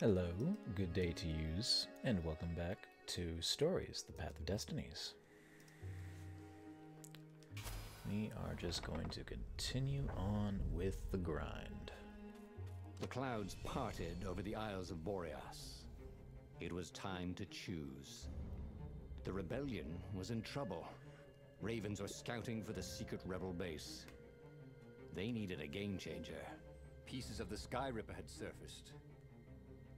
Hello, good day to yous, and welcome back to Stories, the Path of Destinies. We are just going to continue on with the grind. The clouds parted over the Isles of Boreas. It was time to choose. The rebellion was in trouble. Ravens were scouting for the secret rebel base. They needed a game changer. Pieces of the Sky Ripper had surfaced.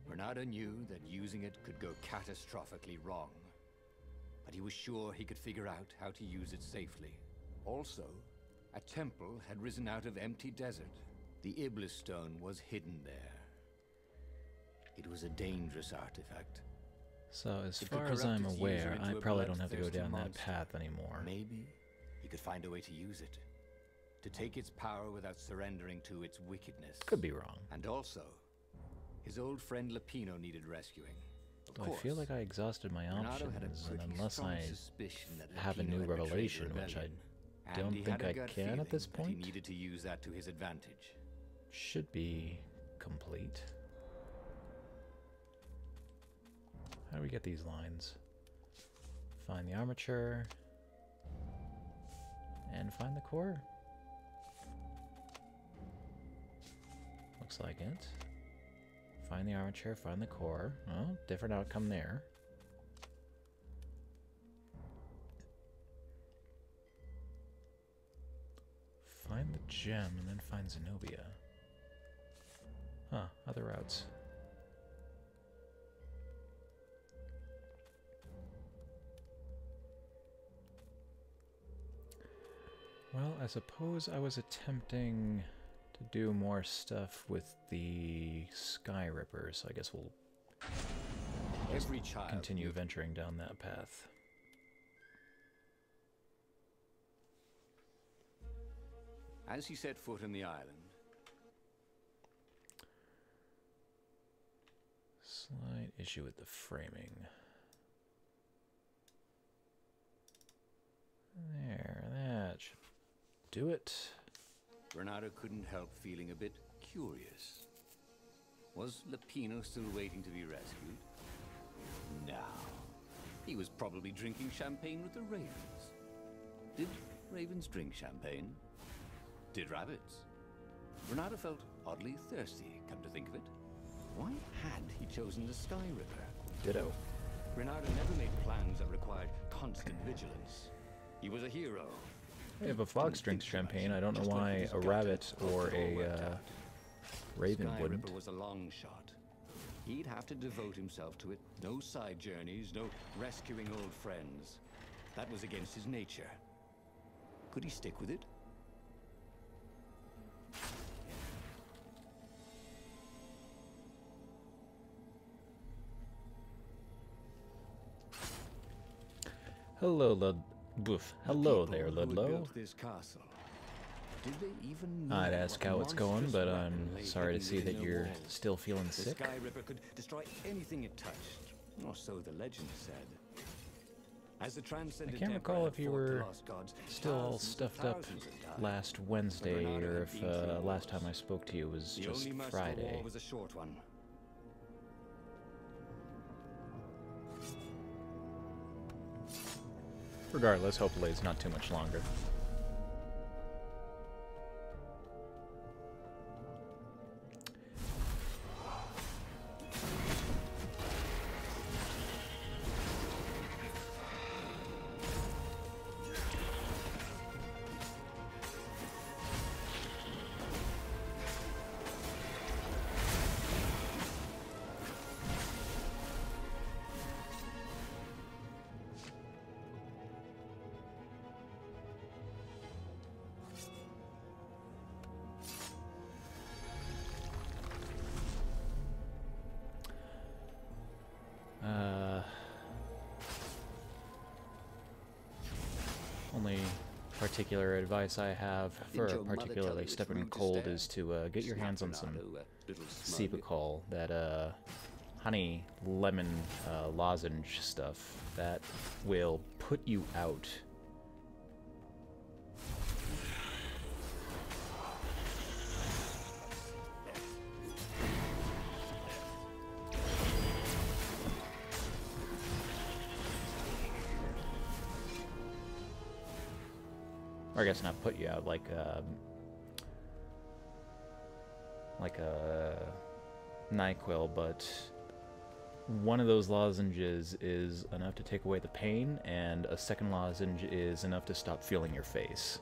Bernardo knew that using it could go catastrophically wrong, but he was sure he could figure out how to use it safely. Also, a temple had risen out of empty desert. The Iblis stone was hidden there. It was a dangerous artifact. So, as far as I'm aware, I probably don't have to go down that path anymore. Maybe he could find a way to use it, to take its power without surrendering to its wickedness. Could be wrong. And also, his old friend Lupino needed rescuing. I feel like I exhausted my options, and unless I have a new revelation, which I don't think I can at this point, he needed to use that to his advantage. Should be complete. How do we get these lines? Find the armature and find the core. Looks like it. Find the armature, find the core. Oh, different outcome there. Find the gem and then find Zenobia. Huh, other routes. Well, I suppose I was attempting to do more stuff with the Sky Ripper, so I guess we'll continue venturing down that path. As he set foot on the island, slight issue with the framing. There, that should do it. Bernardo couldn't help feeling a bit curious. Was Lupino still waiting to be rescued? No. He was probably drinking champagne with the ravens. Did ravens drink champagne? Did rabbits? Bernardo felt oddly thirsty, come to think of it. Why had he chosen the Sky Ripper? Ditto. Bernardo never made plans that required constant vigilance. He was a hero. If a fox drinks champagne, I don't know why a rabbit or a raven wouldn't. Sky Ripper was a long shot. He'd have to devote himself to it. No side journeys, no rescuing old friends. That was against his nature. Could he stick with it? Hello, Hello there, Ludlow. I'd ask how it's going, but I'm sorry to see that you're still feeling sick. The Sky Ripper could destroy anything it touched, or so the legend said. As the I can't recall if you were still all stuffed up last Wednesday, or if last time I spoke to you was just Friday. Was a short one. Regardless, hopefully it's not too much longer. Only particular advice I have for particularly stubborn cold is to get your hands on some Cepacol, that honey lemon lozenge stuff that will put you out. or I guess not put you out, like a NyQuil, but one of those lozenges is enough to take away the pain, and a second lozenge is enough to stop feeling your face.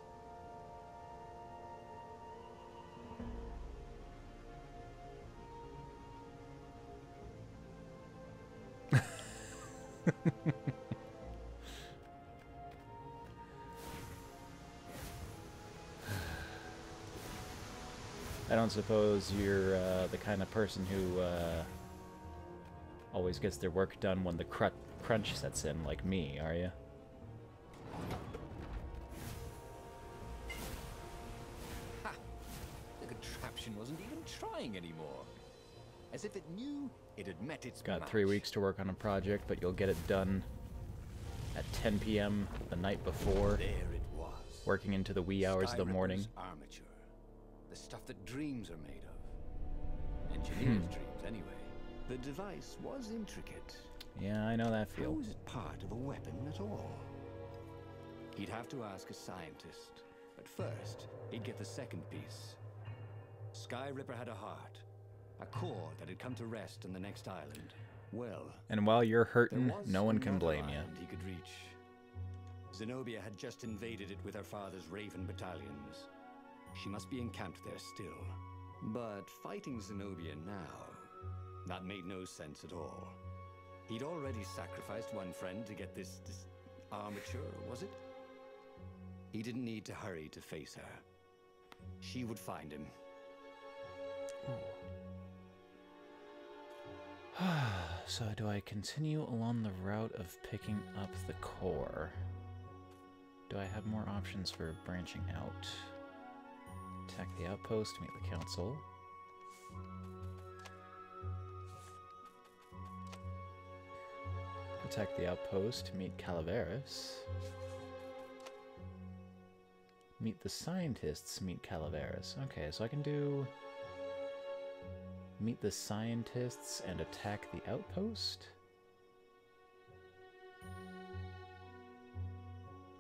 I don't suppose you're the kind of person who always gets their work done when the crunch sets in, like me, are you? Ha! The contraption wasn't even trying anymore. As if it knew it had met its Got match. 3 weeks to work on a project, but you'll get it done at 10 p.m. the night before, There it was. working into the wee hours of the morning. Armature. The stuff that dreams are made of. Engineers' dreams, anyway. The device was intricate. Yeah, I know that How feel. was it part of a weapon at all? He'd have to ask a scientist. But first, he'd get the second piece. Sky Ripper had a heart. A core that had come to rest on the next island. Well, And while you're there hurting, was no one can another blame you. island he could reach. Zenobia had just invaded it with her father's Raven battalions. She must be encamped there still. But fighting Zenobia now, that made no sense at all. He'd already sacrificed one friend to get this armature, was it? He didn't need to hurry to face her. She would find him. So do I continue along the route of picking up the core? Do I have more options for branching out? Attack the outpost, meet the council. Attack the outpost, meet Calaveras. Meet the scientists, meet Calaveras. Okay, so I can do... meet the scientists and attack the outpost?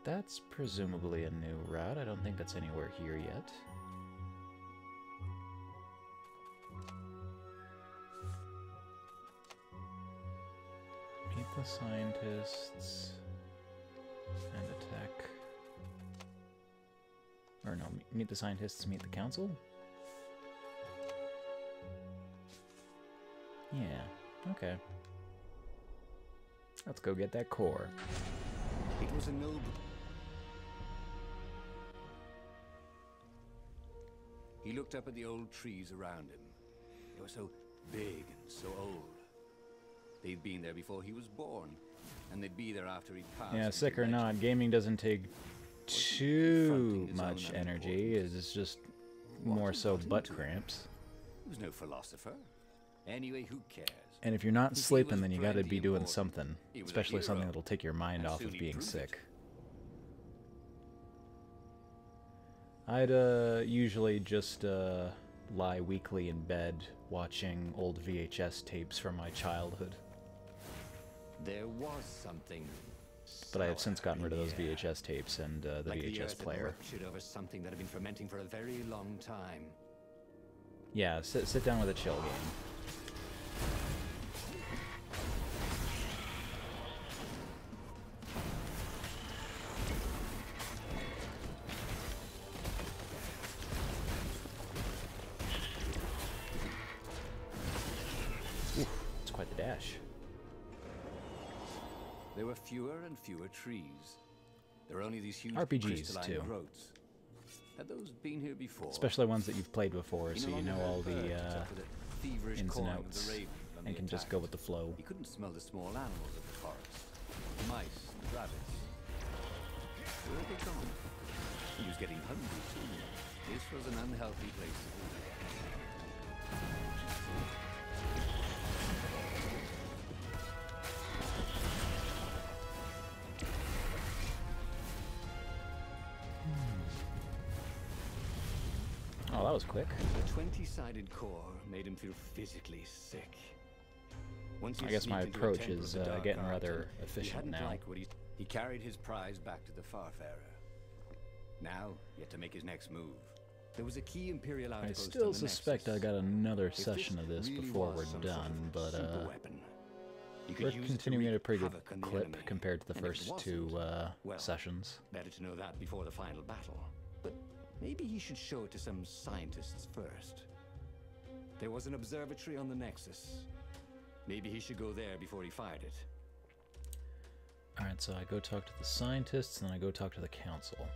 That's presumably a new route. I don't think that's anywhere here yet. Meet the scientists and attack... or no, meet the scientists, meet the council? Yeah, okay. Let's go get that core. It was a noble... He looked up at the old trees around him. They were so big and so old. They'd been there before he was born, and they'd be there after he'd passed. Yeah, into sick or not, legend. gaming doesn't take too much energy. It's just more so butt cramps. He was no philosopher. Anyway, who cares? And if you're not He sleeping, was then you gotta plenty be doing important. something. He was a Especially something hero, that'll take your mind and off soon of he being proved it. sick. I'd usually just lie weekly in bed watching old VHS tapes from my childhood. There was something. But I have since gotten rid of those sour in the air. VHS tapes and the Like the VHS earth had player. ruptured over something that had been fermenting for a very long time. Yeah, sit down with a chill game. Oof, it's quite the dash. There were fewer and fewer trees. There were only these huge RPGs crystalline too. growths. Had those been here before? Especially ones that you've played before, so He no you know longer all heard the birds except for the feverish ins and cawing of outs, the ravens when and they can just attacked. go with the flow. He couldn't smell the small animals of the forest. Mice, and rabbits. Where had they gone? He was getting hungry too. This was an unhealthy place to be. Oh, that was quick. The 20-sided core made him feel physically sick. Once he I guess my sneaked into a approach temple is of the Dark getting Arts, rather and efficient he hadn't now. liked what he carried his prize back to the Farfarer. Now, he had to make his next move. There was a key Imperial I outpost still on the suspect Nexus. I got another If session of this really before was we're some done, sort of but super weapon, he could we're use it to continuing at a wreak pretty good havoc on the clip enemy. compared to the And if it first two wasn't, well, sessions. better to know that before the final battle. But maybe he should show it to some scientists first. There was an observatory on the Nexus. Maybe he should go there before he fired it. Alright, so I go talk to the scientists, and then I go talk to the council.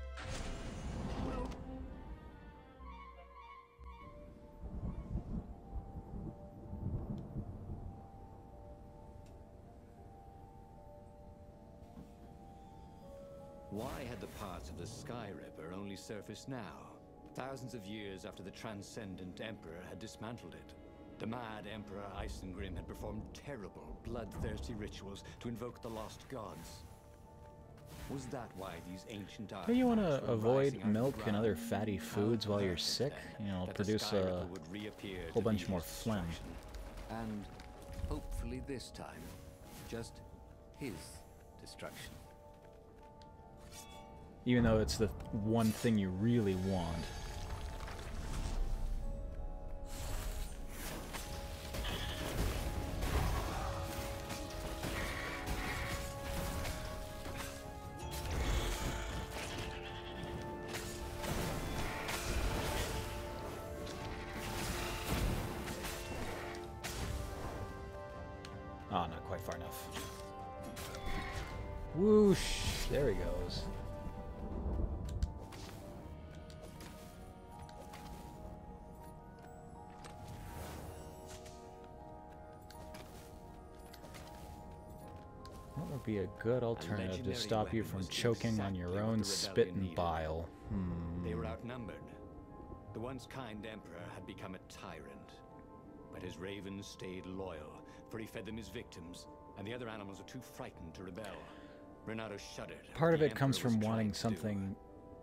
Why had the parts of the Sky Ripper only surfaced now? Thousands of years after the Transcendent Emperor had dismantled it. The mad Emperor Isengrim had performed terrible, bloodthirsty rituals to invoke the lost gods. Was that why these ancient artifacts Hey, you want to were avoid rising out of the milk and ground? other fatty foods How while you're perfect, sick? then, You know, that the produce Sky a Ripper would reappear whole to bunch lead more his phlegm. destruction. And hopefully this time, just his destruction. Even though it's the one thing you really want. Ah, not quite far enough. Whoosh! There he goes. What would be a good alternative to legendary stop you weapon from was choking on your exactly what own the spit rebellion and needed. bile? They were outnumbered. The once kind emperor had become a tyrant. But his ravens stayed loyal, for he fed them his victims, and the other animals were too frightened to rebel. Renato shuddered. Part of The it comes emperor was from trying wanting to do. something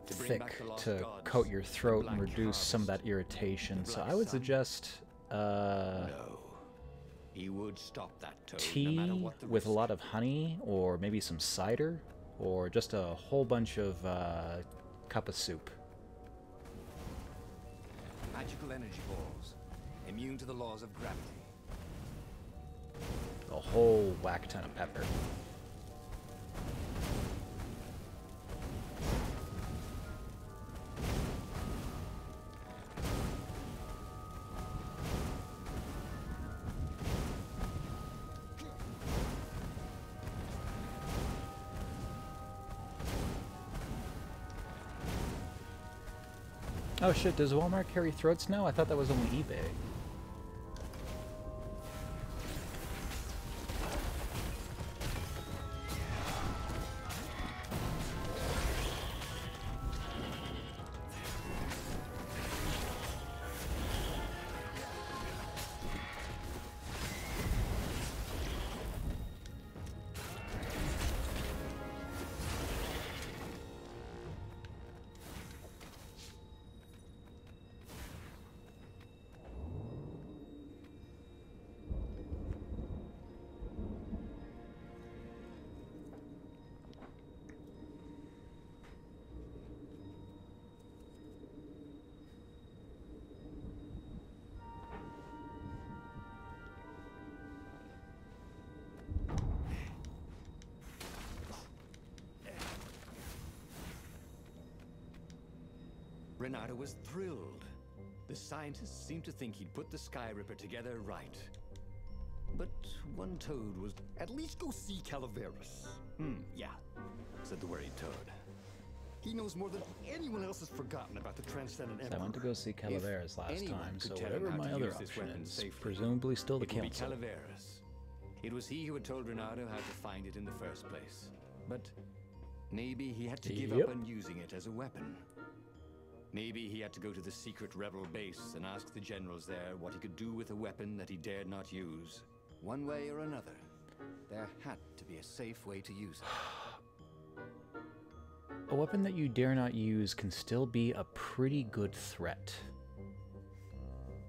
To bring back thick the lost to gods, coat your the throat and black reduce some of that harvest, irritation. the So black I would sun. suggest No. He would stop that toad, no matter tea what the with a risk. lot of honey, or maybe some cider, or just a whole bunch of cup of soup. Magical energy balls, immune to the laws of gravity. A whole whack ton of pepper. Oh shit, does Walmart carry throats now? I thought that was only eBay. Renato was thrilled. The scientists seemed to think he'd put the Sky Ripper together right. But one toad was... At least go see Calaveras. Yeah, said the worried toad. He knows more than anyone else has forgotten about the Transcendent So Emperor. I went to go see Calaveras last anyone time, could so tell him whatever how to my other use this option weapon is, safely, presumably still the it would be council. Calaveras. It was he who had told Renato how to find it in the first place. But maybe he had to give Yep. up on using it as a weapon. Maybe he had to go to the secret rebel base and ask the generals there what he could do with a weapon that he dared not use. One way or another, there had to be a safe way to use it. A weapon that you dare not use can still be a pretty good threat.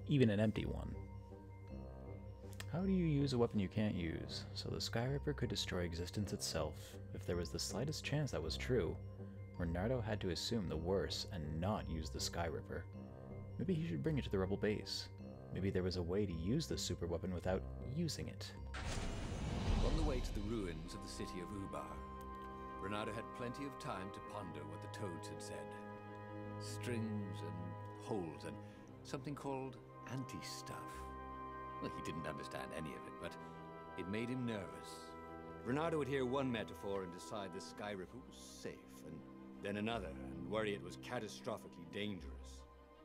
Even an empty one. How do you use a weapon you can't use? So the Sky Ripper could destroy existence itself. If there was the slightest chance that was true, Renato had to assume the worst and not use the Sky Ripper. Maybe he should bring it to the rebel base. Maybe there was a way to use the super weapon without using it. On the way to the ruins of the city of Ubar, Renato had plenty of time to ponder what the toads had said. Strings and holes and something called anti-stuff. Well, he didn't understand any of it, but it made him nervous. Renato would hear one metaphor and decide the Sky Ripper was safe, and then another, and worry it was catastrophically dangerous.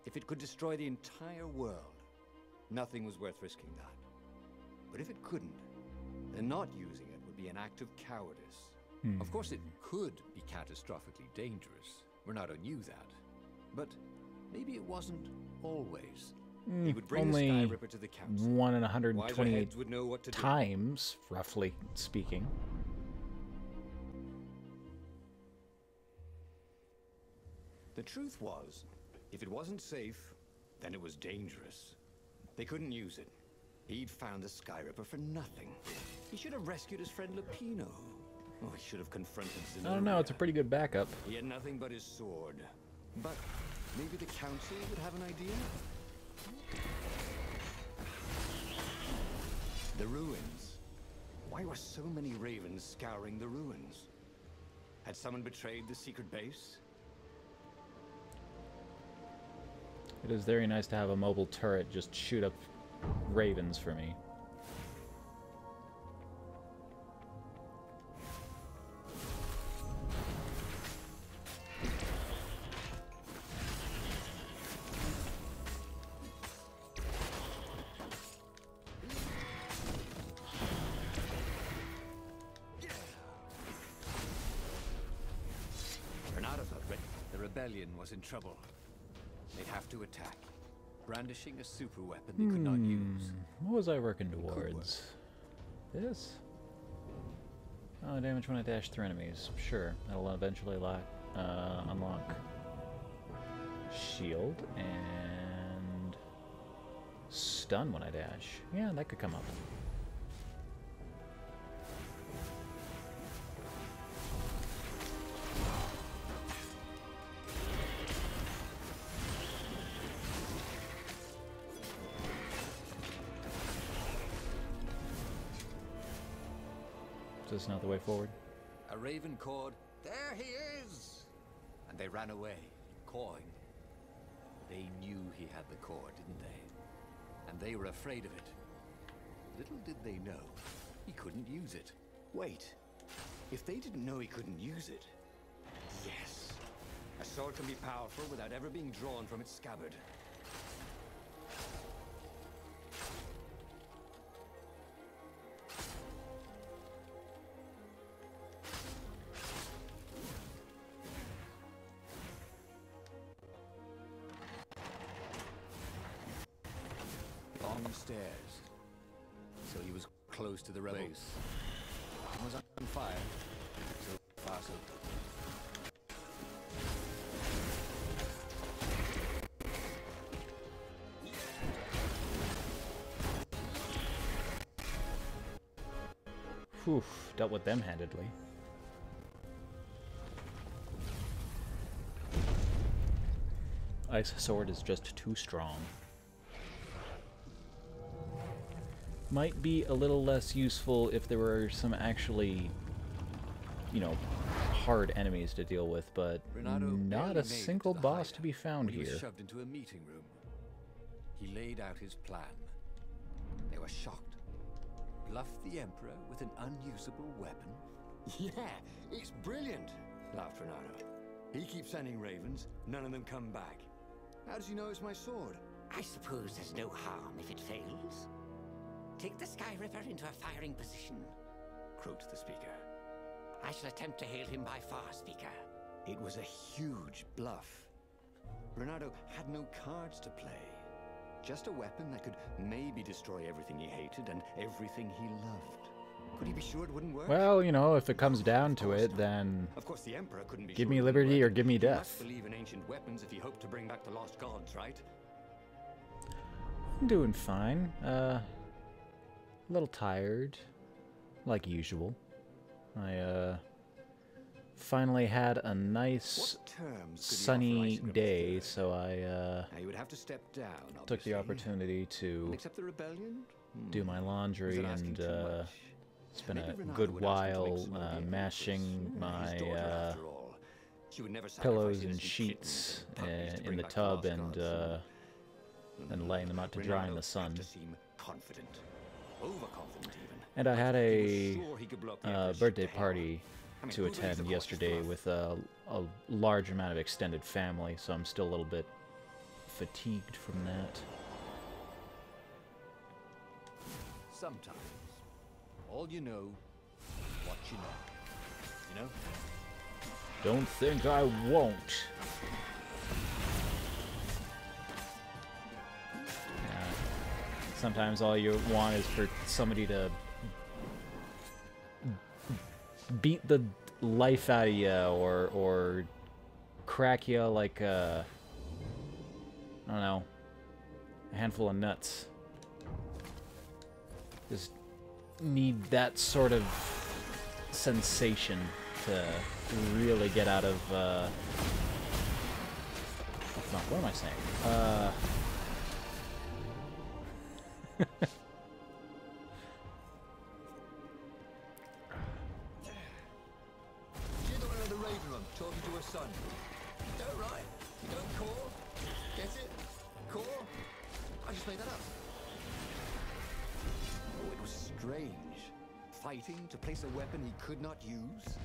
If it could destroy the entire world, nothing was worth risking that. But if it couldn't, then not using it would be an act of cowardice. Of course, it could be catastrophically dangerous. Renato knew that. But maybe it wasn't always. He would bring the Sky Ripper to the council. 1 in Wiser 128 heads would know what to do. times, roughly speaking. The truth was, if it wasn't safe, then it was dangerous. They couldn't use it. He'd found the Sky Ripper for nothing. He should have rescued his friend Lupino. Oh, he should have confronted Zenobia. I don't know, it's a pretty good backup. He had nothing but his sword. But maybe the council would have an idea? The ruins. Why were so many ravens scouring the ruins? Had someone betrayed the secret base? It is very nice to have a mobile turret just shoot up ravens for me. Renato thought The rebellion was in trouble. They'd have to attack, brandishing a super weapon they could not use. What was I working towards? This? Oh, damage when I dash through enemies. Sure, that'll eventually unlock shield and stun when I dash. Yeah, that could come up. Is this not the way forward? A raven cawed, "There he is!" And they ran away, cawing. They knew he had the cord, didn't they? And they were afraid of it. Little did they know, he couldn't use it. Wait, if they didn't know he couldn't use it... Yes! A sword can be powerful without ever being drawn from its scabbard. Long stairs. So he was close to the rebels. He was on fire. So far, so Whew, dealt with them handedly. Ice Sword is just too strong. Might be a little less useful if there were some actually, you know, hard enemies to deal with, but Renato not barely a made it single the boss to hideout be found when he here. was shoved into a meeting room. He laid out his plan. They were shocked. Bluff the Emperor with an unusable weapon? Yeah, it's brilliant, laughed Renato. He keeps sending ravens, none of them come back. How does he know it's my sword? I suppose there's no harm if it fails. Take the Sky Ripper into a firing position. Croaked the speaker. I shall attempt to hail him by far, Speaker. It was a huge bluff. Renato had no cards to play. Just a weapon that could maybe destroy everything he hated and everything he loved. Could he be sure it wouldn't work? Well, you know, if it comes down to it, then Of course, the Emperor couldn't be give sure me it wouldn't liberty work. or give me He death. must believe in ancient weapons if he hoped to bring back the lost gods, right? I'm doing fine. A little tired, like usual. I finally had a nice sunny day, so I Now you would have to step down, took the obviously. opportunity to Accept the rebellion? do my laundry asking and too much? spent Maybe a Renato good would ask him to make while some more meals. mashing His my daughter, after all. She would never pillows sacrifice and innocent sheets kittens and puppies to in bring the back tub lost and gods. laying them out to dry in Renato the sun. had to seem confident, overconfident even. And I had a He was sure he could blow up the Emperor's ship birthday to hell. party I mean, to who believes the attend court is yesterday bluff? with a large amount of extended family, so I'm still a little bit fatigued from that. Sometimes, all you know is what you know. You know? Don't think I won't. Yeah. Sometimes all you want is for somebody to beat the life out of you, or crack you like I don't know, a handful of nuts. Just need that sort of sensation to really get out of what am I saying? She's the one in the Raven room talking to her son. Is that right? You don't call? Get it? Call? I just made that up. Oh, it was strange. Fighting to place a weapon he could not use.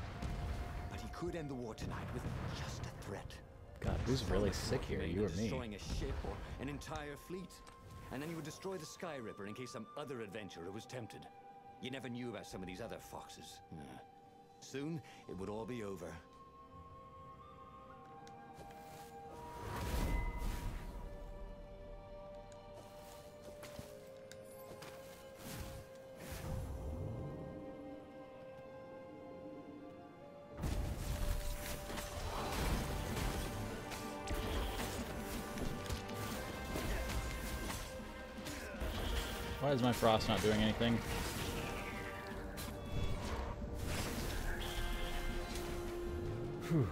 But he could end the war tonight with just a threat. God, who's really sick here, you or me? Destroying a ship or an entire fleet. And then he would destroy the Sky Ripper in case some other adventurer was tempted. You never knew about some of these other foxes. Soon, it would all be over. Why is my frost not doing anything? Whew.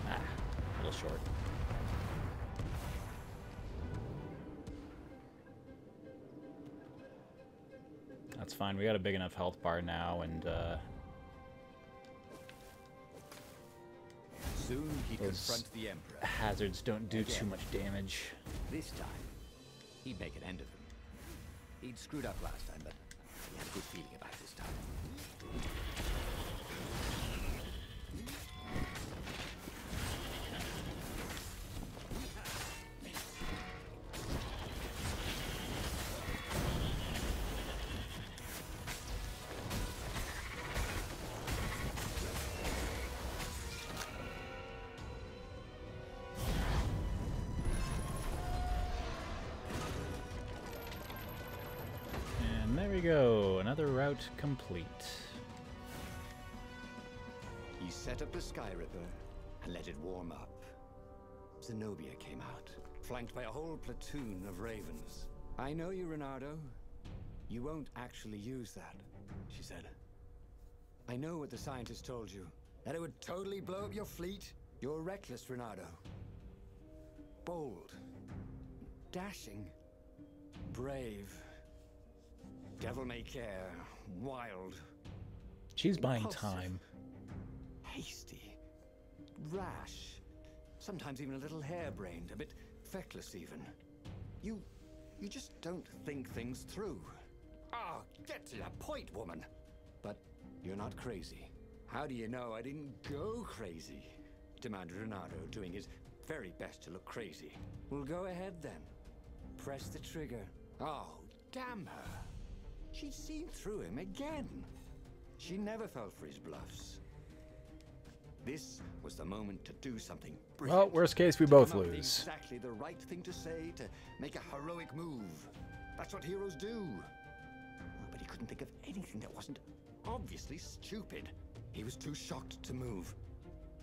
Ah, a little short. That's fine. We got a big enough health bar now, and Soon he'd those confront the Emperor. hazards don't do too much damage. This time, he'd make an end of him. He'd screwed up last time, but he had a good feeling about this time. And there we go, another route complete. He set up the Sky Ripper and let it warm up. Zenobia came out, flanked by a whole platoon of ravens. I know you, Renato. You won't actually use that, she said. I know what the scientists told you, that it would totally blow up your fleet. You're reckless, Renato. Bold, dashing, brave, devil-may-care, wild. She's buying Impulsive. time. Hasty, rash, sometimes even a little harebrained, a bit feckless even. You just don't think things through. Oh, get to the point, woman. But you're not crazy. How do you know I didn't go crazy? Demanded Renato, doing his very best to look crazy. Well, go ahead then. Press the trigger. Oh, damn her. She'd seen through him again. She never fell for his bluffs. This was the moment to do something brilliant. Well, worst case, we both Come up with lose. Exactly the right thing to say to make a heroic move. That's what heroes do. But he couldn't think of anything that wasn't obviously stupid. He was too shocked to move.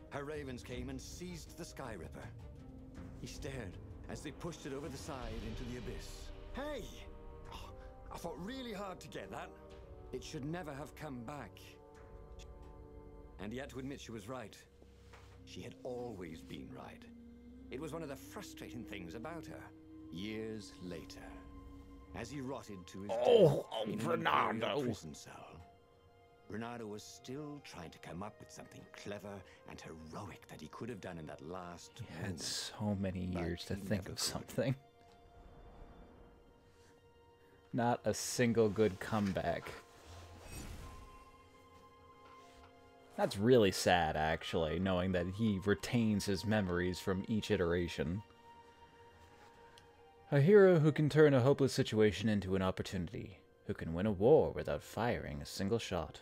Her ravens came and seized the Sky Ripper. He stared as they pushed it over the side into the abyss. Hey! Oh, I fought really hard to get that. It should never have come back. And yet to admit she was right. She had always been right. It was one of the frustrating things about her. Years later, as he rotted to his death in an Imperial prison cell, Renato was still trying to come up with something clever and heroic that he could have done in that last He had moment. so many years to he think never of could. something. Not a single good comeback. That's really sad, actually, knowing that he retains his memories from each iteration. A hero who can turn a hopeless situation into an opportunity, who can win a war without firing a single shot.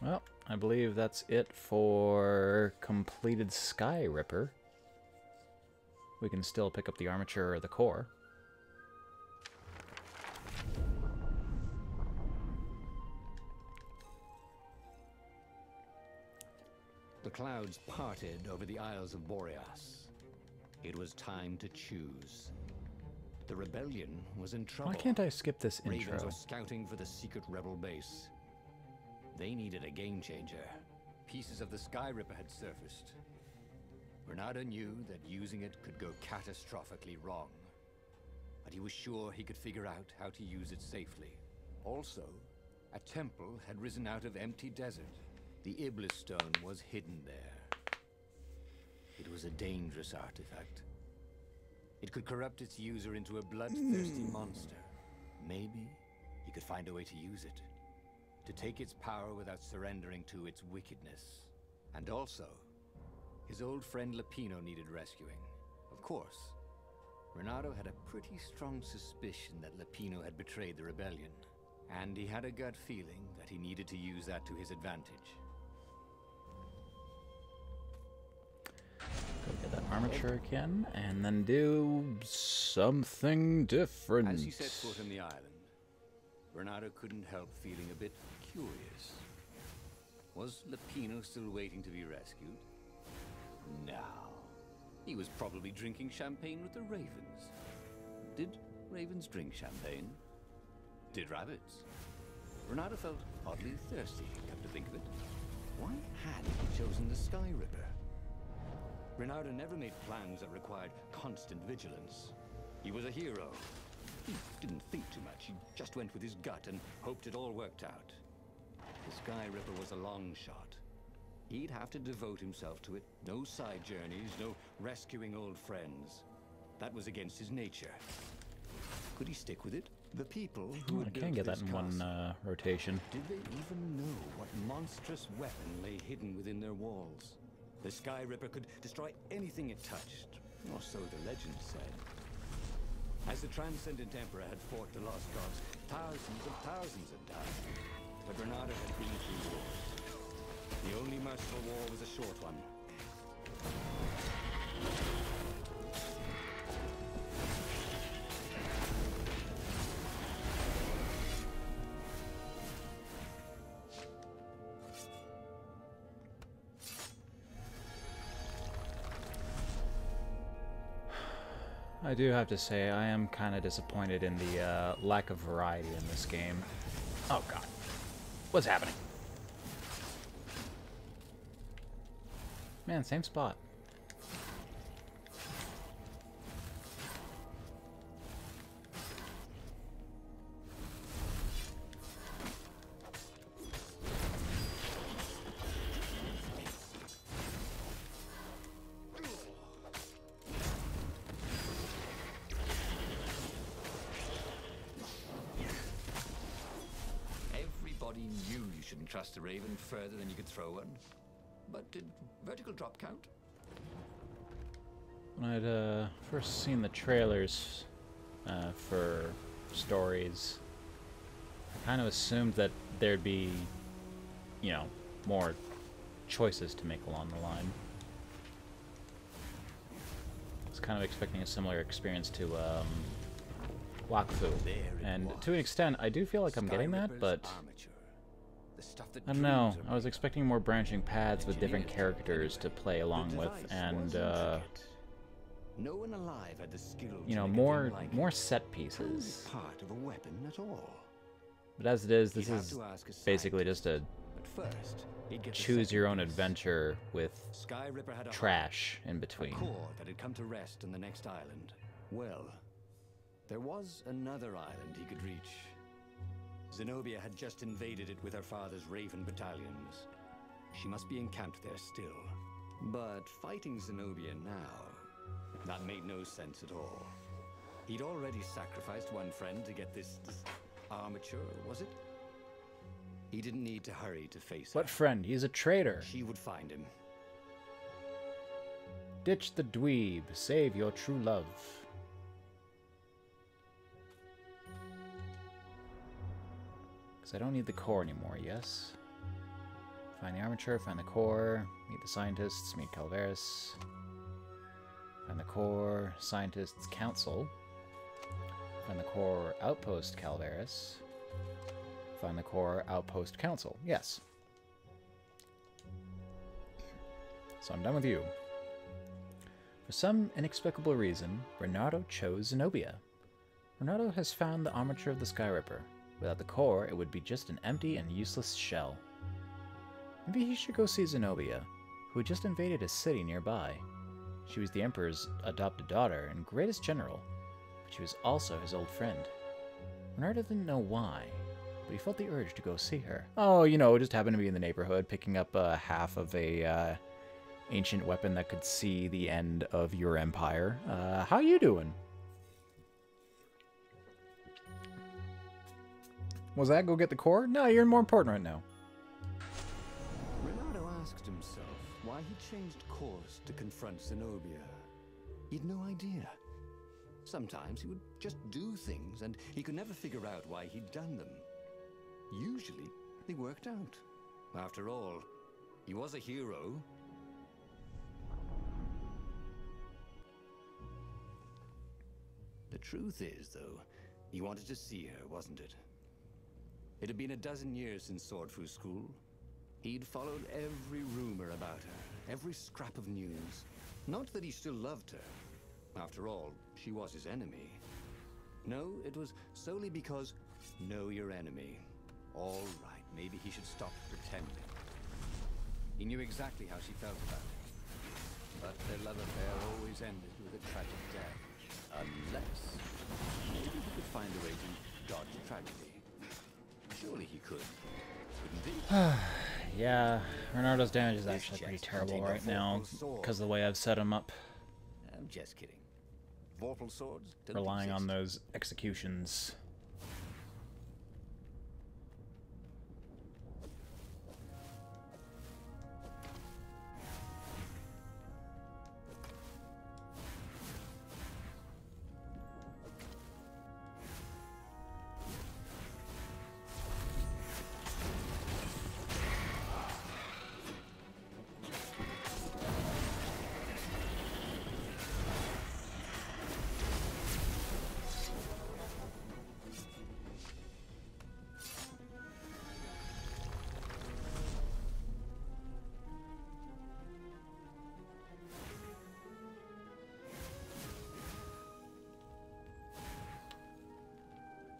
Well, I believe that's it for completed Sky Ripper. We can still pick up the armature or the core. The clouds parted over the Isles of Boreas. It was time to choose. The rebellion was in trouble. Why can't I skip this Ravens intro? were scouting for the secret rebel base. They needed a game changer. Pieces of the Sky Ripper had surfaced. Renato knew that using it could go catastrophically wrong, but he was sure he could figure out how to use it safely. Also, a temple had risen out of empty desert. The Iblis stone was hidden there. It was a dangerous artifact. It could corrupt its user into a bloodthirsty monster. Maybe he could find a way to use it, to take its power without surrendering to its wickedness. And also, his old friend Lapino needed rescuing. Of course, Renato had a pretty strong suspicion that Lapino had betrayed the rebellion, and he had a gut feeling that he needed to use that to his advantage. Go get that armature again, and then do something different. As he set foot on the island, Renato couldn't help feeling a bit curious. Was Lapino still waiting to be rescued? No. He was probably drinking champagne with the ravens. Did ravens drink champagne? Did rabbits? Renato felt oddly thirsty, come to think of it. Why had he chosen the Sky Ripper? Renato never made plans that required constant vigilance. He was a hero. He didn't think too much. He just went with his gut and hoped it all worked out. The Sky Ripper was a long shot. He'd have to devote himself to it. No side journeys, no rescuing old friends. That was against his nature. Could he stick with it? The people who I had can built get that this in one castle, rotation. did they even know what monstrous weapon lay hidden within their walls? The Sky Ripper could destroy anything it touched, or so the legend said. As the Transcendent Emperor had fought the Lost Gods, thousands had died. But Renato had been through wars. The only merciful war was a short one. I do have to say, I am kind of disappointed in the lack of variety in this game. Oh god. What's happening? Man, same spot. Everybody knew you shouldn't trust a raven further than you could throw one. But did vertical drop count? When I'd first seen the trailers for stories, I kind of assumed that there'd be, you know, more choices to make along the line. I was kind of expecting a similar experience to Wakfu, and to an extent, I do feel like I'm getting that, but I don't know. I was expecting more branching paths with different characters to play along with, and No one alive had the skill to you know, make a more thing like more set it. pieces. How is it part of a weapon at all? But as it is, this He'd have is to ask a basically just a But first, he'd get the choose your second own piece. adventure with Sky Ripper had a trash in a between. core that had come to rest on the next island. Well, there was another island he could reach. Zenobia had just invaded it with her father's Raven battalions. She must be encamped there still. But fighting Zenobia now, that made no sense at all. He'd already sacrificed one friend to get this armature, was it? He didn't need to hurry to face her. What friend? He's a traitor. She would find him. Ditch the dweeb. Save your true love. Because I don't need the core anymore, yes? Find the armature, find the core, meet the scientists, meet Calvaris. Find the core, scientists, council. Find the core, outpost, Calvaris. Find the core, outpost, council. Yes. So I'm done with you. For some inexplicable reason, Renato chose Zenobia. Renato has found the armature of the Sky Ripper. Without the core, it would be just an empty and useless shell. Maybe he should go see Zenobia, who had just invaded a city nearby. She was the Emperor's adopted daughter and greatest general, but she was also his old friend. Renato didn't know why, but he felt the urge to go see her. Oh, you know, just happened to be in the neighborhood, picking up half of a ancient weapon that could see the end of your empire. How you doing? Was that go get the core? No, you're more important right now. Renato asked himself why he changed course to confront Zenobia. He'd no idea. Sometimes he would just do things, and he could never figure out why he'd done them. Usually, they worked out. After all, he was a hero. The truth is, though, he wanted to see her, wasn't it? It had been a dozen years since Swordfu School. He'd followed every rumor about her, every scrap of news. Not that he still loved her. After all, she was his enemy. No, it was solely because know your enemy. All right, maybe he should stop pretending. He knew exactly how she felt about it. But their love affair always ended with a tragic death. Unless maybe he could find a way to dodge tragedy. Surely he could, couldn't he? Yeah, Renato's damage is actually pretty terrible right now because of the way I've set him up. I'm just kidding. Vorpal swords don't Relying on exist. those executions.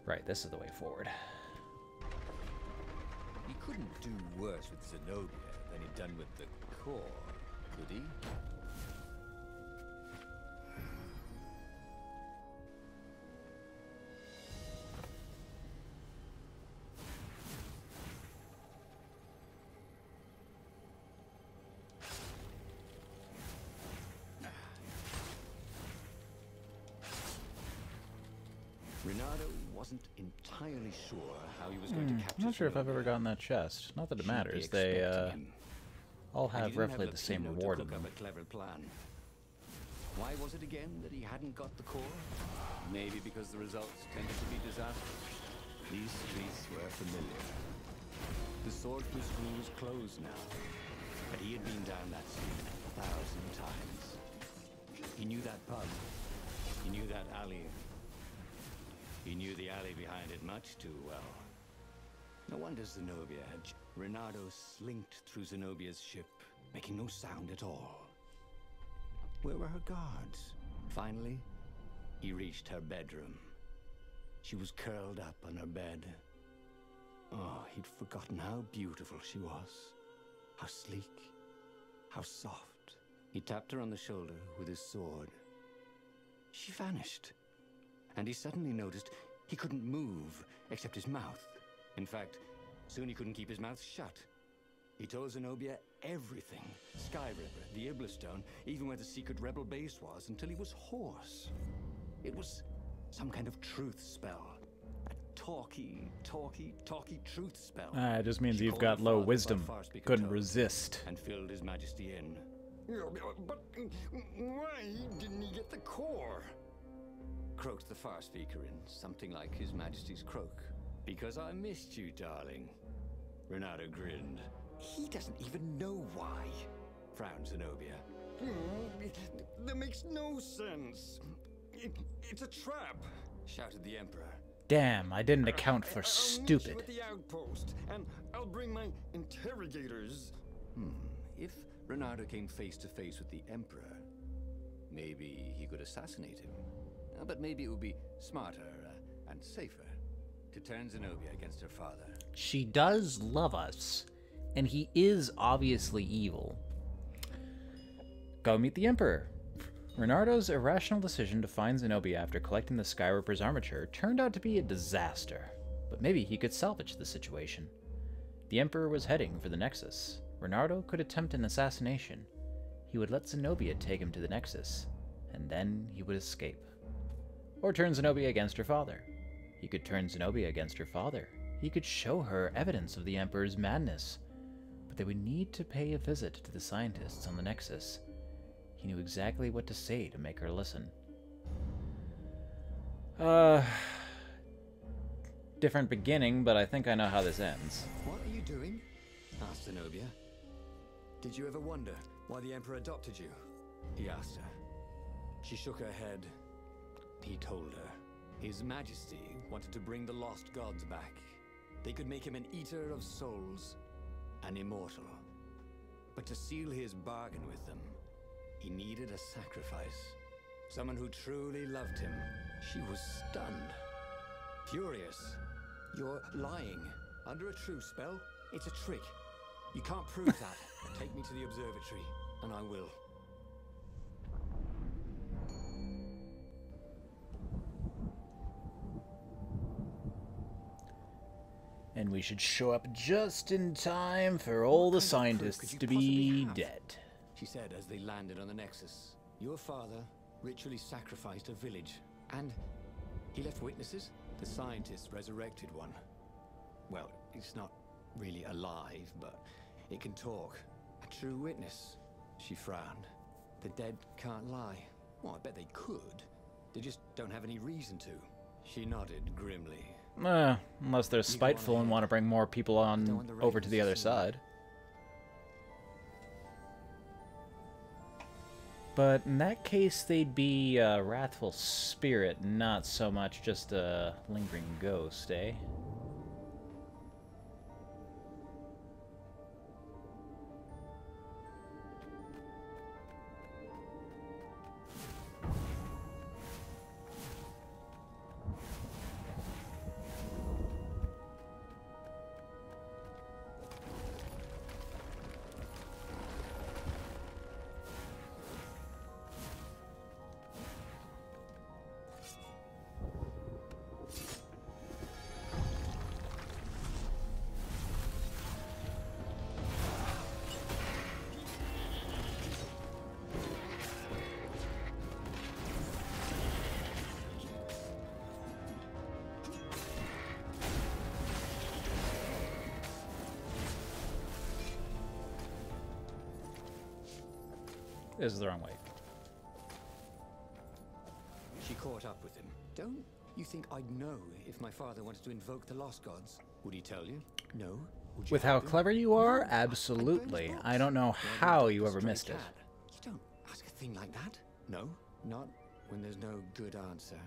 Right, this is the way forward. He couldn't do worse with Zenobia than he'd done with the core, could he? Renato wasn't entirely sure how he was going to capture I'm not sure if I've Zenobia. ever gotten that chest. Not that it She'd be matters. They expecting him. all And he have didn't roughly have the same Pino to reward in cook them. up a clever plan. Why was it again that he hadn't got the core? Maybe because the results tended to be disastrous. These streets were familiar. The Swordfu School was closed now, but he had been down that street 1,000 times. He knew that pub. He knew that alley. He knew the alley behind it much too well. No wonder Zenobia had... Renato slinked through Zenobia's ship, making no sound at all. Where were her guards? Finally, he reached her bedroom. She was curled up on her bed. Oh, he'd forgotten how beautiful she was. How sleek, how soft. He tapped her on the shoulder with his sword. She vanished. And he suddenly noticed he couldn't move except his mouth. In fact, soon he couldn't keep his mouth shut. He told Zenobia everything. Skyripper, the Iblistone, even where the secret rebel base was, until he was hoarse. It was some kind of truth spell. A talky truth spell. It just means She you've called got her low father by wisdom. Farspeaker Couldn't tone resist. and filled His Majesty in. But why didn't he get the core? Croaked the Farspeaker in something like His Majesty's croak. Because I missed you, darling. Renato grinned. He doesn't even know why, frowned Zenobia. That makes no sense. It's a trap, shouted the Emperor. Damn, I didn't account for I'll meet stupid. you at the outpost, and I'll bring my interrogators. If Renato came face to face with the Emperor, maybe he could assassinate him. But maybe it would be smarter and safer to turn Zenobia against her father. She does love us, and he is obviously evil. Go meet the Emperor. Renardo's irrational decision to find Zenobia after collecting the Skyripper's armature turned out to be a disaster, but maybe he could salvage the situation. The Emperor was heading for the Nexus. Renardo could attempt an assassination. He would let Zenobia take him to the Nexus, and then he would escape. Or turn Zenobia against her father. He could turn Zenobia against her father. He could show her evidence of the Emperor's madness. But they would need to pay a visit to the scientists on the Nexus. He knew exactly what to say to make her listen. Different beginning, but I think I know how this ends. What are you doing? Asked Zenobia. Did you ever wonder why the Emperor adopted you? He asked her. She shook her head. He told her. His Majesty wanted to bring the lost gods back. They could make him an eater of souls, an immortal. But to seal his bargain with them, he needed a sacrifice. Someone who truly loved him. She was stunned. Furious. You're lying. Under a truth spell? It's a trick. You can't prove that. Take me to the observatory, and I will. And we should show up just in time for all the scientists to be dead. She said as they landed on the Nexus. Your father ritually sacrificed a village, and he left witnesses? The scientists resurrected one. Well, it's not really alive, but it can talk. A true witness. She frowned. The dead can't lie. Well, I bet they could. They just don't have any reason to. She nodded grimly. Unless they're spiteful and want to bring more people on over to the other side. But in that case, they'd be a wrathful spirit, not so much just a lingering ghost, eh? This is the wrong way. She caught up with him. Don't you think I'd know if my father wanted to invoke the lost gods? Would he tell you? No? Would you With how help him? clever you are, No. absolutely. I'd burn his I don't know books. how Like you a ever stray missed it. cat. You don't ask a thing like that. No, not when there's no good answer,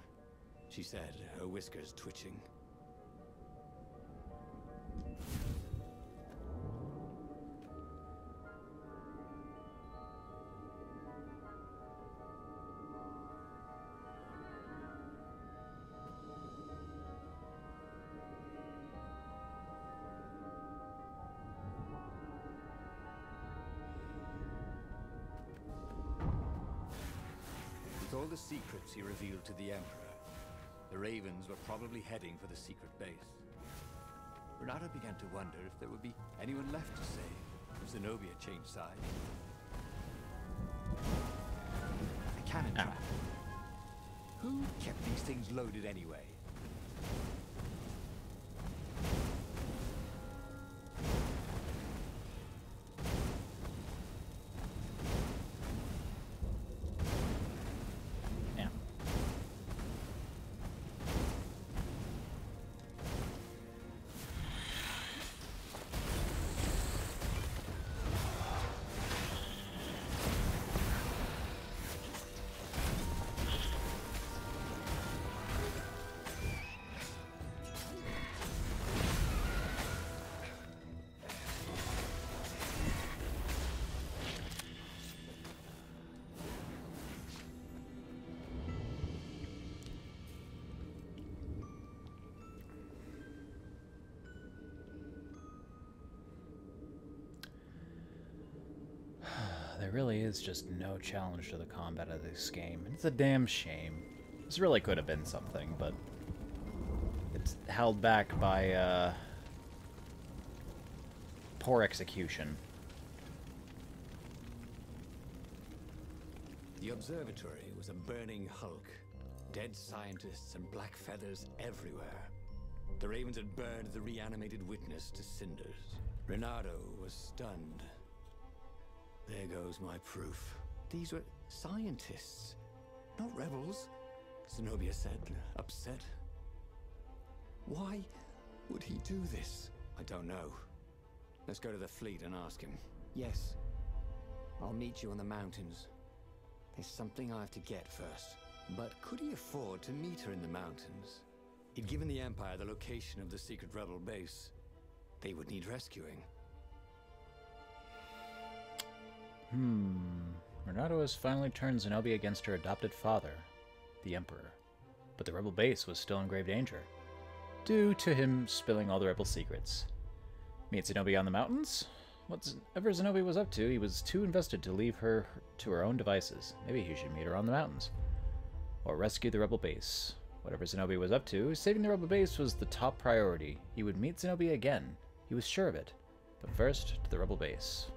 she said, her whiskers twitching. With all the secrets he revealed to the Emperor, the Ravens were probably heading for the secret base. Renato began to wonder if there would be anyone left to save if Zenobia changed sides. A cannon trap. Who kept these things loaded anyway? There really is just no challenge to the combat of this game. It's a damn shame. This really could have been something, but it's held back by poor execution. The observatory was a burning hulk. Dead scientists and black feathers everywhere. The Ravens had burned the reanimated witness to cinders. Renato was stunned. There goes my proof. These were scientists, not rebels, Zenobia said, upset. Why would he do this? I don't know. Let's go to the fleet and ask him. Yes. I'll meet you on the mountains. There's something I have to get first. But could he afford to meet her in the mountains? He'd given the Empire the location of the secret rebel base. They would need rescuing. Renato has finally turned Zenobia against her adopted father, the Emperor. But the rebel base was still in grave danger, due to him spilling all the rebel secrets. Meet Zenobia on the mountains? Whatever Zenobia was up to, he was too invested to leave her to her own devices. Maybe he should meet her on the mountains. Or rescue the rebel base. Whatever Zenobia was up to, saving the rebel base was the top priority. He would meet Zenobia again. He was sure of it. But first, to the rebel base.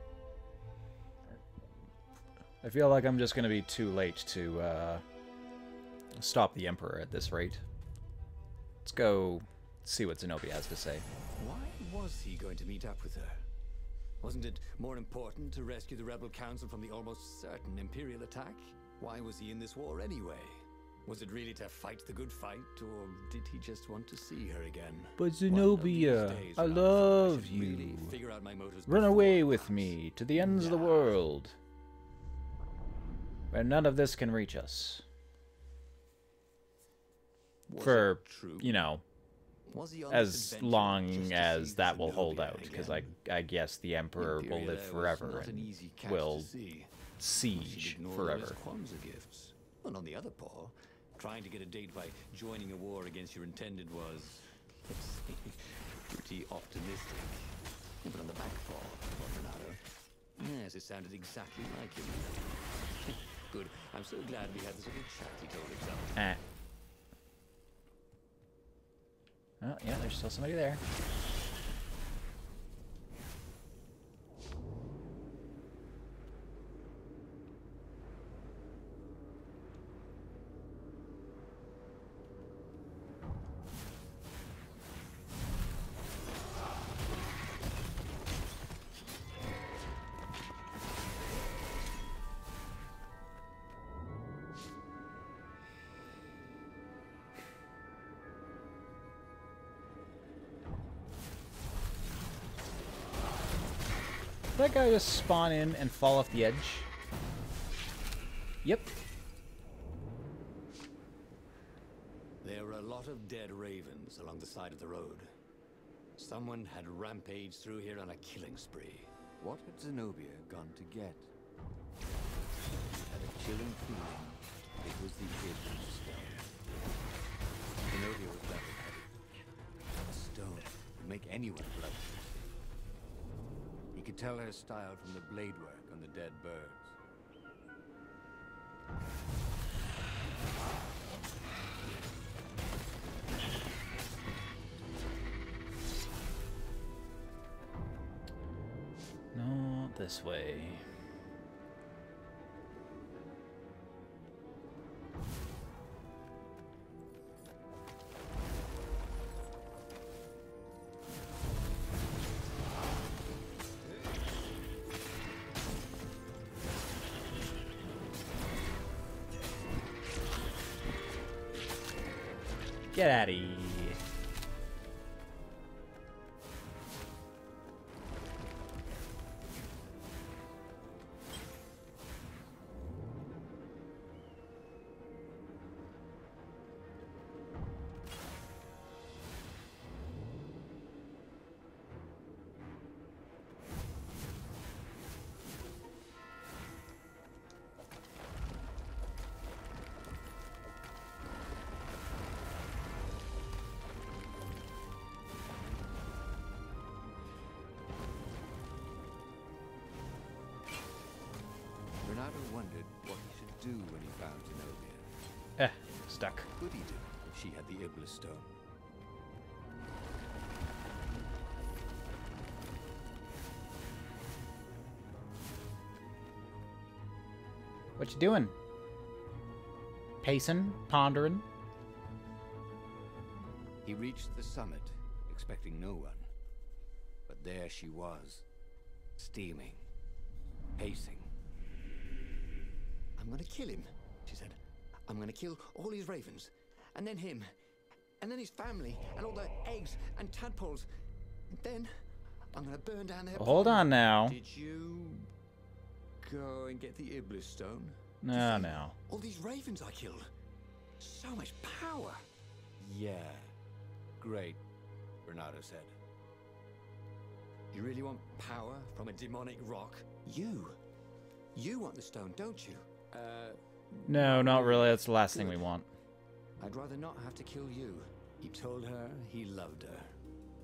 I feel like I'm just going to be too late to stop the Emperor at this rate. Let's go see what Zenobia has to say. Why was he going to meet up with her? Wasn't it more important to rescue the Rebel Council from the almost certain Imperial attack? Why was he in this war anyway? Was it really to fight the good fight, or did he just want to see her again? But Zenobia, I love you. Run away with me to the ends of the world, where none of this can reach us. For, you know, as long as that will hold out, because I guess the Emperor will live forever and will siege forever. And on the other paw, trying to get a date by joining a war against your intended was, let's say, pretty optimistic. But on the back paw, Renato, yes, it sounded exactly like him. Good. I'm so glad we had this little chat, he told himself. Oh, yeah, there's still somebody there. Did that guy just spawn in and fall off the edge? Yep. There were a lot of dead ravens along the side of the road. Someone had rampaged through here on a killing spree. What had Zenobia gone to get? He had a chilling feeling it was the Hidden Stone. Zenobia was level-headed. A stone would make anyone bloodthirsty. He could tell her style from the blade work on the dead birds. this way. Get out of here. Renato wondered what he should do when he found Zenobia. Stuck. What would he do if she had the Iblis stone? What you doing? Pacing? Pondering? He reached the summit, expecting no one. But there she was, steaming, pacing. I'm gonna kill him, she said. I'm gonna kill all his ravens, and then him, and then his family, and all the eggs and tadpoles. And then I'm gonna burn down their Hold on now. Did you go and get the Iblis stone? No, no. All these ravens I killed. So much power. Yeah. Great, Renato said. You really want power from a demonic rock? You want the stone, don't you? No, not really. That's the last thing we want. I'd rather not have to kill you. He told her he loved her.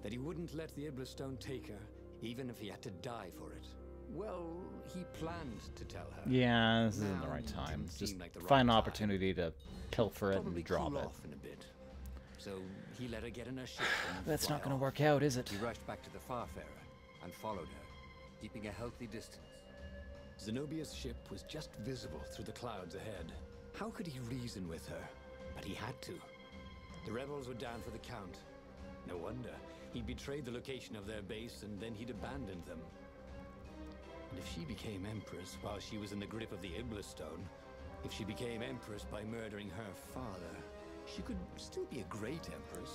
That he wouldn't let the Iblis stone take her, even if he had to die for it. Well, he planned to tell her. Yeah, this isn't the Now right time. didn't Just seem like the right find an time. opportunity to pilfer it Probably and drop cool it. off in a bit. So he let her get in her ship and That's fly not going to off. work out, is it? He rushed back to the Farfarer and followed her, keeping a healthy distance. Zenobia's ship was just visible through the clouds ahead. How could he reason with her? But he had to. The rebels were down for the count. No wonder. He betrayed the location of their base and then he'd abandoned them. And if she became Empress while she was in the grip of the Iblis stone, if she became Empress by murdering her father, she could still be a great Empress.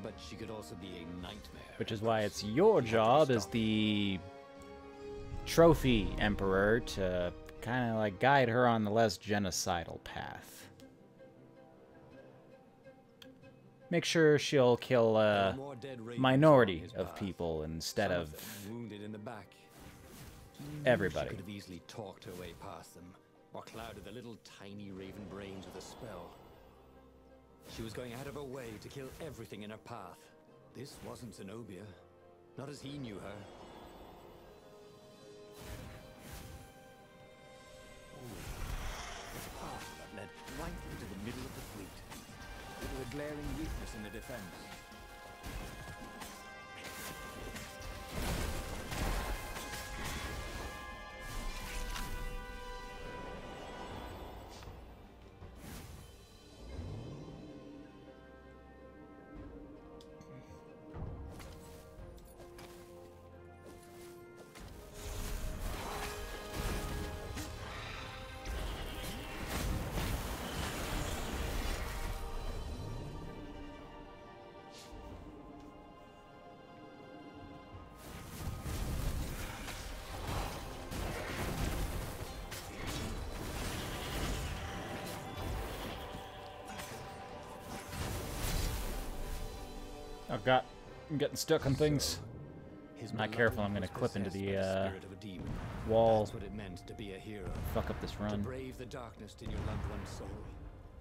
But she could also be a nightmare. Which is why Empress. it's your He had to job as stop. the trophy emperor to kind of like guide her on the less genocidal path. Make sure she'll kill There a were more dead ravens minority along his of path. people instead Some of them wounded in the back. He knew everybody. She could have easily talked her way past them, or clouded the little tiny raven brains with a spell. She was going out of her way to kill everything in her path. This wasn't Zenobia, not as he knew her. A path that led right into the middle of the fleet. It was a glaring weakness in the defense. Oh god, I'm getting stuck on things. His Not beloved careful, I'm was gonna clip into possessed the, by the spirit of a demon. wall. That's what it meant to be a hero. Fuck up this To run. brave the darkness in your loved one's soul.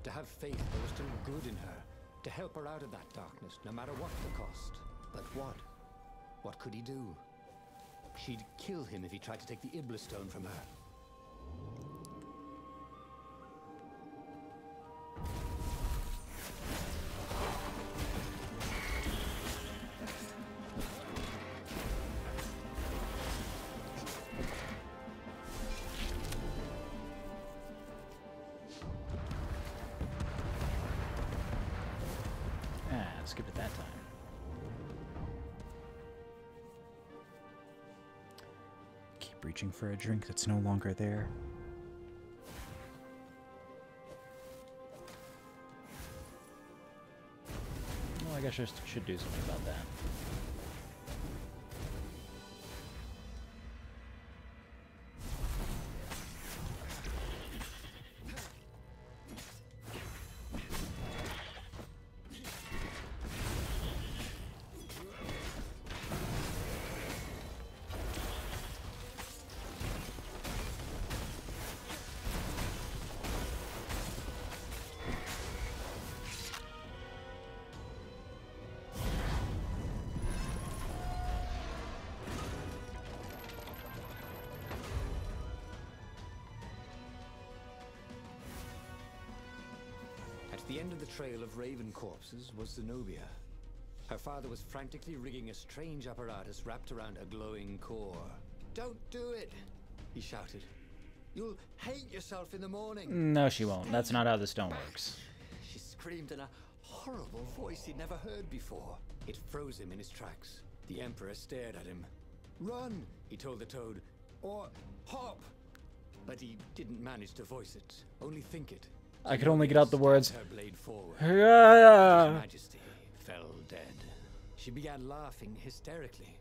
To have faith there was still good in her. To help her out of that darkness, no matter what the cost. But what? What could he do? She'd kill him if he tried to take the Iblis stone from her. reaching for a drink that's no longer there. Well, I guess I should do something about that. At the end of the trail of raven corpses was Zenobia. Her father was frantically rigging a strange apparatus wrapped around her glowing core. "Don't do it!" he shouted. "You'll hate yourself in the morning." No, she won't. That's not how the stone works. She screamed in a horrible voice he'd never heard before. It froze him in his tracks. The Emperor stared at him. "Run," he told the toad, "or hop." But he didn't manage to voice it, only think it. I could only get out the words. Her blade forward. His Majesty fell dead. She began laughing hysterically.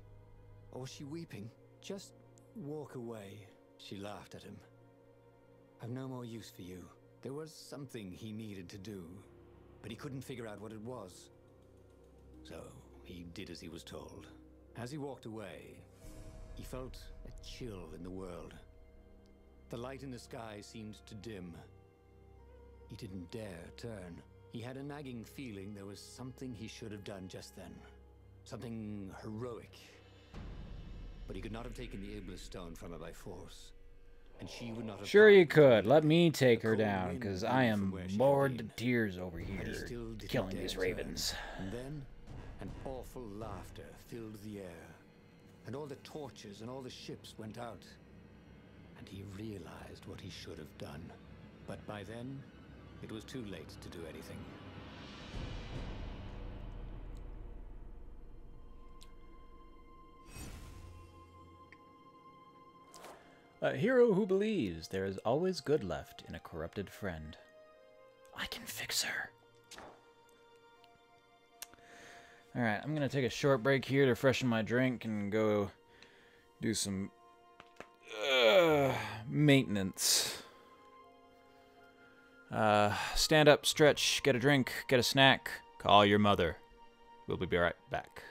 Or was she weeping? "Just walk away," she laughed at him. "I've no more use for you." There was something he needed to do, but he couldn't figure out what it was. So he did as he was told. As he walked away, he felt a chill in the world. The light in the sky seemed to dim. He didn't dare turn. He had a nagging feeling there was something he should have done just then. Something heroic. But he could not have taken the Iblis stone from her by force. And she would not have... Sure you could. Let me take her down, because I am bored to tears over here killing these ravens. And then, an awful laughter filled the air. And all the torches and all the ships went out. And he realized what he should have done. But by then, it was too late to do anything. A hero who believes there is always good left in a corrupted friend. I can fix her. Alright, I'm going to take a short break here to freshen my drink and go do some maintenance. Stand up, stretch, get a drink, get a snack, call your mother. We'll be right back.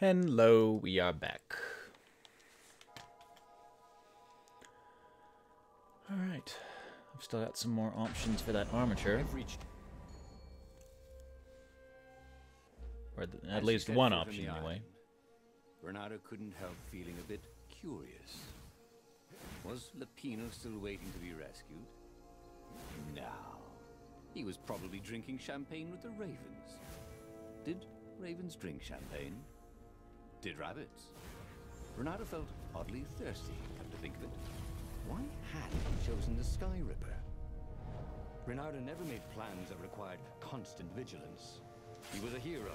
Hello, we are back. Alright. I've still got some more options for that armature. Or at least one option, anyway. Renato couldn't help feeling a bit curious. Was Lapino still waiting to be rescued? No. He was probably drinking champagne with the ravens. Did ravens drink champagne? Did rabbits? Renato felt oddly thirsty, come to think of it. Why had he chosen the Sky Ripper? Renato never made plans that required constant vigilance. He was a hero.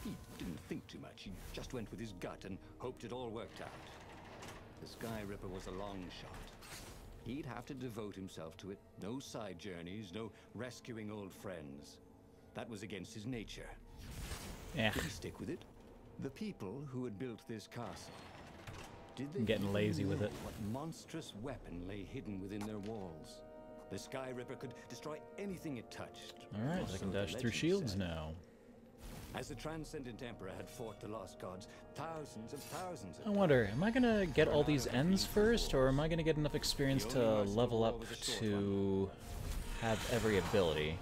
He didn't think too much. He just went with his gut and hoped it all worked out. The Sky Ripper was a long shot. He'd have to devote himself to it. No side journeys, no rescuing old friends. That was against his nature. Yeah. Did he stick with it? The people who had built this castle, did they I'm getting lazy with know it. what monstrous weapon lay hidden within their walls? The Sky Ripper could destroy anything it touched. Alright, I can dash through shields now. As the Transcendent Emperor had fought the Lost Gods, thousands of I wonder, am I gonna get all these ends first, or am I gonna get enough experience to level up to have every ability?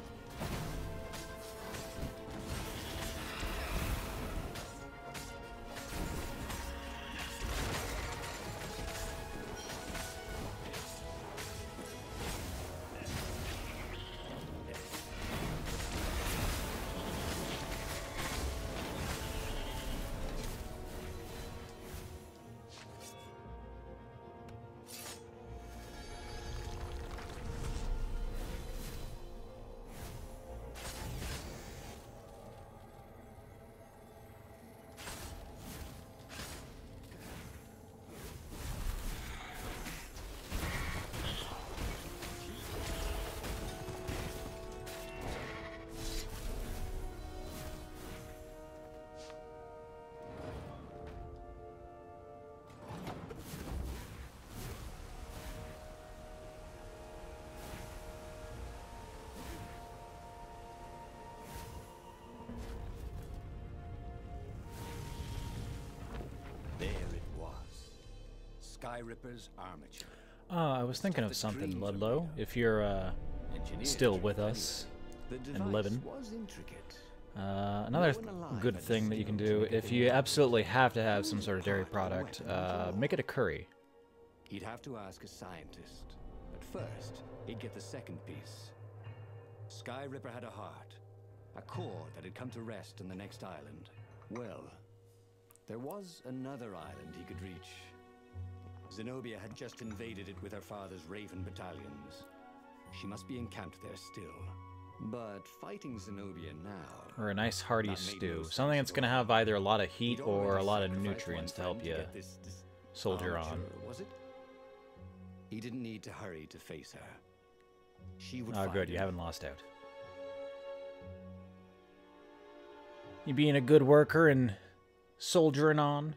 Sky Ripper's armature. I was thinking of something, Ludlow. If you're still with us and living. Another good thing that you can do, if you absolutely have to have some sort of dairy product, make it a curry. He'd have to ask a scientist, but first he'd get the second piece. Sky Ripper had a heart, a core that had come to rest on the next island. Well, there was another island he could reach. Zenobia had just invaded it with her father's Raven battalions. She must be encamped there still. But fighting Zenobia now... Or a nice hearty stew. Something that's going to have either a lot of heat or a lot of nutrients to help you soldier on. Was it? He didn't need to hurry to face her. She would Oh, find good. him. You haven't lost out. You being a good worker and soldiering on.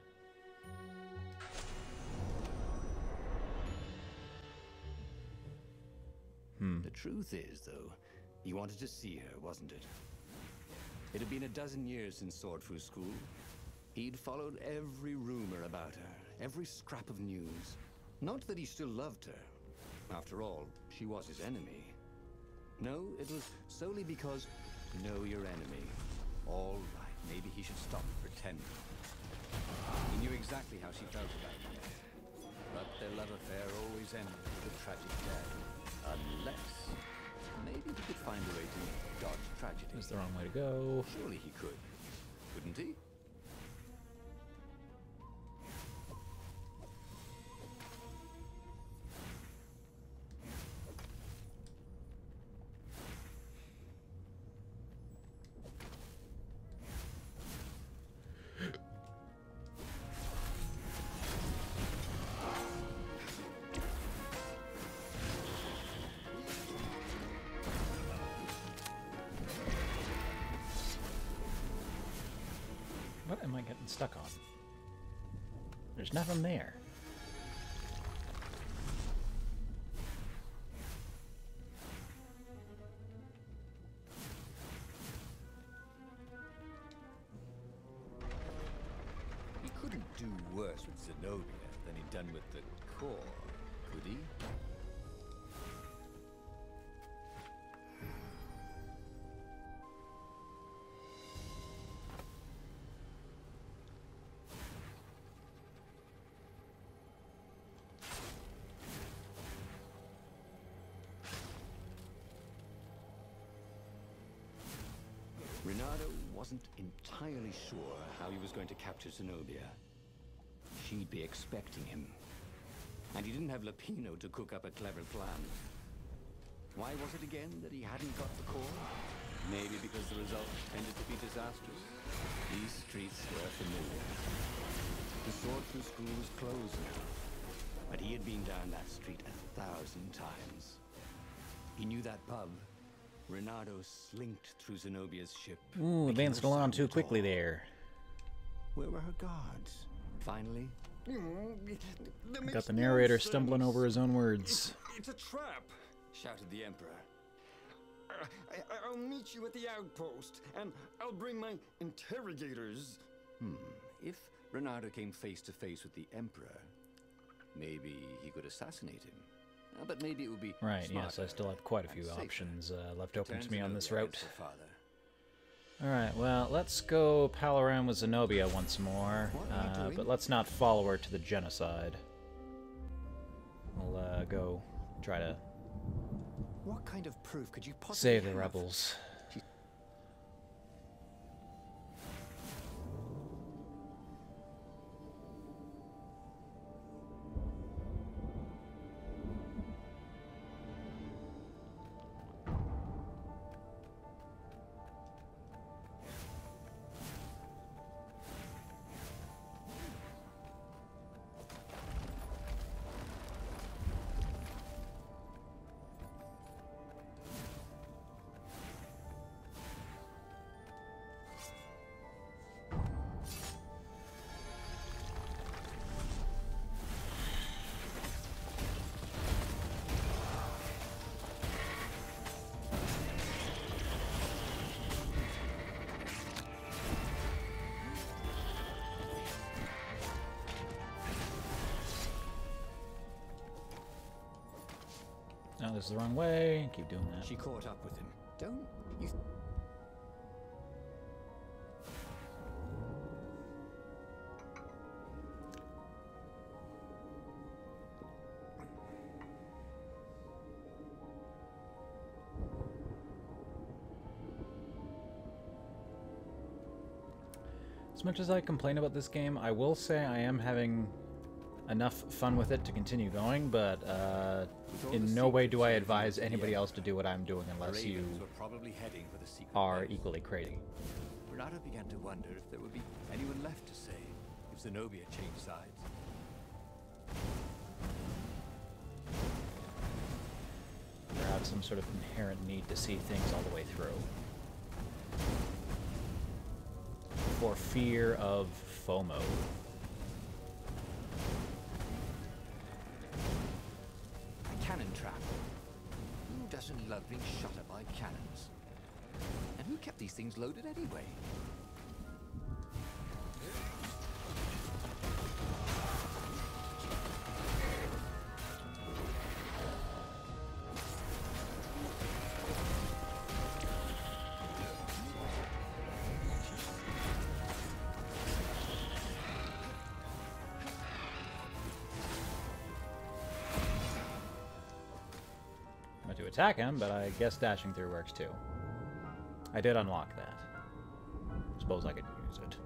The truth is, though, he wanted to see her, wasn't it? It had been a dozen years since Swordfu School. He'd followed every rumor about her, every scrap of news. Not that he still loved her. After all, she was his enemy. No, it was solely because, know your enemy. All right, maybe he should stop pretending. He knew exactly how she felt about him. But their love affair always ended with a tragic death. Unless, maybe he could find a way to dodge tragedy. That's the wrong way to go. Surely he could, couldn't he? What am I getting stuck on? There's nothing there. couldn't do worse with Zenobia than he'd done with the core, could he? Renato wasn't entirely sure how he was going to capture Zenobia. She'd be expecting him. And he didn't have Lapino to cook up a clever plan. Why was it again that he hadn't got the core? Maybe because the results tended to be disastrous. These streets were familiar. The Swordfish School was closed now. But he had been down that street 1,000 times. He knew that pub. Renato slinked through Zenobia's ship. Ooh, advanced along too quickly there. Where were her guards? Finally... Got the narrator stumbling over his own words. It's a trap, shouted the Emperor. I'll meet you at the outpost, and I'll bring my interrogators. If Renato came face to face with the Emperor, maybe he could assassinate him. But maybe it would be right, smarter yes, I still have quite a few and options safer left open to me turn on this Zenobia route. against her father. Alright, well, let's go pal around with Zenobia once more, but let's not follow her to the genocide. We'll go try to What kind of proof could you possibly save the have? rebels. No, this is the wrong way. Keep doing that. She caught up with him. Don't you... As much as I complain about this game, I will say I am having enough fun with it to continue going, but in no way do I advise anybody else to do what I'm doing unless you Ravens were probably heading for the secret are base. equally crazy. Renato began to wonder if there would be anyone left to save if Zenobia changed sides. Perhaps some sort of inherent need to see things all the way through. For fear of FOMO. A cannon trap. Who doesn't love being shot at by cannons? And who kept these things loaded anyway? To attack him, but I guess dashing through works too. I did unlock that. Suppose I could use it.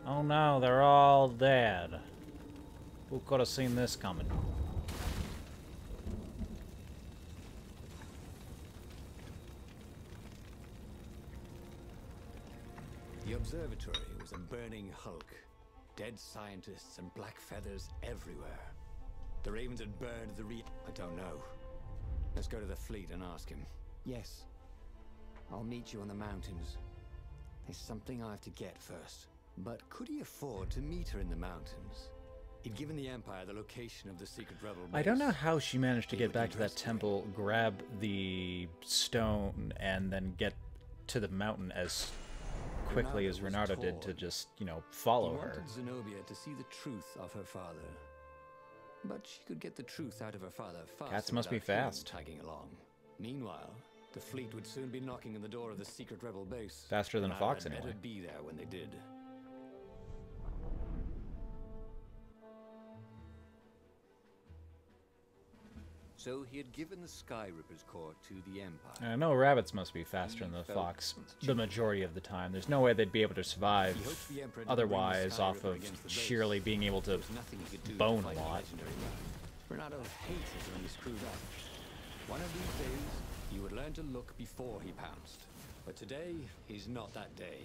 Oh no, they're all dead. Who could have seen this coming? The observatory was a burning hulk. Dead scientists and black feathers everywhere. The Ravens had burned the I don't know. Let's go to the fleet and ask him. Yes. I'll meet you on the mountains. There's something I have to get first. But could he afford to meet her in the mountains? He'd given the Empire the location of the secret rebel base. I don't know how she managed to get back to that temple, grab the stone, and then get to the mountain as quickly as Reynardo did to just, you know, follow her. He wanted Zenobia to see the truth of her father. But she could get the truth out of her father fast. Cats must be fast. Tagging along. Meanwhile, the fleet would soon be knocking on the door of the secret rebel base. Faster than a fox, anyway. Better be there when they did. So he had given the Sky Ripper's core to the Empire. I know rabbits must be faster than the fox the majority of the time. There's no way they'd be able to survive otherwise off of sheerly being able to bone a lot. Reynardo hated when he screwed up. One of these days, he would learn to look before he pounced. But today is not that day.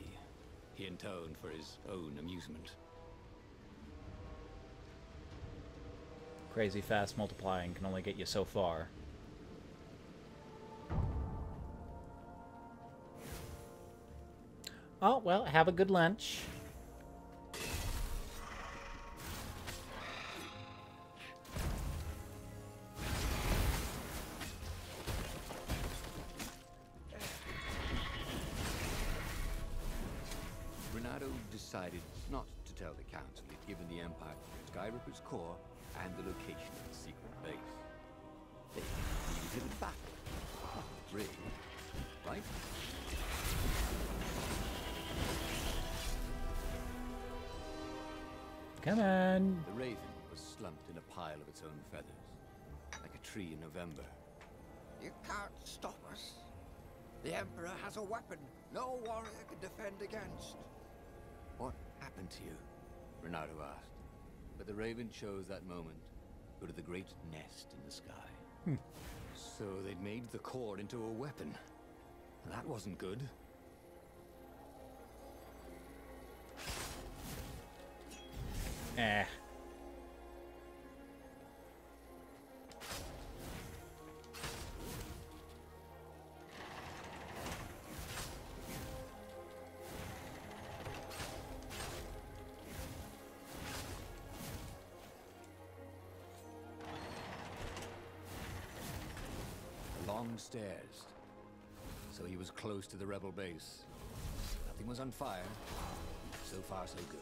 He intoned for his own amusement. Crazy fast multiplying can only get you so far. Oh, well, have a good lunch. Reynardo decided not to tell the Council he'd given the Empire Sky Ripper's core and the location of the secret base. They needed it back. Not really, right? Come on. The Raven was slumped in a pile of its own feathers, like a tree in November. You can't stop us. The Emperor has a weapon no warrior can defend against. What happened to you? Reynardo asked. But the Raven chose that moment to go to the great nest in the sky. So they'd made the cord into a weapon. That wasn't good. Eh. Long stairs. So he was close to the rebel base. Nothing was on fire. So far, so good.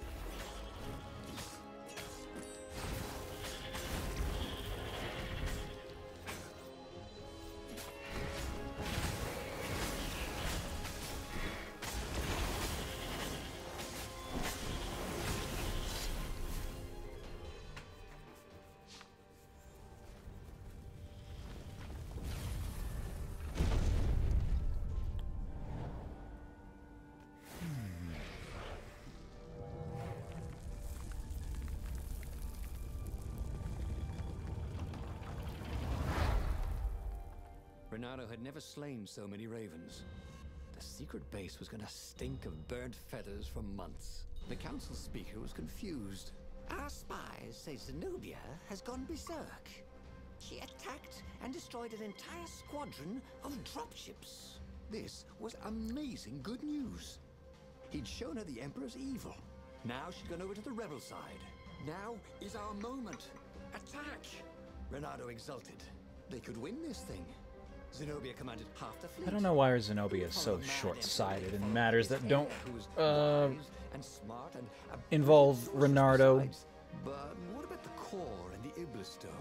Reynardo had never slain so many ravens. The secret base was gonna stink of burnt feathers for months. The council speaker was confused. Our spies say Zenobia has gone berserk. She attacked and destroyed an entire squadron of dropships. This was amazing good news. He'd shown her the Emperor's evil. Now she'd gone over to the rebel side. Now is our moment. Attack! Reynardo exulted. They could win this thing. Zenobia commanded half the fleet. I don't know why Zenobia is so short-sighted in matters that don't involve Reynardo. But what about the core and the Iblis stone?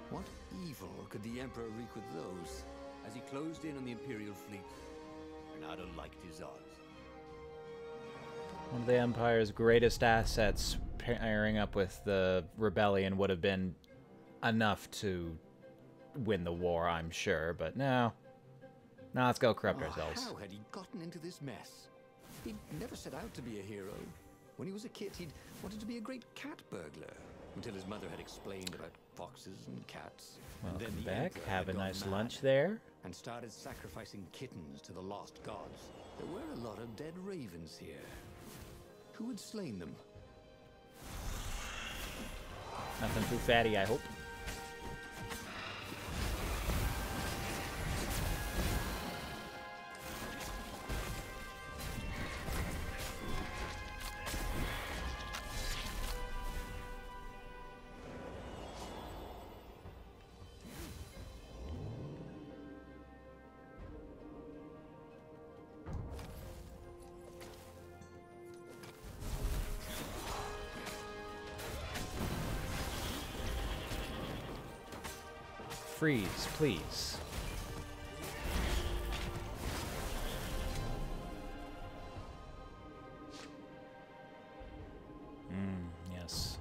What evil could the Emperor wreak with those? As he closed in on the Imperial fleet, Reynardo liked his odds. One of the Empire's greatest assets pairing up with the rebellion would have been enough to win the war, I'm sure, but no. Now let's go corrupt ourselves. How had he gotten into this mess? He'd never set out to be a hero. When he was a kid, he'd wanted to be a great cat burglar, until his mother had explained about foxes and cats. Welcome and then back. Emperor Have had a gone nice mad lunch there. and started sacrificing kittens to the lost gods. There were a lot of dead ravens here. Who had slain them? Nothing too fatty, I hope. freeze, please. Yes.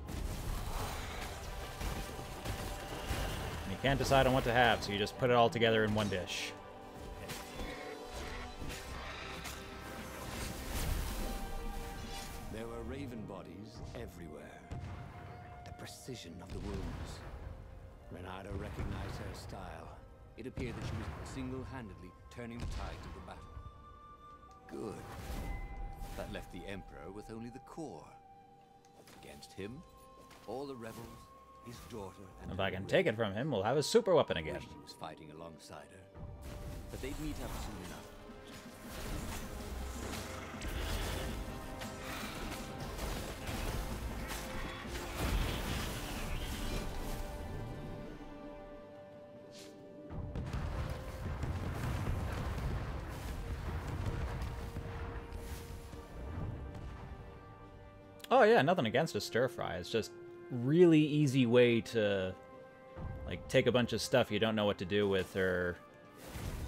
And you can't decide on what to have, so you just put it all together in one dish. There were raven bodies everywhere. The precision of the wounds. Renato recognized her style. It appeared that she was single-handedly turning the tides of the battle. Good. That left the Emperor with only the core. Against him, all the rebels, his daughter, and If I can take it from him, we'll have a super weapon again. wished he was fighting alongside her. But they'd meet up soon enough. Oh yeah, nothing against a stir fry. It's just really easy way to like take a bunch of stuff you don't know what to do with, or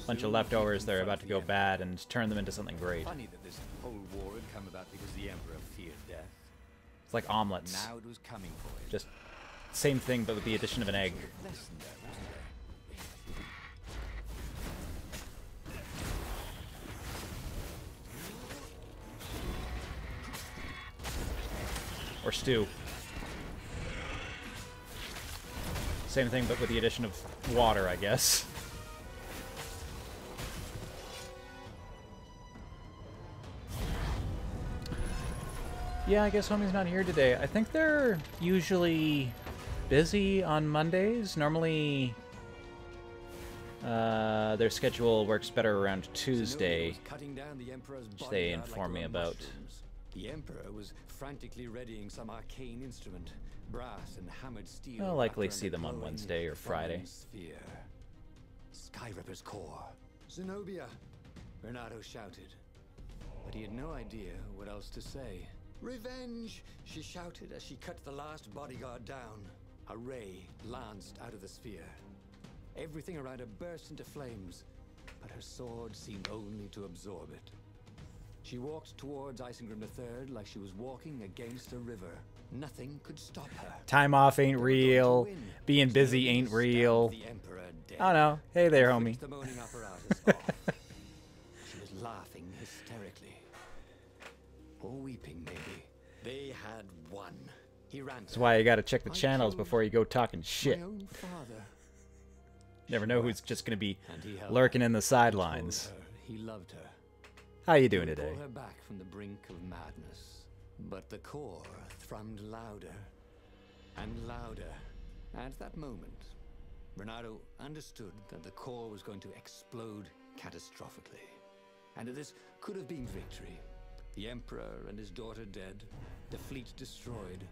a bunch of leftovers that are about to go bad, and turn them into something great. Funny that this whole war had come about because the Emperor feared death. It's like omelets. Now it was coming for him. Just same thing, but with the addition of an egg. Lesson there, wasn't there? Or stew. Same thing, but with the addition of water, I guess. Yeah, I guess homie's not here today. I think they're usually busy on Mondays. Normally, their schedule works better around Tuesday, which they inform me about. The Emperor was frantically readying some arcane instrument, brass and hammered steel. I'll likely see them on Wednesday or Friday. Sphere. Skyripper's core. Zenobia! Renato shouted. But he had no idea what else to say. Revenge! She shouted as she cut the last bodyguard down. A ray lanced out of the sphere. Everything around her burst into flames, but her sword seemed only to absorb it. She walked towards Isengrim III like she was walking against a river. Nothing could stop her. Time off ain't real. Being busy ain't real. Oh no. Hey there, homie. The moaning apparatus off. She was laughing hysterically. Or weeping, maybe. They had won. He ran. That's why you gotta check the channels before you go talking shit. My own father. Never know who's just gonna be lurking in the sidelines. He loved her. How you doing today? Pull her back from the brink of madness. But the core thrummed louder and louder. At that moment, Renato understood that the core was going to explode catastrophically. And that this could have been victory. The Emperor and his daughter dead, the fleet destroyed.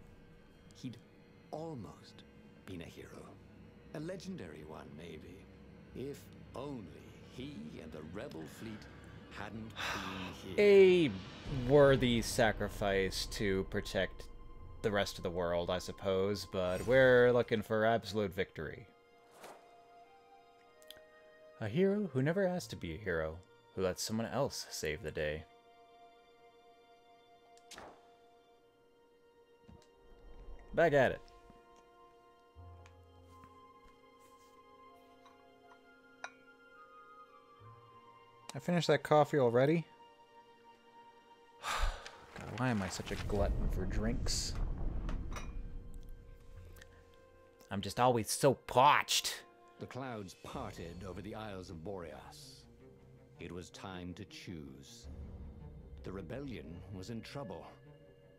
He'd almost been a hero. A legendary one, maybe. If only he and the rebel fleet hadn't been here. A worthy sacrifice to protect the rest of the world, I suppose, but we're looking for absolute victory. A hero who never asked to be a hero, who lets someone else save the day. Back at it. I finished that coffee already? God, why am I such a glutton for drinks? I'm just always so parched. The clouds parted over the Isles of Boreas. It was time to choose. The rebellion was in trouble.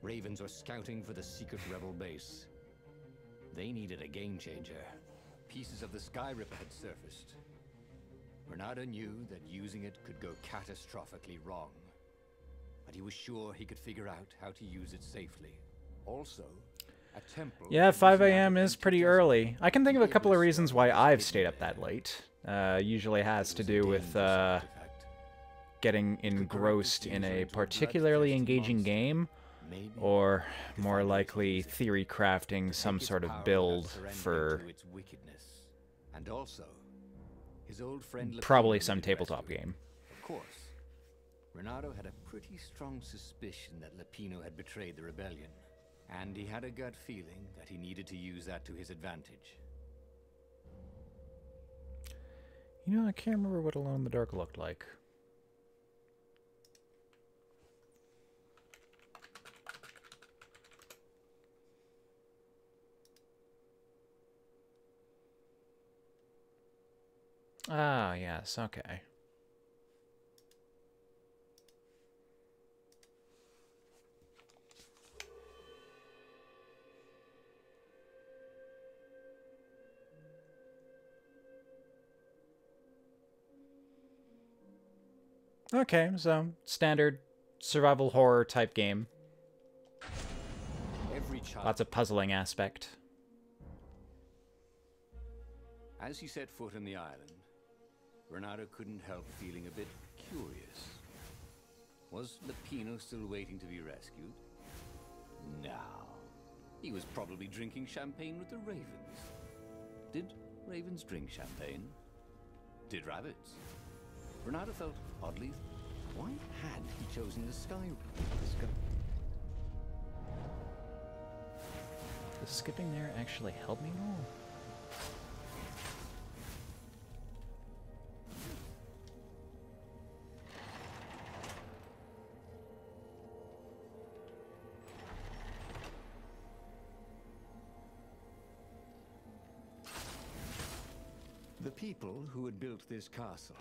Ravens were scouting for the secret rebel base. They needed a game changer. Pieces of the Skyripper had surfaced. Renato knew that using it could go catastrophically wrong. But he was sure he could figure out how to use it safely. Also, a temple... Yeah, 5 a.m. is pretty early. I can think of a couple of reasons why I've stayed up that late. Usually has to do with getting engrossed in a particularly engaging game, or more likely theory crafting some sort of build for also, his old friend Probably Lapino some needed tabletop rescuing. game. Of course, Renato had a pretty strong suspicion that Lapino had betrayed the rebellion, and he had a gut feeling that he needed to use that to his advantage. You know, I can't remember what Alone in the Dark looked like. Ah, yes, okay. Okay, so standard survival horror type game. Every child. Lots of puzzling aspect. As he set foot on the island, Renato couldn't help feeling a bit curious. Was Lapino still waiting to be rescued? No. He was probably drinking champagne with the ravens. Did ravens drink champagne? Did rabbits? Renato felt oddly. Why had he chosen the sky? Does skipping there actually help me more? The people who had built this castle,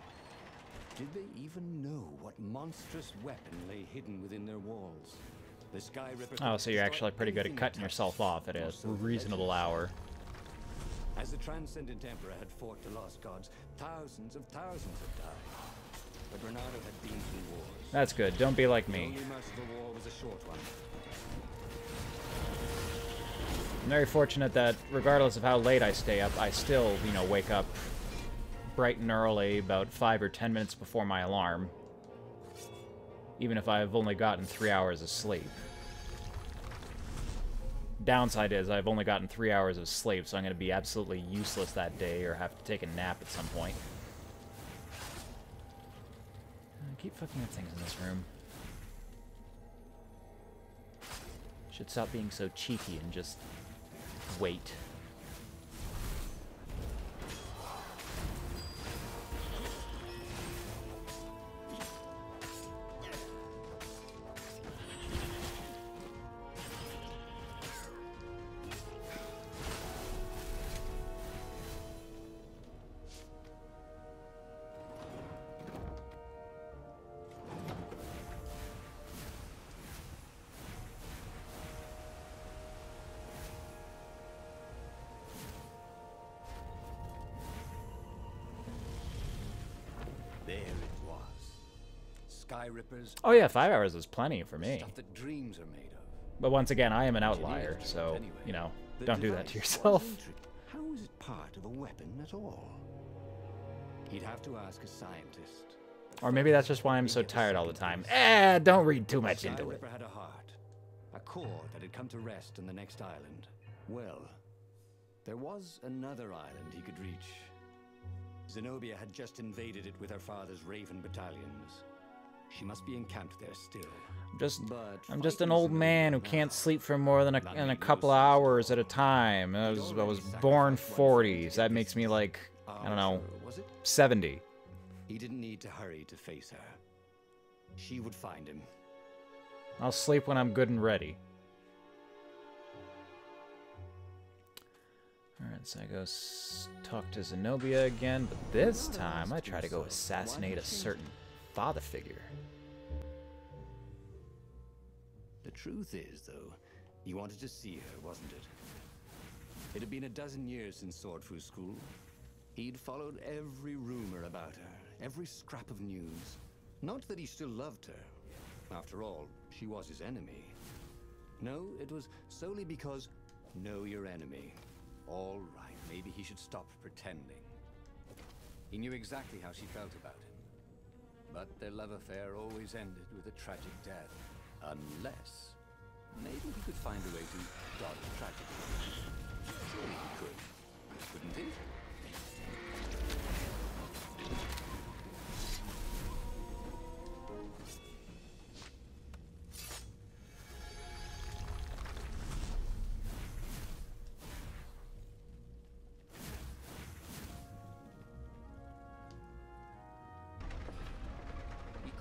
did they even know what monstrous weapon lay hidden within their walls? The Sky Ripper. Oh, so you're actually pretty good at cutting yourself off at a reasonable hour. As the Transcendent Emperor had fought the lost gods, thousands had died. But Renato had been through wars. That's good. Don't be like The me. only merciful war was a short one. I'm very fortunate that regardless of how late I stay up, I still, you know, wake up bright and early, about 5 or 10 minutes before my alarm. Even if I've only gotten 3 hours of sleep. Downside is I've only gotten 3 hours of sleep, so I'm going to be absolutely useless that day or have to take a nap at some point. I keep fucking up things in this room. Should stop being so cheeky and just wait. There it was. Sky Rippers. Oh yeah, 5 hours is plenty for me. Stuff that dreams are made of. But once again, I am an outlier, so, you know, don't do that to yourself. How is it part of a weapon at all? He'd have to ask a scientist. Or maybe that's just why I'm so tired all the time. Don't read too much into it. Ripper had a heart, a core that had come to rest on the next island. Well, there was another island he could reach. Zenobia had just invaded it with her father's Raven battalions. She must be encamped there still. I'm just an old man who can't sleep for more than a couple hours at a time. I was born 40s. That makes me like, I don't know, 70. He didn't need to hurry to face her. She would find him. I'll sleep when I'm good and ready. Alright, so I go talk to Zenobia again, but this time I try to go assassinate a certain father figure. The truth is, though, you wanted to see her, wasn't it? It had been a dozen years since Swordfu School. He'd followed every rumor about her, every scrap of news. Not that he still loved her. After all, she was his enemy. No, it was solely because know your enemy. All right, maybe he should stop pretending. He knew exactly how she felt about him. But their love affair always ended with a tragic death. Unless, maybe he could find a way to dodge tragedy. Surely he could, couldn't he?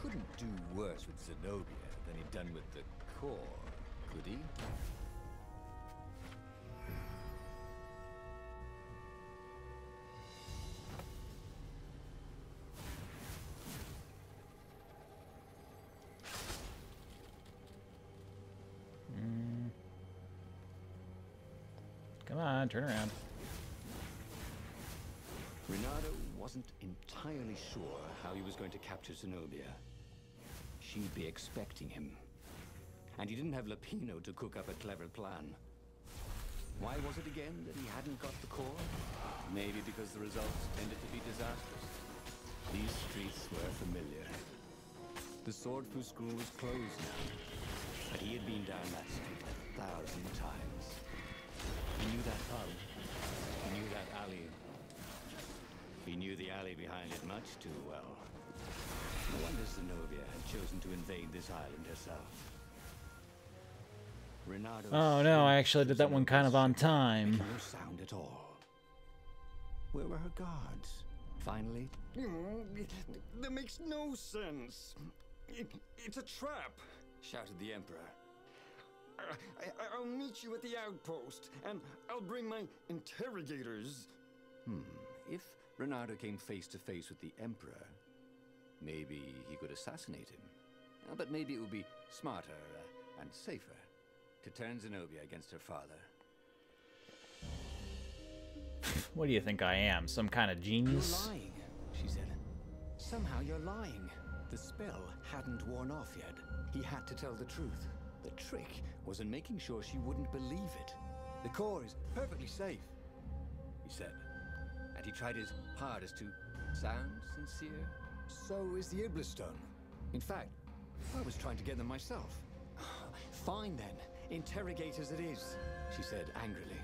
couldn't do worse with Zenobia than he'd done with the core, could he? Come on, turn around. Renato wasn't entirely sure how he was going to capture Zenobia. She'd be expecting him. And he didn't have Lapino to cook up a clever plan. Why was it again that he hadn't got the core? Maybe because the results tended to be disastrous. These streets were familiar. The Swordfu School was closed now, but he had been down that street 1,000 times. He knew that pub. He knew that alley. He knew the alley behind it much too well. No wonder Zenobia had chosen to invade this island herself. Renato. Oh no, I actually did that one kind of on time. No sound at all. Where were her guards? Finally. That makes no sense. It's a trap, Shouted the Emperor. I'll meet you at the outpost, and I'll bring my interrogators. If Renato came face to face with the Emperor, maybe he could assassinate him. But maybe it would be smarter and safer to turn Zenobia against her father. What do you think I am? Some kind of genius? You're lying, she said. Somehow you're lying. The spell hadn't worn off yet. He had to tell the truth. The trick was in making sure she wouldn't believe it. The core is perfectly safe, he said. And he tried his hardest to sound sincere. So is the Iblistone. In fact, I was trying to get them myself. Fine then. Interrogators it is, she said angrily.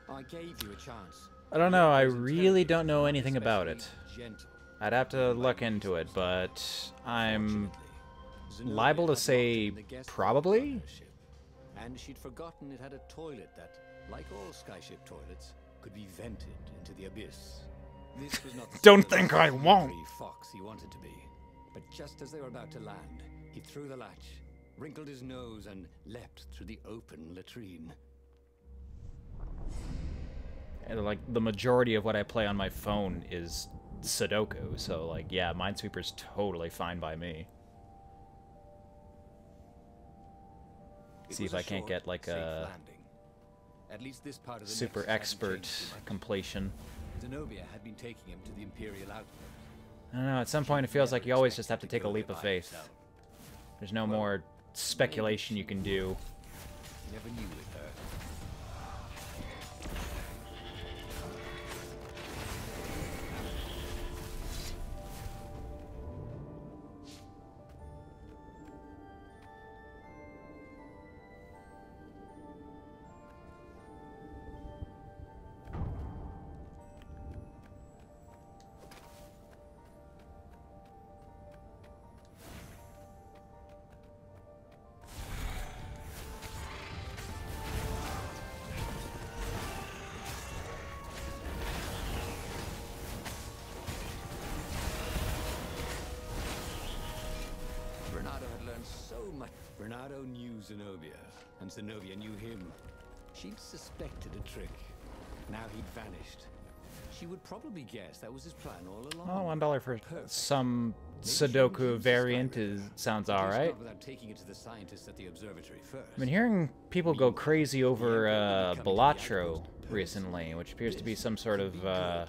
I gave you a chance. I don't know, I really don't know anything about it. Gentle. I'd have to look into it, but I'm liable to say probably? And she'd forgotten it had a toilet that, like all skyship toilets, could be vented into the abyss. This was not the Don't sort of think I won't. free fox he wanted to be. But just as they were about to land, he threw the latch, wrinkled his nose, and leapt through the open latrine. And like the majority of what I play on my phone is Sudoku, so like yeah, Minesweeper's totally fine by me. See if I can't get like a At least this part of the super nexus hadn't expert changed too much. completion. Zenobia had been taking him to the Imperial outpost. I don't know, at some point it feels like you always just have to take a leap of faith. There's no more speculation you can do. Never knew with her. Renato knew Zenobia, and Zenobia knew him. She'd suspected a trick. Now he'd vanished. She would probably guess that was his plan all along. Oh, $1 for some Sudoku variant sounds alright. Without taking it to the scientists at the observatory first. I've been hearing people go crazy over Balatro recently, which appears to be some sort of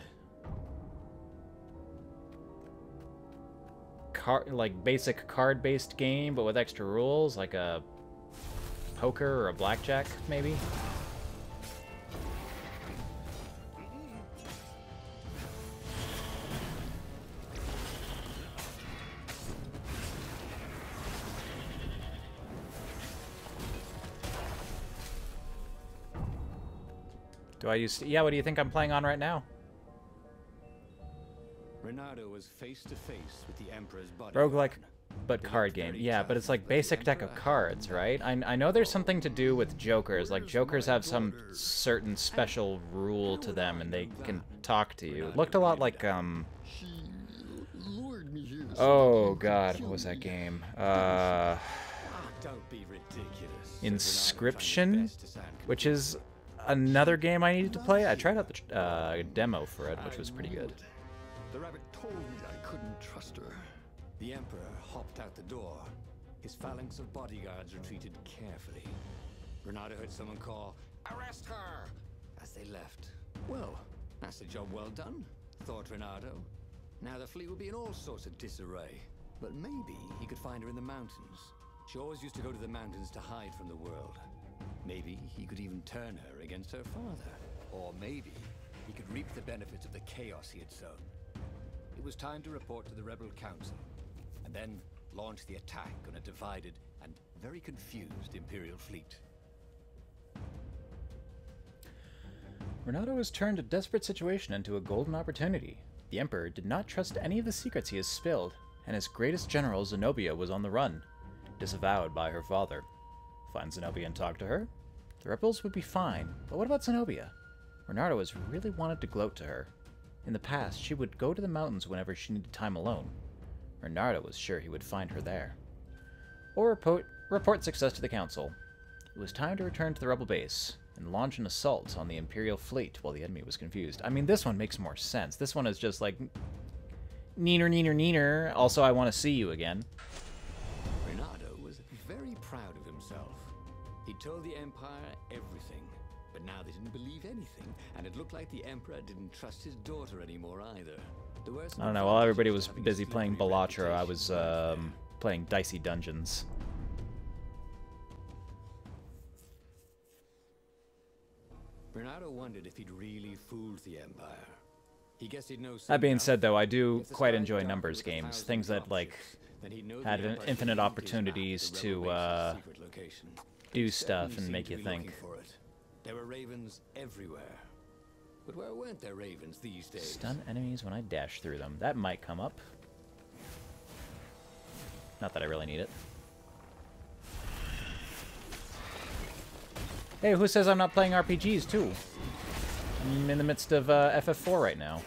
like basic card-based game, but with extra rules, like a poker or a blackjack, maybe. Do I use? Yeah. What do you think I'm playing on right now? Renato was face to face with the Emperor's body. Roguelike, but card game. Yeah, but it's like basic deck of cards, right? I know there's something to do with Jokers. Like, Jokers have some certain special rule to them, and they can talk to you. It looked a lot like, She lured me here Oh god, what was that game? Don't be ridiculous. Inscription, which is another game I needed to play. I tried out the demo for it, which was pretty good. The rabbit told me I couldn't trust her. The Emperor hopped out the door. His phalanx of bodyguards retreated carefully. Renato heard someone call, "Arrest her!" as they left. Well, that's a job well done, thought Renato. Now the fleet will be in all sorts of disarray. But maybe he could find her in the mountains. She always used to go to the mountains to hide from the world. Maybe he could even turn her against her father. Or maybe he could reap the benefits of the chaos he had sown. It was time to report to the Rebel Council, and then launch the attack on a divided and very confused Imperial fleet. Renato has turned a desperate situation into a golden opportunity. The Emperor did not trust any of the secrets he has spilled, and his greatest general, Zenobia, was on the run, disavowed by her father. Find Zenobia and talk to her? The rebels would be fine, but what about Zenobia? Renato has really wanted to gloat to her. In the past, she would go to the mountains whenever she needed time alone. Renato was sure he would find her there. Or report success to the Council. It was time to return to the rebel base and launch an assault on the Imperial fleet while the enemy was confused. I mean, this one makes more sense. This one is just like, neener, neener, neener. Also, I want to see you again. Renato was very proud of himself. He told the Empire everything, but now they didn't believe anything, and it looked like the Emperor didn't trust his daughter anymore either. I don't know, while everybody was busy playing Balatro, I was playing Dicey Dungeons. Renato wondered if he'd really fooled the Empire. He guessed he'd know. That being said, though, I do quite enjoy numbers games. Things that, like, had infinite opportunities to do stuff and make you think. There were ravens everywhere. But where weren't there ravens these days? Stun enemies when I dash through them. That might come up. Not that I really need it. Hey, who says I'm not playing RPGs, too? I'm in the midst of FF4 right now.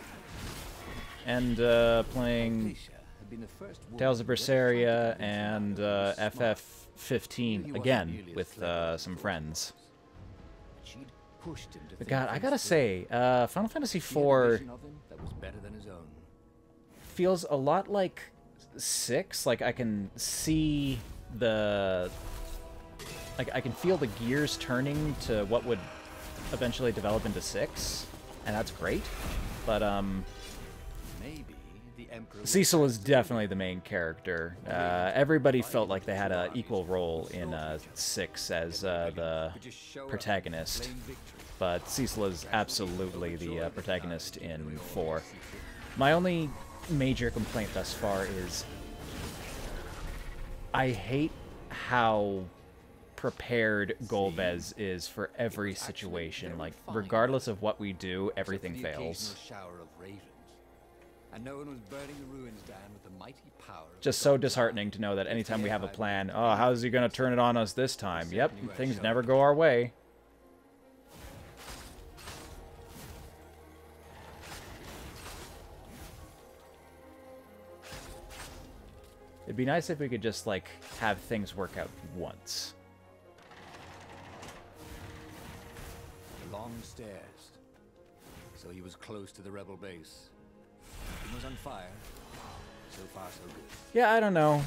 And playing Tales of Berseria and FF15 again with some friends. But God, I gotta say, Final Fantasy IV feels a lot like 6. Like, I can see the... Like, I can feel the gears turning to what would eventually develop into 6, and that's great. But, Cecil is definitely the main character. Everybody felt like they had an equal role in 6 as the protagonist, but Cecil is absolutely the protagonist in 4. My only major complaint thus far is I hate how prepared Golbez is for every situation. Like, regardless of what we do, everything fails. And no one was burning the ruins down with the mighty power. Just so disheartening to know that anytime we have a plan, oh, how's he going to turn it on us this time? Yep, things never go our way. It'd be nice if we could just, like, have things work out once. The long stairs. So he was close to the rebel base. It was on fire. So far, so good. Yeah, I don't know.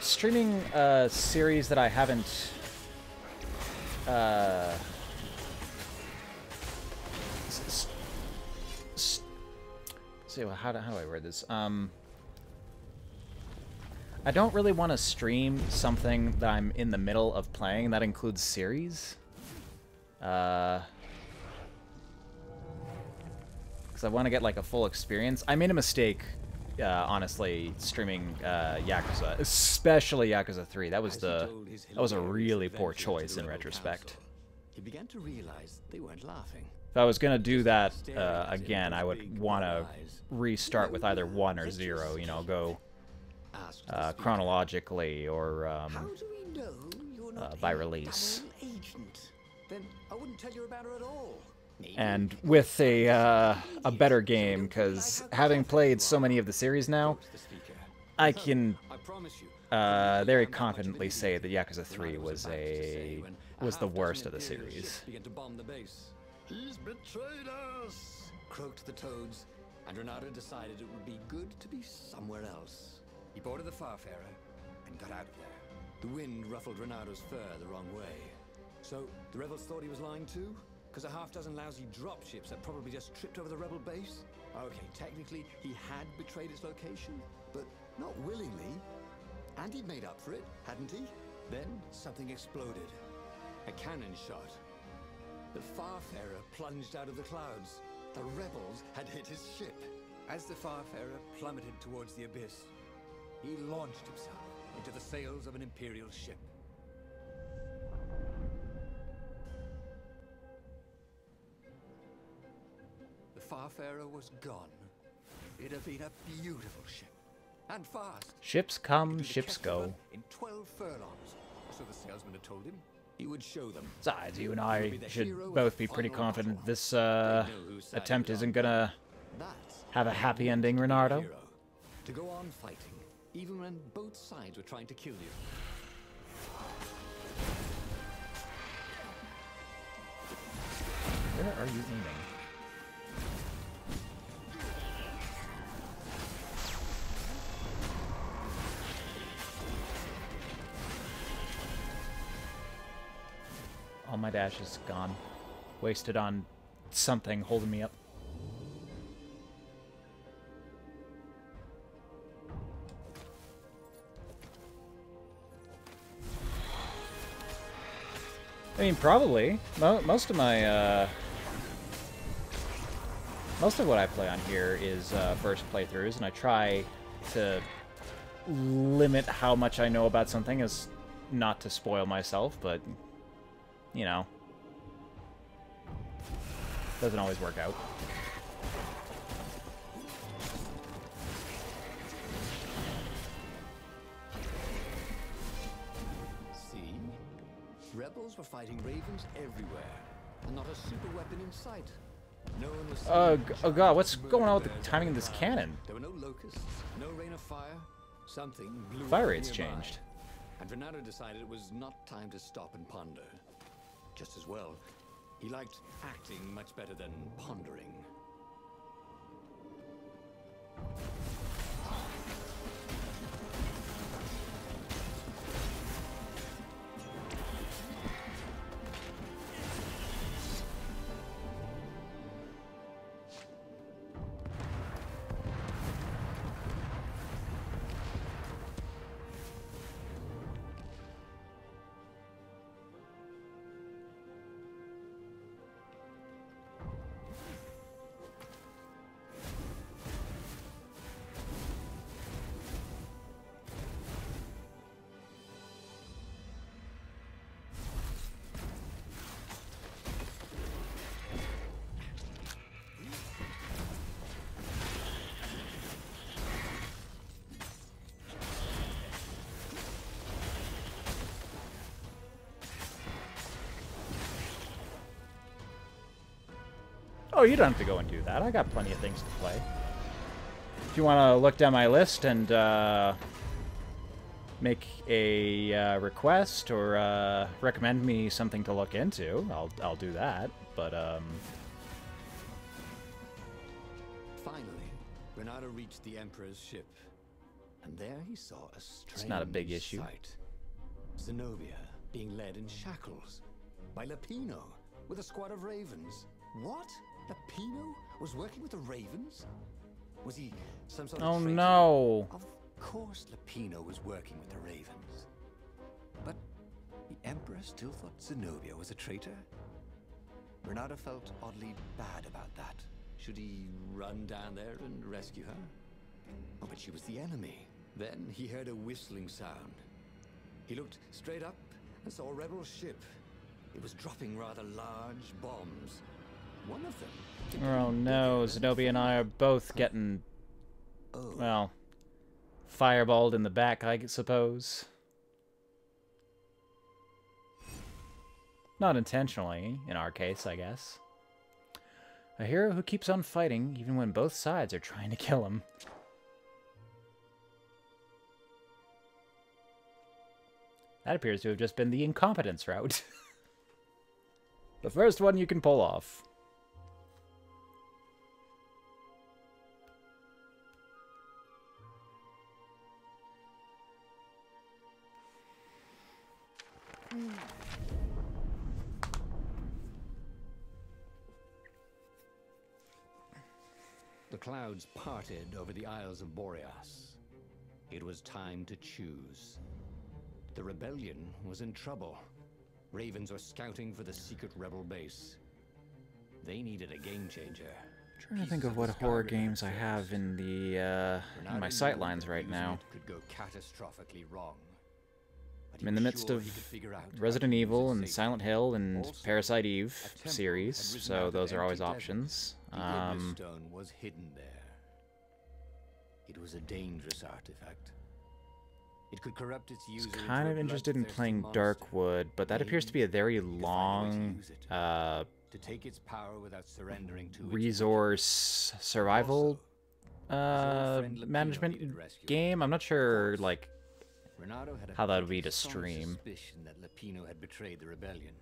Streaming a series that I haven't how do I word this? I don't really want to stream something that I'm in the middle of playing. That includes series. Because I want to get, like, a full experience. I made a mistake, honestly, streaming Yakuza, especially Yakuza 3. That was a really poor choice in retrospect. He began to realize they weren't laughing. If I was gonna do that again, I would want to restart with either 1 or 0. You know, go chronologically or by release. Then I wouldn't tell you about her at all. and with a better game, because having played so many of the series now, I can very confidently say that Yakuza 3 was the worst of the series. He's betrayed us! Croaked the toads, and Renato decided it would be good to be somewhere else. He boarded the Farfarer and got out of there. The wind ruffled Renato's fur the wrong way. So, the rebels thought he was lying too? Because a half-dozen lousy dropships had probably just tripped over the rebel base? Okay, technically, he had betrayed its location, but not willingly. And he'd made up for it, hadn't he? Then, something exploded. A cannon shot. The Farfarer plunged out of the clouds. The rebels had hit his ship. As the Farfarer plummeted towards the abyss, he launched himself into the sails of an Imperial ship. The Farfarer was gone. It had been a beautiful ship, and fast. Ships come, ships go. In 12 furlongs, so the salesman had told him. He would show them. Besides, you and I should both be pretty confident this attempt isn't gonna have a happy ending, Renardo. To go on fighting, even when both sides were trying to kill you. Where are you aiming? All my dash is gone. Wasted on something holding me up. I mean, probably. Most of my, most of what I play on here is first playthroughs, and I try to limit how much I know about something as not to spoil myself, but you know, doesn't always work out. See? Rebels were fighting ravens everywhere, and not a super weapon in sight. No one was Oh god, what's going on with the timing of this cannon? There were no locusts, no rain of fire. Something blew Fire up rate's nearby. changed. And Renato decided it was not time to stop and ponder. Just as well. He liked acting much better than pondering. Oh, you don't have to go and do that. I got plenty of things to play. If you want to look down my list and make a request or recommend me something to look into, I'll do that. But Finally, Renato reached the Emperor's ship, and there he saw a strange it's not a big issue. sight. Zenobia being led in shackles by Lapino with a squad of ravens. What? Lapino was working with the ravens? Was he some sort of oh traitor? no! Of course Lapino was working with the ravens. But the Emperor still thought Zenobia was a traitor? Renato felt oddly bad about that. Should he run down there and rescue her? Oh, but she was the enemy. Then he heard a whistling sound. He looked straight up and saw a rebel ship. It was dropping rather large bombs. One of them... Oh no, Zenobia and I are both getting, well, fireballed in the back, I suppose. Not intentionally, in our case, I guess. A hero who keeps on fighting even when both sides are trying to kill him. That appears to have just been the incompetence route. The first one you can pull off. The clouds parted over the Isles of Boreas. It was time to choose. The rebellion was in trouble. Ravens were scouting for the secret rebel base. They needed a game changer. I'm trying to think of what horror games I have in the in my sightlines right now. Could go catastrophically wrong. I'm in the midst of Resident Evil and Silent Hill and Parasite Eve series, so those are always options. The stone was hidden there. It was a dangerous artifact. It could corrupt its user. Kind of interested in playing Darkwood, but that appears to be a very long to take its power without surrendering to resource survival management game. I'm not sure like how that would be to stream. That Lupino had betrayed the rebellion,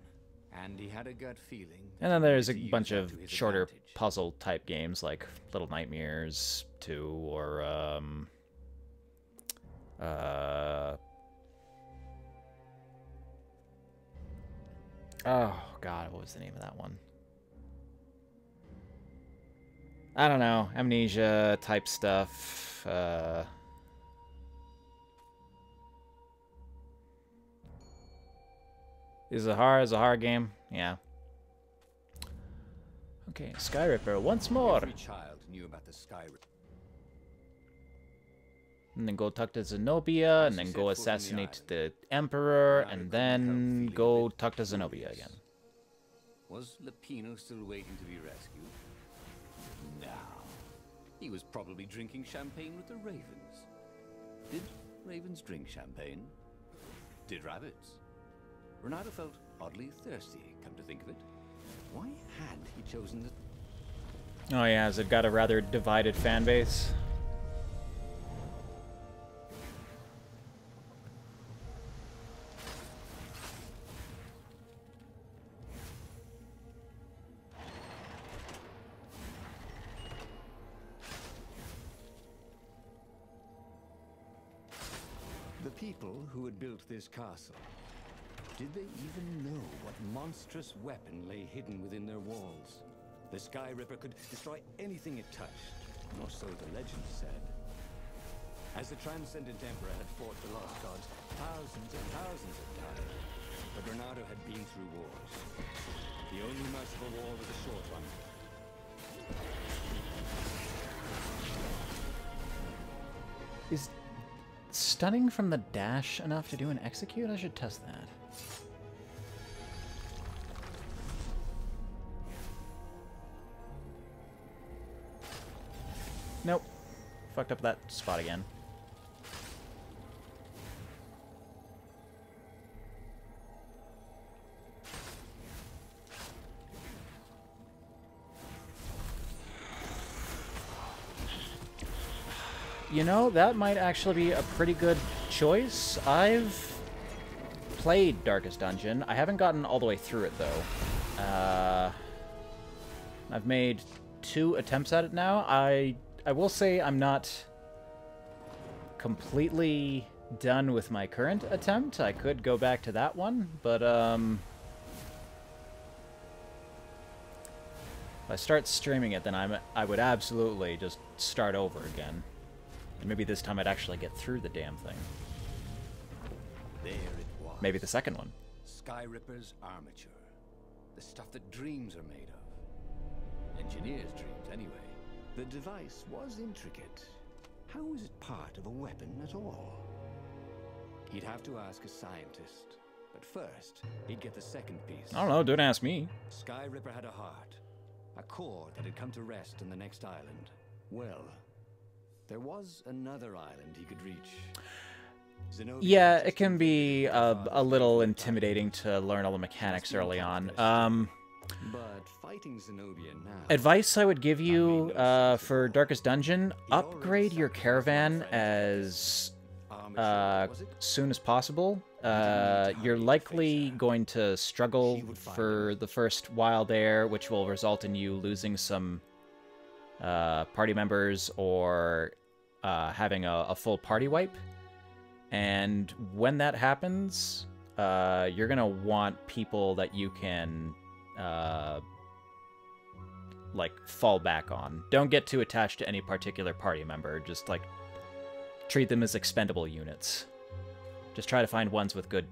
and he had a gut feeling. And then there's a bunch of shorter puzzle type games like Little Nightmares 2 or oh god, what was the name of that one? I don't know, Amnesia type stuff. Is it hard? Is a hard game? Yeah. Okay, Sky Ripper once more. Every child knew about the Sky Ripper. And then go talk to Zenobia, and then go assassinate the Emperor, and then go talk to Zenobia again. Was Lupino still waiting to be rescued? No. He was probably drinking champagne with the ravens. Did ravens drink champagne? Did rabbits? Renato felt oddly thirsty, come to think of it. Why had he chosen the... Oh yeah, has it got a rather divided fan base? The people who had built this castle, did they even know what monstrous weapon lay hidden within their walls? The Sky Ripper could destroy anything it touched, or so the legend said. As the Transcendent Emperor had fought the Lost Gods, thousands and thousands had died. But Renato had been through wars. The only merciful war was a short one. Is stunning from the dash enough to do an execute? I should test that. Nope. Fucked up that spot again. You know, that might actually be a pretty good choice. I've played Darkest Dungeon. I haven't gotten all the way through it, though. I've made 2 attempts at it now. I will say I'm not completely done with my current attempt. I could go back to that one, but if I start streaming it, then I would absolutely just start over again. And maybe this time I'd actually get through the damn thing. There it was. Maybe the second one. Sky Ripper's armature. The stuff that dreams are made of. Engineers' dreams, anyway. The device was intricate. How was it part of a weapon at all? He'd have to ask a scientist. But first, he'd get the second piece. I don't know, don't ask me. Sky Ripper had a heart. A core that had come to rest on the next island. Well, there was another island he could reach. Zenobia Yeah, it can be a little intimidating to learn all the mechanics early on. But fighting Zenobia now... Advice I would give you for Darkest Dungeon, upgrade your caravan as soon as possible. You're likely going to struggle for the first while there, which will result in you losing some party members or having a full party wipe. And when that happens, you're going to want people that you can... like, fall back on. Don't get too attached to any particular party member. Just, like, treat them as expendable units. Just try to find ones with good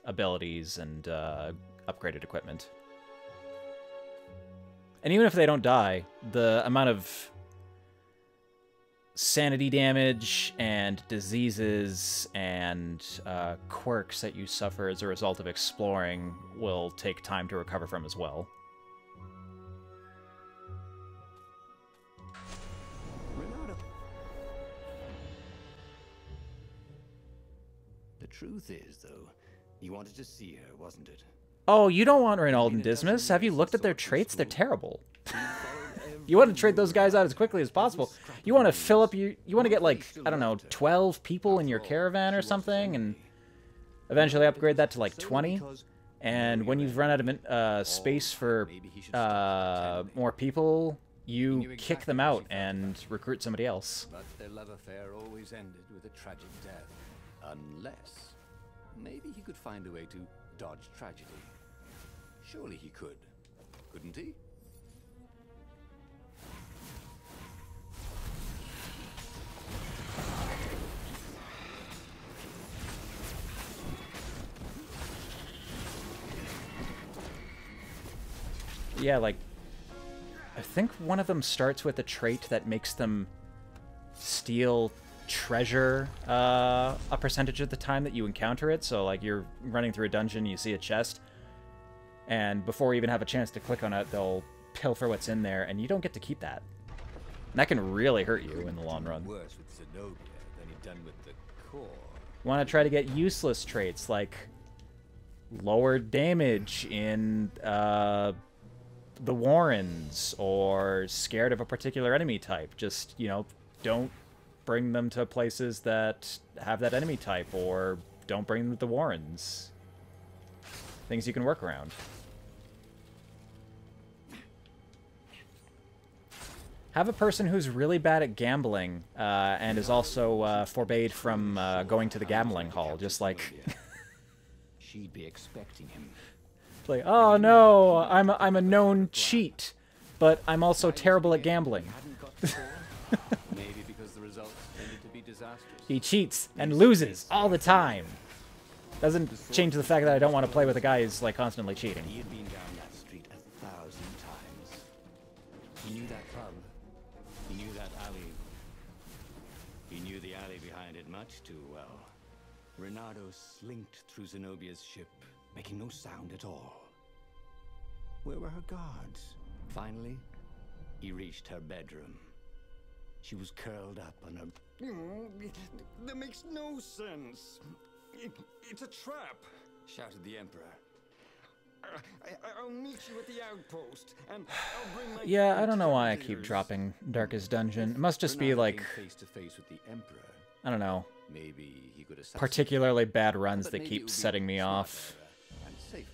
abilities and upgraded equipment. And even if they don't die, the amount of sanity damage and diseases and quirks that you suffer as a result of exploring will take time to recover from as well. The truth is, though, you wanted to see her, wasn't it? Oh, you don't want Reynald and Dismas? Have you looked at their traits? They're terrible. You want to trade those guys out as quickly as possible. You want to fill up your... You want to get, like, I don't know, 12 people in your caravan or something, and eventually upgrade that to, like, 20. And when you've run out of space for more people, you kick them out and recruit somebody else. But their love affair always ended with a tragic death. Unless, maybe he could find a way to dodge tragedy. Surely he could, couldn't he? Yeah, like, I think one of them starts with a trait that makes them steal treasure a percentage of the time that you encounter it. So, like, you're running through a dungeon, you see a chest, and before you even have a chance to click on it, they'll pilfer what's in there, and you don't get to keep that. And that can really hurt you in the long run. Worse with Zenobia than he'd done with the core. You want to try to get useless traits, like lower damage in the Warrens, or scared of a particular enemy type. Just, you know, don't bring them to places that have that enemy type, or don't bring them to the Warrens. Things you can work around. Have a person who's really bad at gambling, and is also forbade from going to the gambling hall, just like... She'd be expecting him. Like, oh no, I'm a known cheat, but I'm also terrible at gambling. Maybe because the results tended to be disastrous. He cheats and loses all the time. Doesn't change the fact that I don't want to play with a guy who's, like, constantly cheating. He had been down that street 1,000 times. He knew that pub. He knew that alley. He knew the alley behind it much too well. Reynardo slinked through Zenobia's ship, making no sound at all. Where were her guards? Finally, he reached her bedroom. She was curled up on her... That makes no sense. It's a trap, shouted the Emperor. I'll meet you at the outpost, and I'll bring my... Yeah, I don't know why I keep dropping Darkest Dungeon. It must just be, like, face to face with the Emperor. I don't know, Maybe he could assassinate particularly bad runs But that maybe it keep would be setting me smarter off. And safer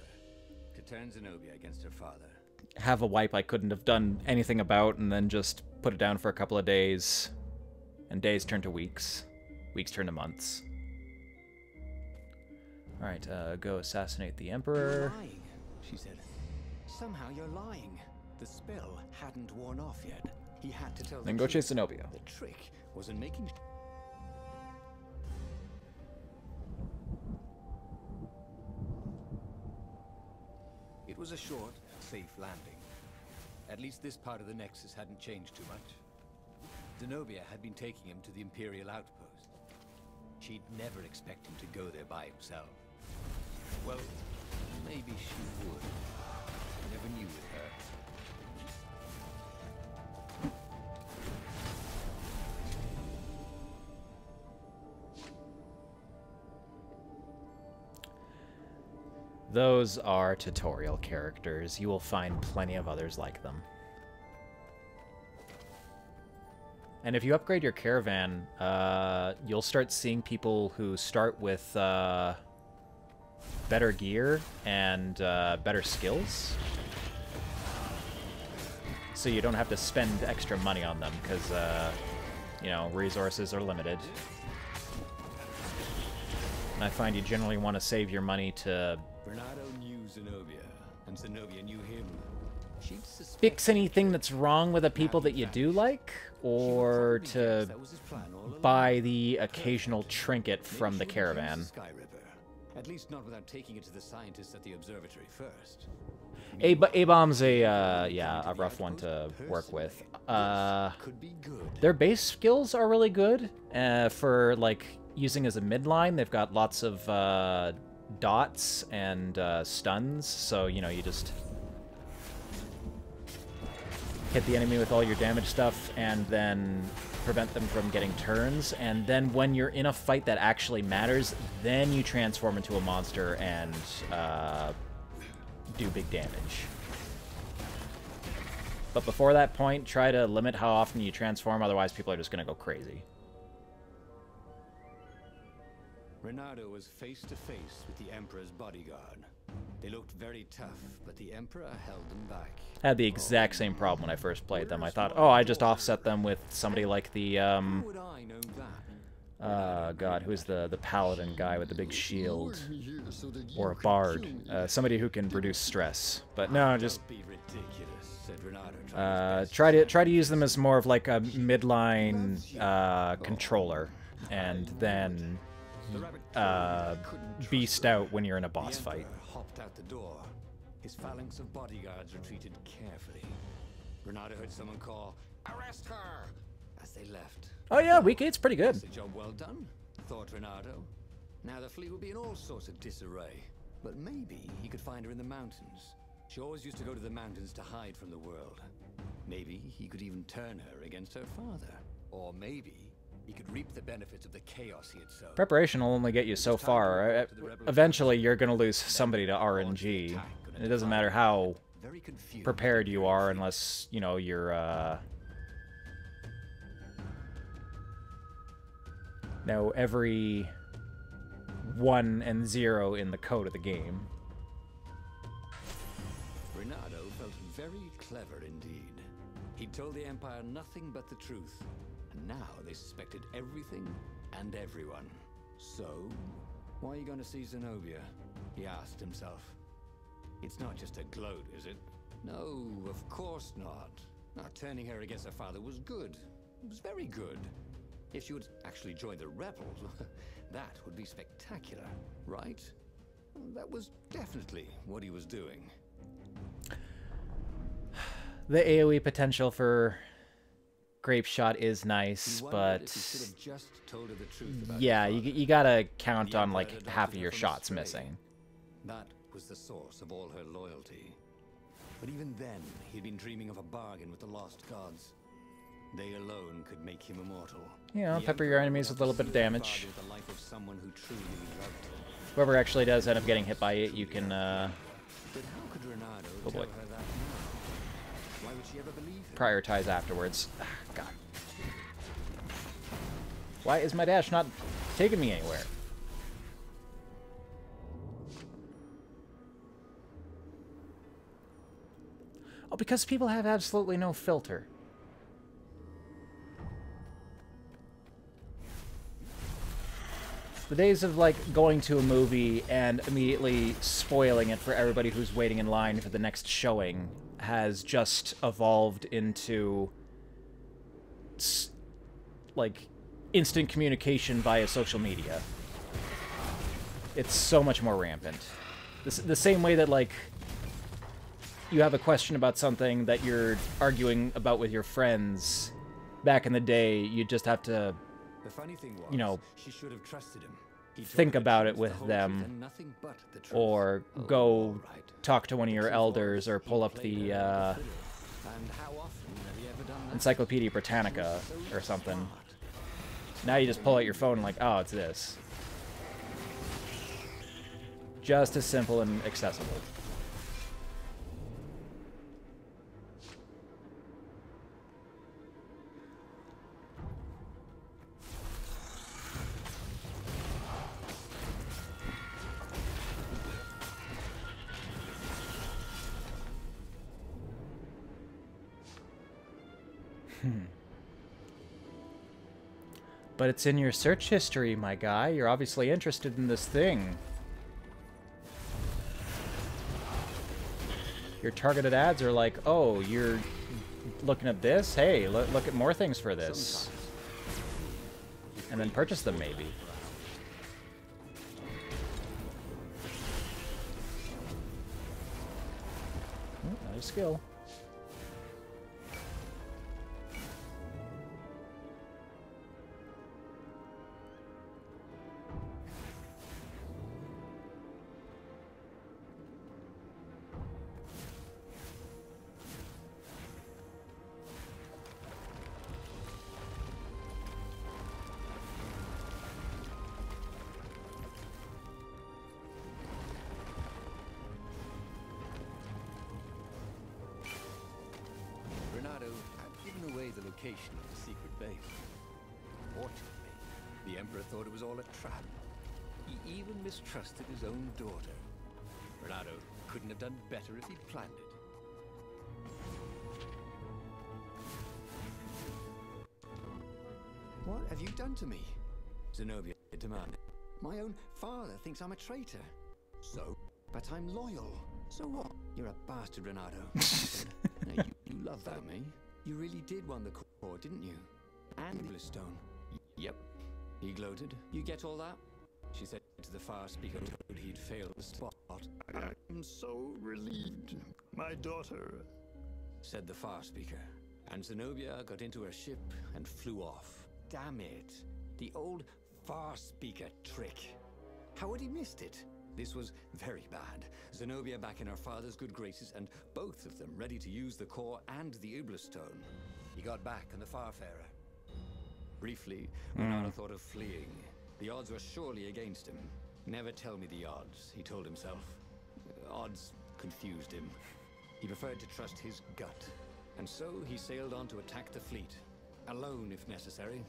to turn Zenobia against her father. Have a wipe I couldn't have done anything about, and then just put it down for a couple of days. And days turn to weeks. Weeks turn to months. Alright, go assassinate the Emperor. You're lying, she said. Somehow you're lying. The spell hadn't worn off yet. He had to tell Then the go truth. chase Zenobia. The trick was in making... It was a short, safe landing. At least this part of the Nexus hadn't changed too much. Zenobia had been taking him to the Imperial outpost. She'd never expect him to go there by himself. Well, maybe she would. You never knew with her. Those are tutorial characters. You will find plenty of others like them. And if you upgrade your caravan, you'll start seeing people who start with better gear and better skills. So you don't have to spend extra money on them, because, you know, resources are limited. And I find you generally want to save your money to Bernardo knew Zenobia, and Zenobia knew him. She'd suspect fix anything that's wrong with the people that you do like, or to buy the occasional trinket from the caravan. Skyripper. At least not without taking it to the scientists at the observatory first. A-bomb's a rough one to work with. Could be good. Their base skills are really good for, like, using as a midline. They've got lots of dots and stuns, so, you know, you just hit the enemy with all your damage stuff and then prevent them from getting turns. And then when you're in a fight that actually matters, then you transform into a monster and do big damage. But before that point, try to limit how often you transform, otherwise people are just going to go crazy. Reynardo was face to face with the Emperor's bodyguard. They looked very tough, but the Emperor held them back. I had the exact same problem when I first played them. I thought, oh, I just offset them with somebody like the, How would I know that? God, who's the paladin guy with the big shield? Or a bard. Somebody who can reduce stress. But no, just Don't be ridiculous, said Reynardo, try to use them as more of like a midline controller, and then beast out when you're in a boss The fight. Emperor hopped out the door. His phalanx of bodyguards retreated carefully. Reynardo heard someone call, "Arrest her!" as they left. Oh yeah, weak 8's pretty good. That's a job well done, thought Reynardo. Now the fleet would be in all sorts of disarray, but maybe he could find her in the mountains. She always used to go to the mountains to hide from the world. Maybe he could even turn her against her father. Or maybe he could reap the benefits of the chaos he had sowed. Preparation will only get you so far. Eventually, you're going to lose somebody to RNG. It doesn't matter how Very confused. prepared you are, unless, you know, you're, know every 1 and 0 in the code of the game. Reynardo felt very clever indeed. He told the Empire nothing but the truth, and now they suspected everything and everyone. So, why are you going to see Zenobia? He asked himself. It's not just a gloat, is it? No, of course not. Now, turning her against her father was good. It was very good. If she would actually join the rebels, that would be spectacular, right? That was definitely what he was doing. The AoE potential for Grape Shot is nice, He wondered but if he should have just told her the truth about yeah, his you, father. you gotta count The on Emperor like had half adopted of her your from shots Australia. missing. That was the source of all her loyalty. But even then, he'd been dreaming of a bargain with the lost gods. They alone could make him immortal. You know, The pepper your Emperor enemies would with a little have bit of to seal that damage. bargain with the life of someone who truly loved him. Whoever actually does end up getting hit by it, you can But how could Reynardo Oh, tell boy. her that now? Why would she ever believe him? prioritize afterwards. Ah, God. Why is my dash not taking me anywhere? Oh, because people have absolutely no filter. The days of, like, going to a movie and immediately spoiling it for everybody who's waiting in line for the next showing has just evolved into, like, instant communication via social media. It's so much more rampant. The same way that, like, you have a question about something that you're arguing about with your friends, back in the day, you just have to The funny thing was, you know, she should have trusted him. He told think her the about it truth, the with whole them, truth, and nothing but the truth. or Oh, go all right. talk to one of The your truth elders, was or he pull up played the her like a fiddle. And how often have you ever done that? Encyclopedia Britannica She was so or something. smart. Now you just pull out your phone and like, oh, it's this. just as simple and accessible. But it's in your search history, my guy. You're obviously interested in this thing. Your targeted ads are like, oh, you're looking at this? Hey, look at more things for this. And then purchase them, maybe. Oh, another skill. Of the secret base. Fortunately, the Emperor thought it was all a trap. He even mistrusted his own daughter. Renato couldn't have done better if he'd planned it. What have you done to me? Zenobia demanded. My own father thinks I'm a traitor. So? But I'm loyal. So what? You're a bastard, Renato. Now, you love that, me. You really did want the core, didn't you? And Bluestone. Yep. He gloated. You get all that? She said to the far speaker he'd failed the spot. I'm so relieved. My daughter, said the far speaker. And Zenobia got into her ship and flew off. Damn it. The old far speaker trick. How had he missed it? This was very bad. Zenobia back in her father's good graces, and both of them ready to use the core and the Ublastone. He got back on the Farfarer. Briefly, Renato thought of fleeing. The odds were surely against him. Never tell me the odds, he told himself. Odds confused him. He preferred to trust his gut. And so he sailed on to attack the fleet. Alone, if necessary.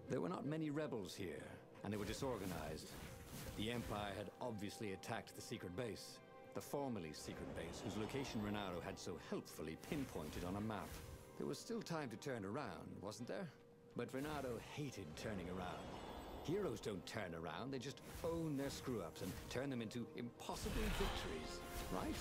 There were not many rebels here, and they were disorganized. The Empire had obviously attacked the secret base, the formerly secret base, whose location Renato had so helpfully pinpointed on a map. There was still time to turn around, wasn't there? But Renato hated turning around. Heroes don't turn around, they just own their screw-ups and turn them into impossible victories, right?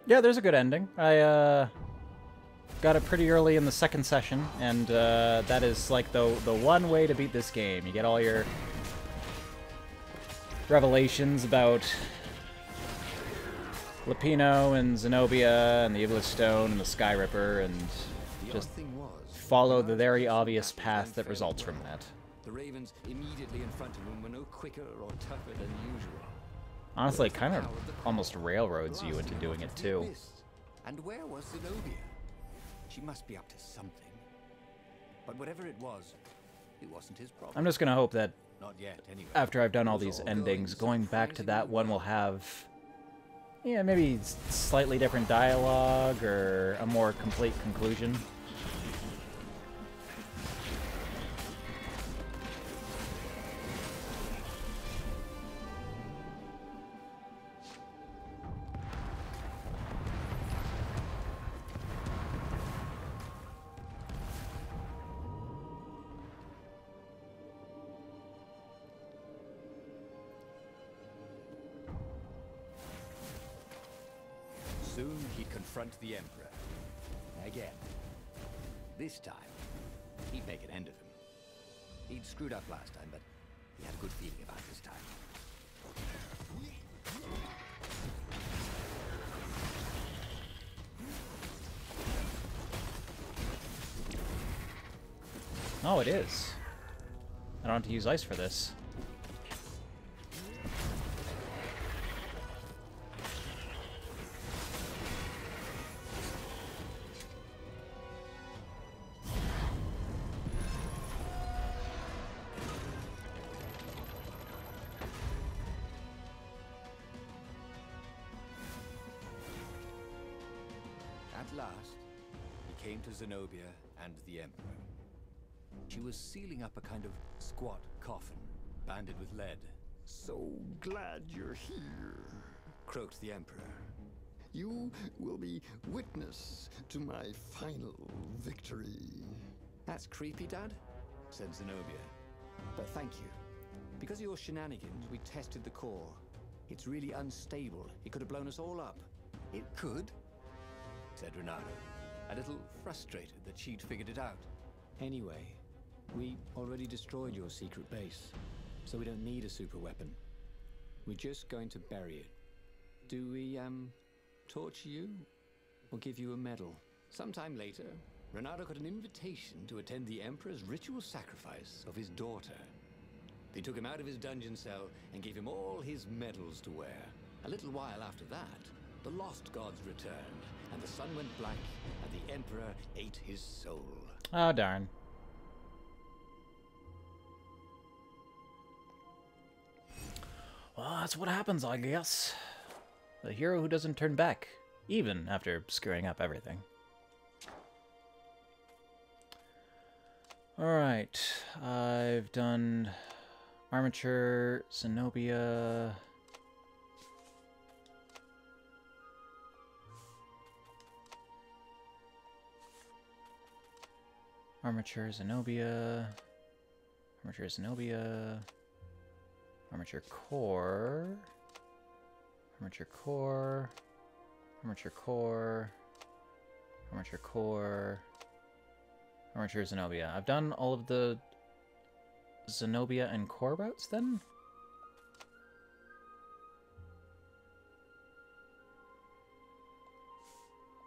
Yeah, there's a good ending. I got it pretty early in the second session, and that is like the one way to beat this game. You get all your revelations about Lupino and Zenobia and the Ublastone and the Sky Ripper, and just follow the very obvious path that results from that. The Ravens immediately in front of him were no quicker or tougher than usual. Honestly, it kind of almost railroads you into doing it too. And where was Zenobia? She must be up to something. But whatever it wasn't his problem. I'm just gonna hope that Not yet, anyway. after I've done all these endings, going back to that one will have, yeah, maybe slightly different dialogue or a more complete conclusion. Soon he'd confront the Emperor. Again. This time, he'd make an end of him. He'd screwed up last time, but he had a good feeling about this time. Oh, it is. I don't have to use ice for this. At last, he came to Zenobia and the Emperor. She was sealing up a kind of squat coffin, banded with lead. So glad you're here. Croaked the Emperor. You will be witness to my final victory. That's creepy, Dad, said Zenobia. But thank you. Because of your shenanigans, we tested the core. It's really unstable. It could have blown us all up. It could, said Renato, a little frustrated that she'd figured it out. Anyway, we already destroyed your secret base, so we don't need a super weapon. We're just going to bury it. Do we, torture you? Or give you a medal? Sometime later, Renato got an invitation to attend the Emperor's ritual sacrifice of his daughter. They took him out of his dungeon cell and gave him all his medals to wear. A little while after that, the lost gods returned, and the sun went black, and the Emperor ate his soul. Oh, darn. Well, that's what happens, I guess. The hero who doesn't turn back, even after screwing up everything. Alright, I've done Armature, Zenobia. Armature, Zenobia. Armature, Zenobia. Armature Core. Armature Core. Armature Core. Armature Core. Armature Zenobia. I've done all of the Zenobia and Core routes then?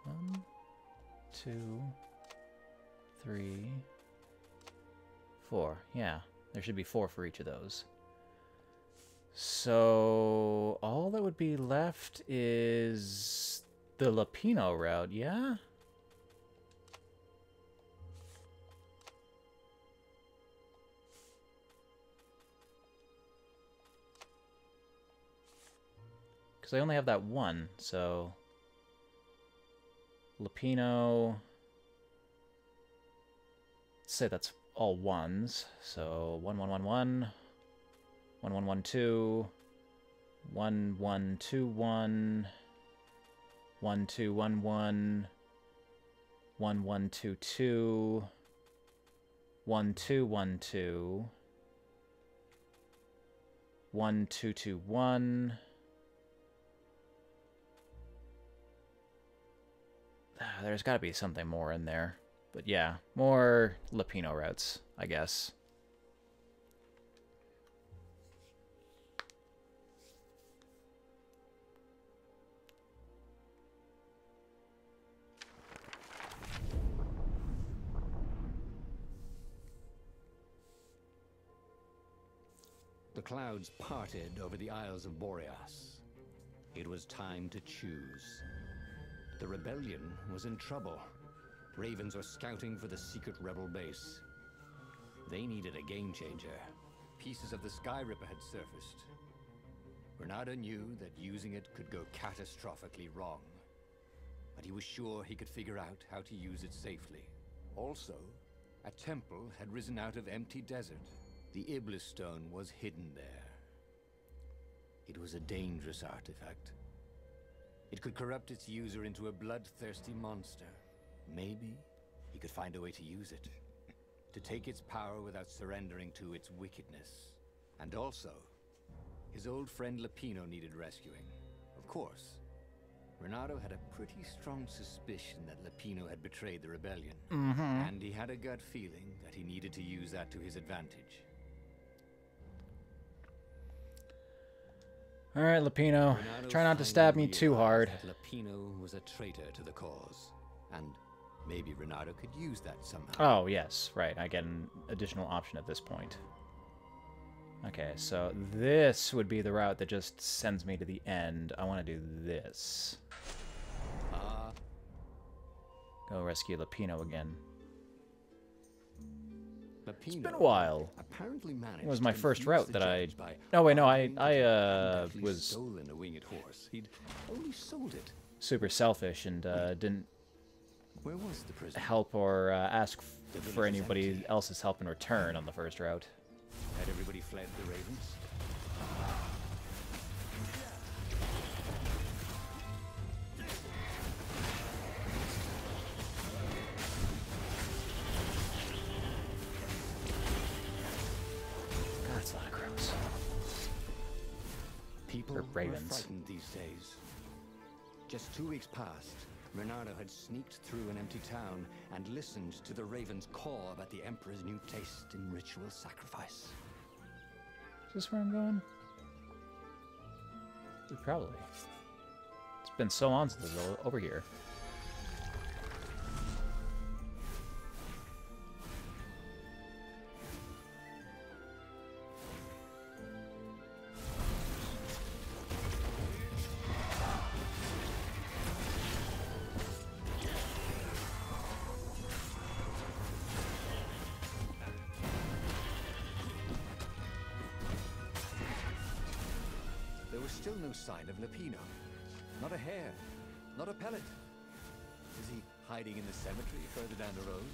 One, two, three, four. Yeah, there should be 4 for each of those. So all that would be left is the Lapino route, yeah? Because I only have that one, so Lapino, let's say that's all ones, so 1111, 1112, 1121, 1211, 1122, 1212, 1221. There's got to be something more in there. But yeah, more Lapino routes, I guess. The clouds parted over the Isles of Boreas. It was time to choose. The rebellion was in trouble. Ravens were scouting for the secret rebel base. They needed a game changer. Pieces of the Sky Ripper had surfaced. Renato knew that using it could go catastrophically wrong, but he was sure he could figure out how to use it safely. Also, a temple had risen out of empty desert. The Iblis Stone was hidden there. It was a dangerous artifact. It could corrupt its user into a bloodthirsty monster. Maybe he could find a way to use it, to take its power without surrendering to its wickedness. And also, his old friend Lapino needed rescuing. Of course, Renato had a pretty strong suspicion that Lapino had betrayed the rebellion. Mm-hmm. And he had a gut feeling that he needed to use that to his advantage. All right, Lapino. Renato Try not to stab me finally too hard. realized that Lapino was a traitor to the cause. And maybe Renato could use that somehow. Oh, yes. Right. I get an additional option at this point. Okay, so this would be the route that just sends me to the end. I want to do this. Go rescue Lapino again. It's been a while. Apparently managed It was my to first confuse route the that I... judge by No, wait, no, arguing that he hadn't I actually was stolen a winged horse. He'd only sold it. super selfish and didn't Where was the prisoner? help or ask for anybody else's help in return on the first route. Had everybody fled the ravens? God, that's a lot of crows. People Or were ravens. frightened these days. Just 2 weeks past, Renato had sneaked through an empty town and listened to the ravens call about the Emperor's new taste in ritual sacrifice. Is this where I'm going? Probably. It's been so long since I was over here. There was still no sign of Lapino. Not a hair, not a pellet. Is he hiding in the cemetery further down the road?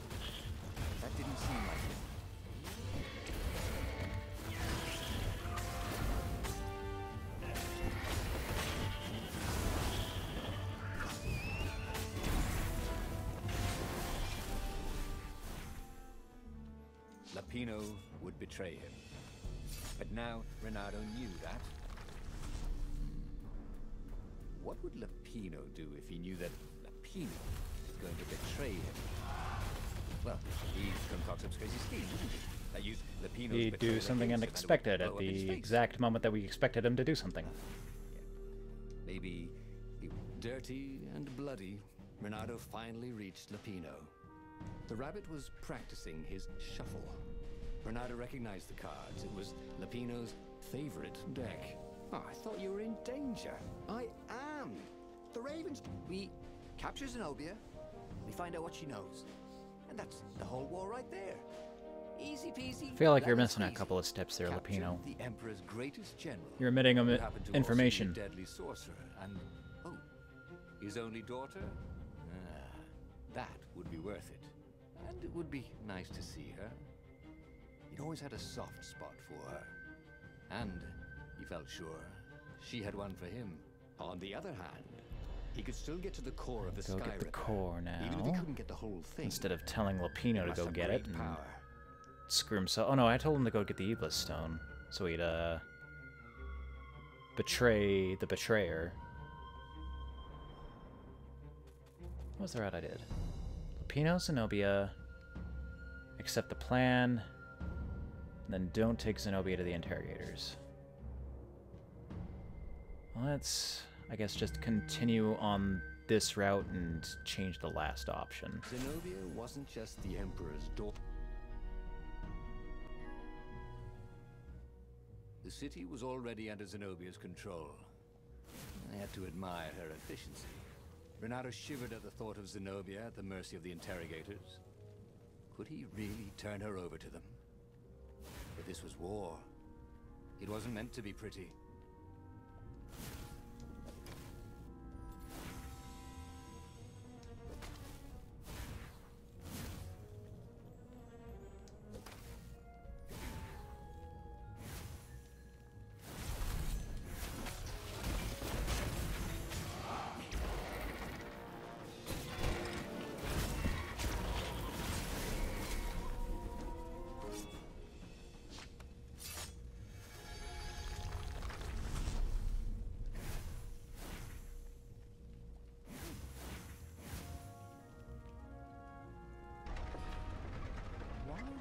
That didn't seem like it. Lapino would betray him. But now Renato knew that. What would Lapino do if he knew that Lapino was going to betray him? Well, he'd concoct some crazy scheme, wouldn't he? That used Lapino's He'd betrayal do something against him and it would unexpected blow at up in his the face. exact moment that we expected him to do something. Maybe dirty and bloody, Renato finally reached Lapino. The rabbit was practicing his shuffle. Renato recognized the cards. It was Lapino's favorite deck. Oh, I thought you were in danger. I am. The Ravens. We capture Zenobia. We find out what she knows. And that's the whole war right there. Easy peasy. I feel like you're lemon missing a squeezy. couple of steps there, Captured Lapino. the Emperor's greatest general. You're omitting who happened to also be a information. deadly sorcerer, and oh, his only daughter. That would be worth it, and it would be nice to see her. He'd always had a soft spot for her, and he felt sure she had one for him. On the other hand, he could still get to the core of the Go Sky get the Ripper, core even if he now. couldn't get the whole thing. Instead of telling He Lapino to must go have get it great and power. screw himself. Oh no, I told him to go get the Iblis Stone. So he'd, betray the betrayer. What was the route I did? Lapino, Zenobia, accept the plan, then don't take Zenobia to the interrogators. Well, let's, I guess, just continue on this route and change the last option. Zenobia wasn't just the Emperor's daughter. The city was already under Zenobia's control. I had to admire her efficiency. Renato shivered at the thought of Zenobia at the mercy of the interrogators. Could he really turn her over to them? But this was war. It wasn't meant to be pretty.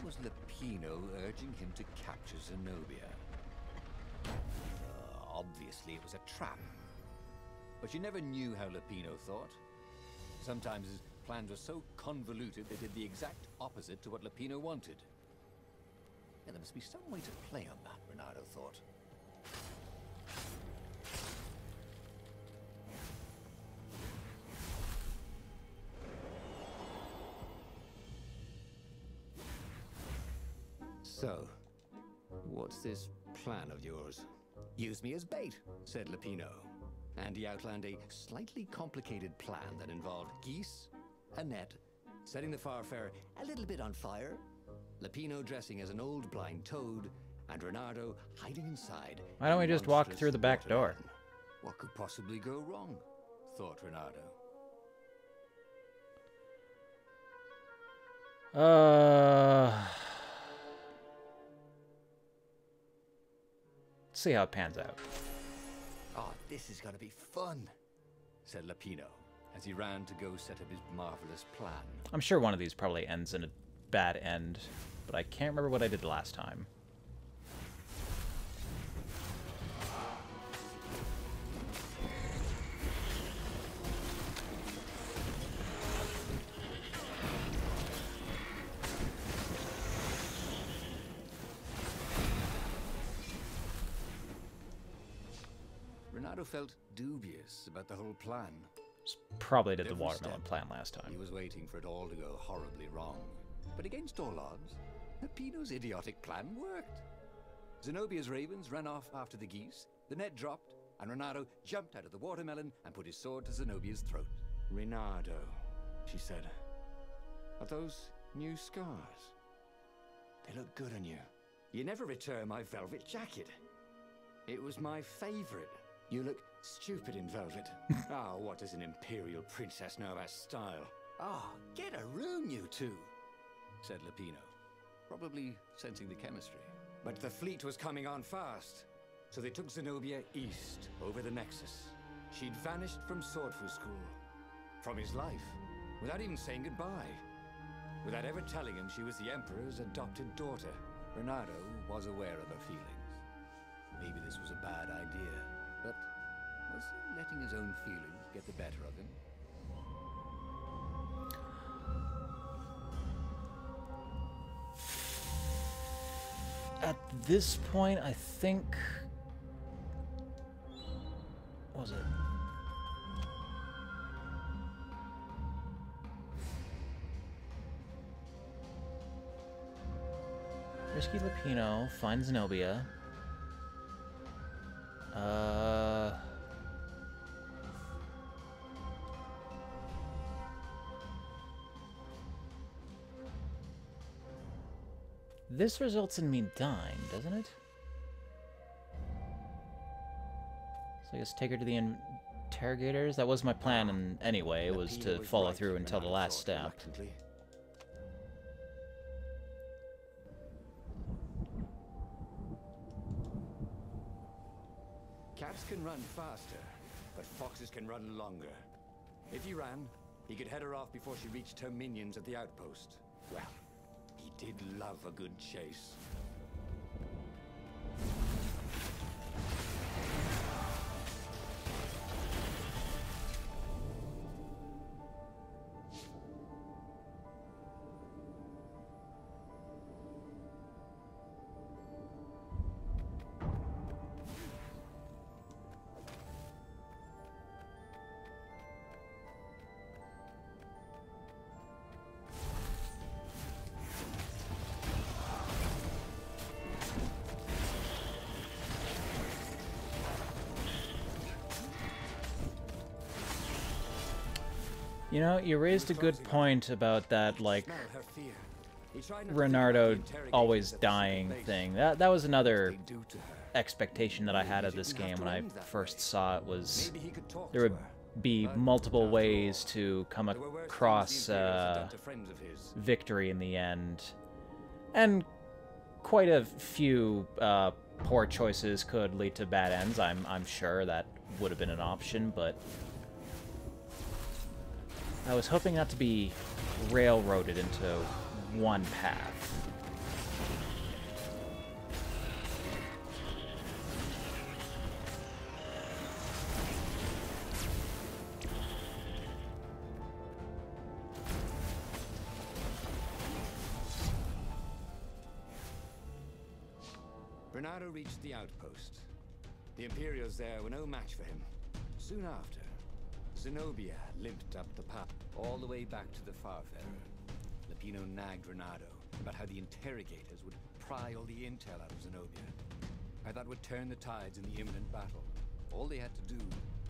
was Lupino urging him to capture Zenobia? Obviously, it was a trap. But you never knew how Lupino thought. Sometimes his plans were so convoluted they did the exact opposite to what Lupino wanted. And there must be some way to play on that, Renato thought. So, what's this plan of yours? Use me as bait, said Lupino. And he outlined a slightly complicated plan that involved geese, a net, setting the Farfarer a little bit on fire, Lupino dressing as an old blind toad, and Renato hiding inside. Why don't we just walk through the back door? What could possibly go wrong? Thought Renato. Let's see how it pans out. Oh, this is gonna be fun, said Lupino, as he ran to go set up his marvelous plan. I'm sure one of these probably ends in a bad end, but I can't remember what I did last time. Renato felt dubious about the whole plan. Probably did the watermelon plan last time. He was waiting for it all to go horribly wrong. But against all odds, Lupino's idiotic plan worked. Zenobia's ravens ran off after the geese, the net dropped, and Renato jumped out of the watermelon and put his sword to Zenobia's throat. Renato, she said, are those new scars? They look good on you. You never returned my velvet jacket. It was my favorite. You look stupid in velvet. Ah, what does an imperial princess know about style? Ah, get a room, you two, said Lupino, probably sensing the chemistry. But the fleet was coming on fast, so they took Zenobia east, over the Nexus. She'd vanished from Swordfu School, from his life, without even saying goodbye, without ever telling him she was the Emperor's adopted daughter. Renato was aware of her feelings. Maybe this was a bad idea, but was he letting his own feelings get the better of him? At this point, I think... What was it? Risky Lupino finds Zenobia. This results in me dying, doesn't it? So I guess take her to the interrogators. That was my plan anyway, was to follow through until the last step. Cats can run faster, but foxes can run longer. If he ran, he could head her off before she reached her minions at the outpost. Well, he did love a good chase. You know, you raised a good point about that, like, Renardo always dying thing. That was another expectation that I had of this game when I first saw it, was there would be multiple ways to come across victory in the end. And quite a few poor choices could lead to bad ends. I'm sure that would have been an option, but I was hoping not to be railroaded into one path. Renato reached the outpost. The Imperials there were no match for him. Soon after, Zenobia limped up the path all the way back to the Farfarer. Lupino nagged Renato about how the interrogators would pry all the intel out of Zenobia. How that would turn the tides in the imminent battle. All they had to do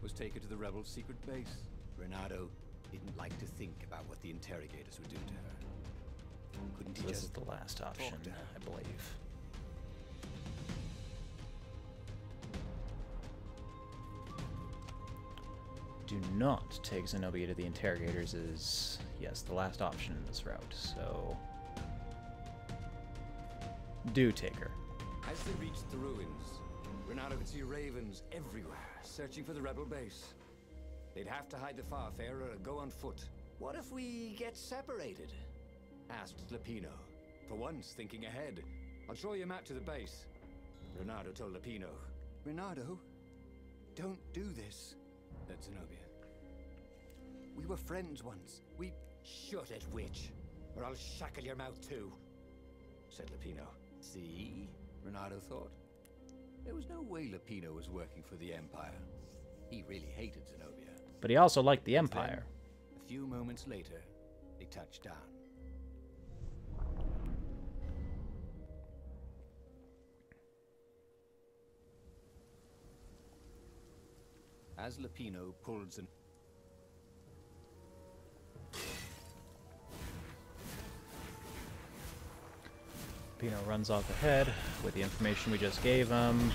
was take her to the rebels' secret base. Renato didn't like to think about what the interrogators would do to her. Couldn't he This just is the last option, talk to her? I believe. Do not take Zenobia to the interrogators is, yes, the last option in this route, so do take her. As they reached the ruins, Renato could see ravens everywhere, searching for the rebel base. They'd have to hide the Farfarer or go on foot. What if we get separated? Asked Lupino, for once thinking ahead. I'll show you a map to the base. Renato told Lupino. Renato, don't do this, said Zenobia. We were friends once. We... Shut it, witch, or I'll shackle your mouth too, said Lupino. See? Renato thought. There was no way Lupino was working for the Empire. He really hated Zenobia. But he also liked the Empire. Then, a few moments later, they touched down. As Lupino pulled Zenobia, Pino runs off ahead with the information we just gave him.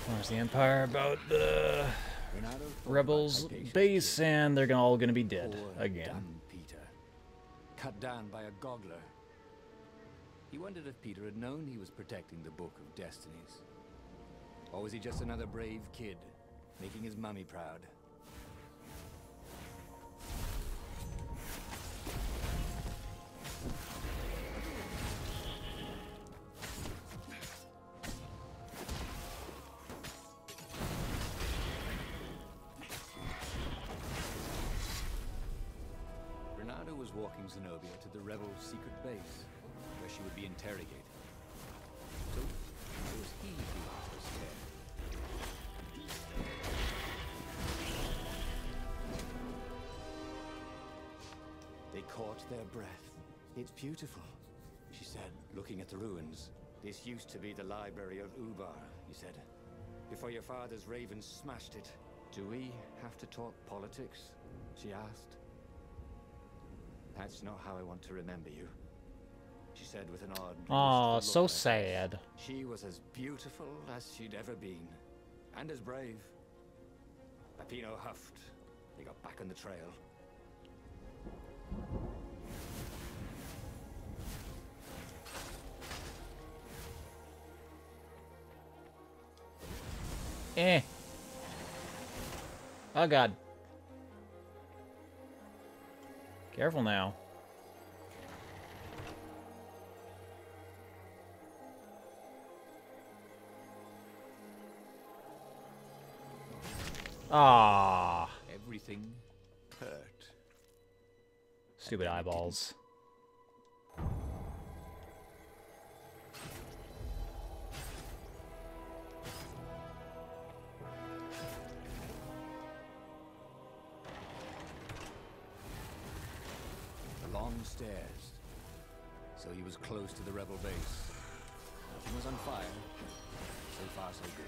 Warns the Empire about the rebels' base, and they're all gonna be dead again. Damn Peter. Cut down by a goggler. He wondered if Peter had known he was protecting the Book of Destinies. Or was he just another brave kid, making his mummy proud? Renato was walking Zenobia to the rebel secret base, where she would be interrogated. So, it was he who was so scared. They caught their breath. It's beautiful, she said, looking at the ruins. This used to be the library of Ubar, he said, before your father's ravens smashed it. Do we have to talk politics? She asked. That's not how I want to remember you, she said with an odd... Aw, wistful so look at her. sad. She was as beautiful as she'd ever been, and as brave. Pepino huffed. They got back on the trail. Oh god. Careful now. Ah, Everything hurt. stupid eyeballs. The long stairs. So he was close to the rebel base. Nothing was on fire. So far, so good.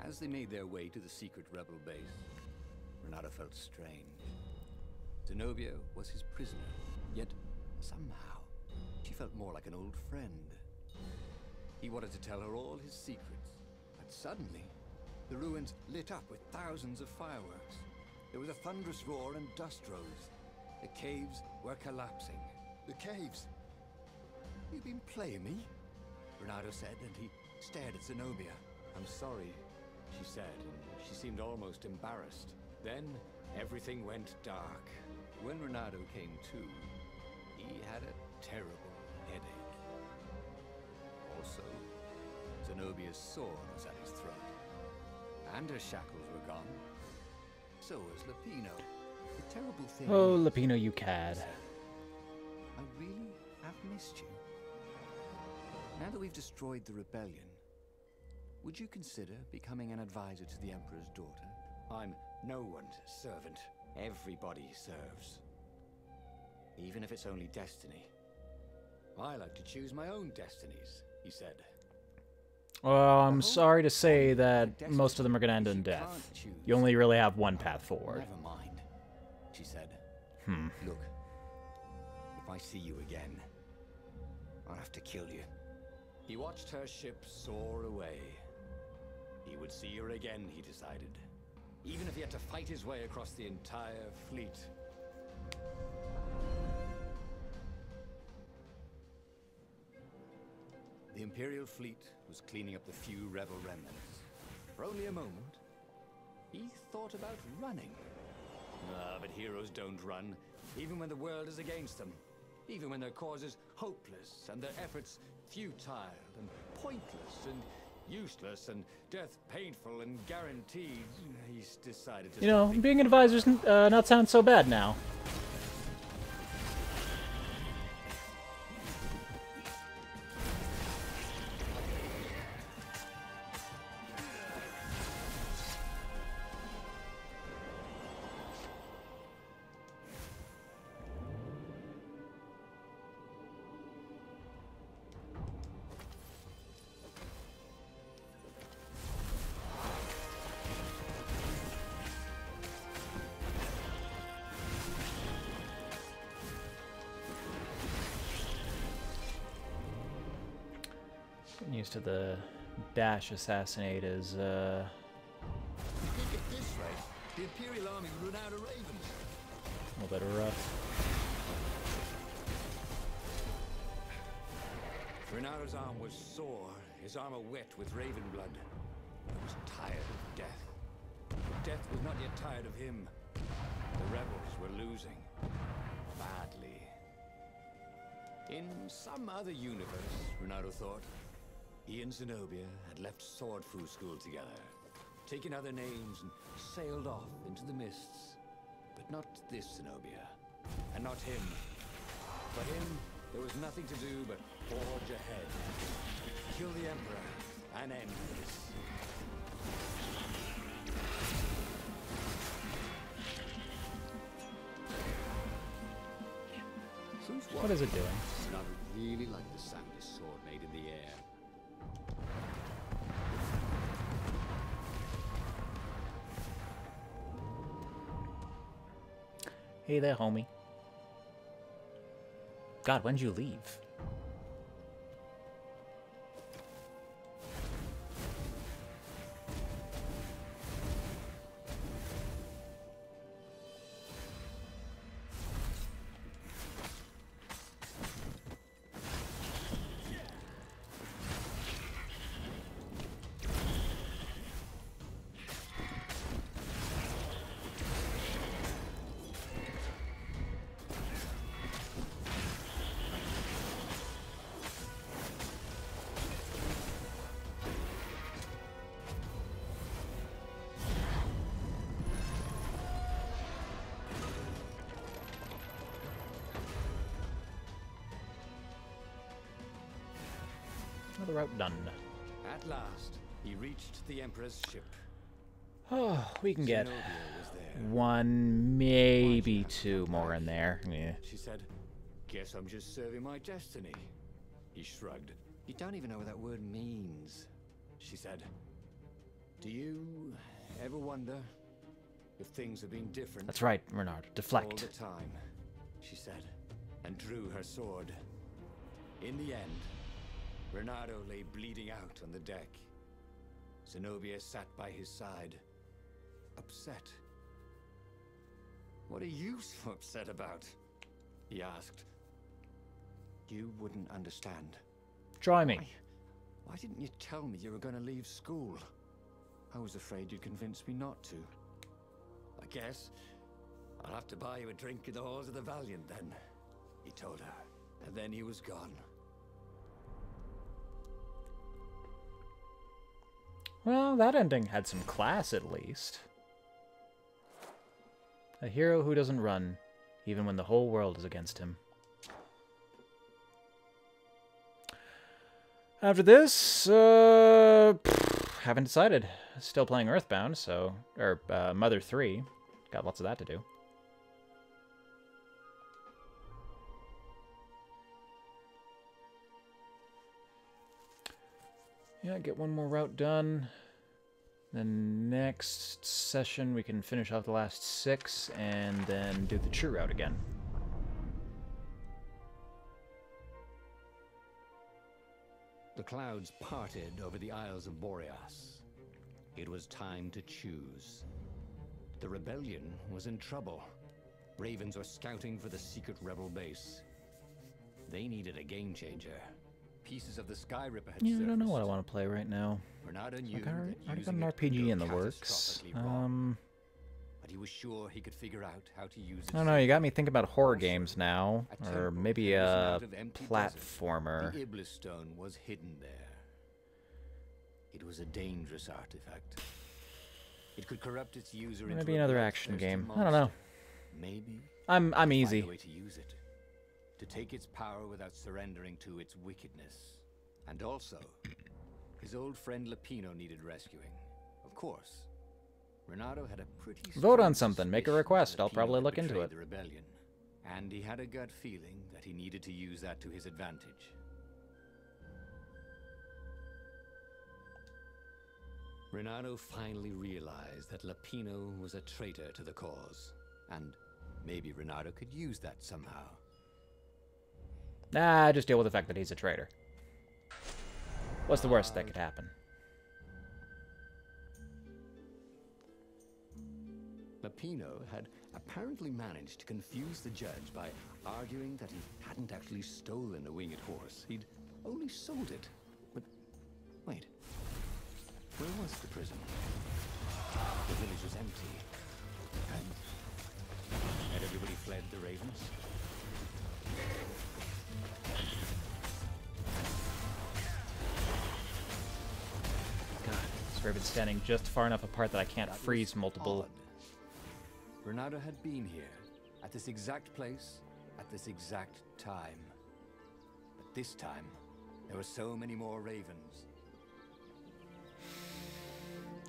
As they made their way to the secret rebel base, Renato felt strange. Zenobia was his prisoner, yet somehow she felt more like an old friend. He wanted to tell her all his secrets, but suddenly The ruins lit up with thousands of fireworks. There was a thunderous roar and dust rose. The caves were collapsing. The caves? You've been playing me? Renato said, and he stared at Zenobia. I'm sorry, she said, and she seemed almost embarrassed. Then everything went dark. When Renato came to, he had a terrible headache. Also, Zenobia's sword was at his throat. And her shackles were gone. So was Lupino. The terrible thing. Oh, Lupino, you cad. I really have missed you. Now that we've destroyed the rebellion, would you consider becoming an advisor to the Emperor's daughter? I'm no one's servant. Everybody serves. Even if it's only destiny. I like to choose my own destinies, he said. Well, I'm sorry to say that most of them are going to end in death. You only really have one path forward. Never mind, she said. Look, if I see you again, I'll have to kill you. He watched her ship soar away. He would see her again, he decided. Even if he had to fight his way across the entire fleet. The Imperial fleet was cleaning up the few rebel remnants. For only a moment, he thought about running. But heroes don't run, even when the world is against them. Even when their cause is hopeless, and their efforts futile, and pointless, and useless, and death painful and guaranteed. He's decided to... You know, being an advisor's not sound so bad now. Getting used to the dash assassinate is, If you get this right, the Imperial army will run out of ravens. a little bit rough. Renato's arm was sore, his armor wet with raven blood. He was tired of death. But death was not yet tired of him. The rebels were losing. Badly. In some other universe, Renato thought, he and Zenobia had left sword fu school together, taken other names and sailed off into the mists. But not this Zenobia, and not him. For him, there was nothing to do but forge ahead. Kill the Emperor and end this. What is it doing? Renato really liked the sound his sword made in the air. Hey there, homie. God, when did you leave? Another route done. At last, he reached the Emperor's ship. Oh, we can get Zenobia was there. one, maybe two more in there. Yeah. She said, "Guess I'm just serving my destiny." He shrugged. "You don't even know what that word means," she said. "Do you ever wonder if things have been different?" That's right, Renard. All Deflect. the time, she said, and drew her sword. In the end, Renato lay bleeding out on the deck. Zenobia sat by his side, upset. "What are you so upset about?" he asked. "You wouldn't understand. Try me. Why didn't you tell me you were going to leave school? I was afraid you'd convince me not to." "I guess I'll have to buy you a drink in the halls of the Valiant then," he told her. And then he was gone. Well, that ending had some class, at least. A hero who doesn't run, even when the whole world is against him. After this, haven't decided. Still playing Earthbound, so... Or, Mother 3. Got lots of that to do. Yeah, get one more route done. Then next session we can finish off the last 6 and then do the true route again. The clouds parted over the Isles of Boreas. It was time to choose. The rebellion was in trouble. Ravens were scouting for the secret rebel base. They needed a game changer. Pieces of the Sky Ripper had Yeah, I don't know what I surfaced. want to play right now. Renato knew Like, that I already got using an it RPG would in the go works. catastrophically wrong. But he was sure he could figure out how to use it. I don't know, you got me thinking about horror Also, games now. a Or temple maybe risen a out of empty desert. platformer. The Iblis stone was hidden there. It was a dangerous artifact. It could corrupt its user into Maybe a another action bloodthirsty game. I monster. don't know. Maybe I'm find easy. a way to use it, to take its power without surrendering to its wickedness. And also, his old friend Lapino needed rescuing. Of course, Renato had a pretty Vote on strong something. Make a suspicion request. that I'll Lapino probably had look into betrayed it. the rebellion, and he had a gut feeling that he needed to use that to his advantage. Renato finally realized that Lapino was a traitor to the cause, and maybe Renato could use that somehow. Nah, just deal with the fact that he's a traitor. What's the worst that could happen? Lapino had apparently managed to confuse the judge by arguing that he hadn't actually stolen a winged horse. He'd only sold it. But wait, where was the prison? The village was empty. And had everybody fled the ravens? God, this raven's standing just far enough apart that I can't That freeze was multiple. odd. Renato had been here, at this exact place, at this exact time. But this time, there were so many more ravens.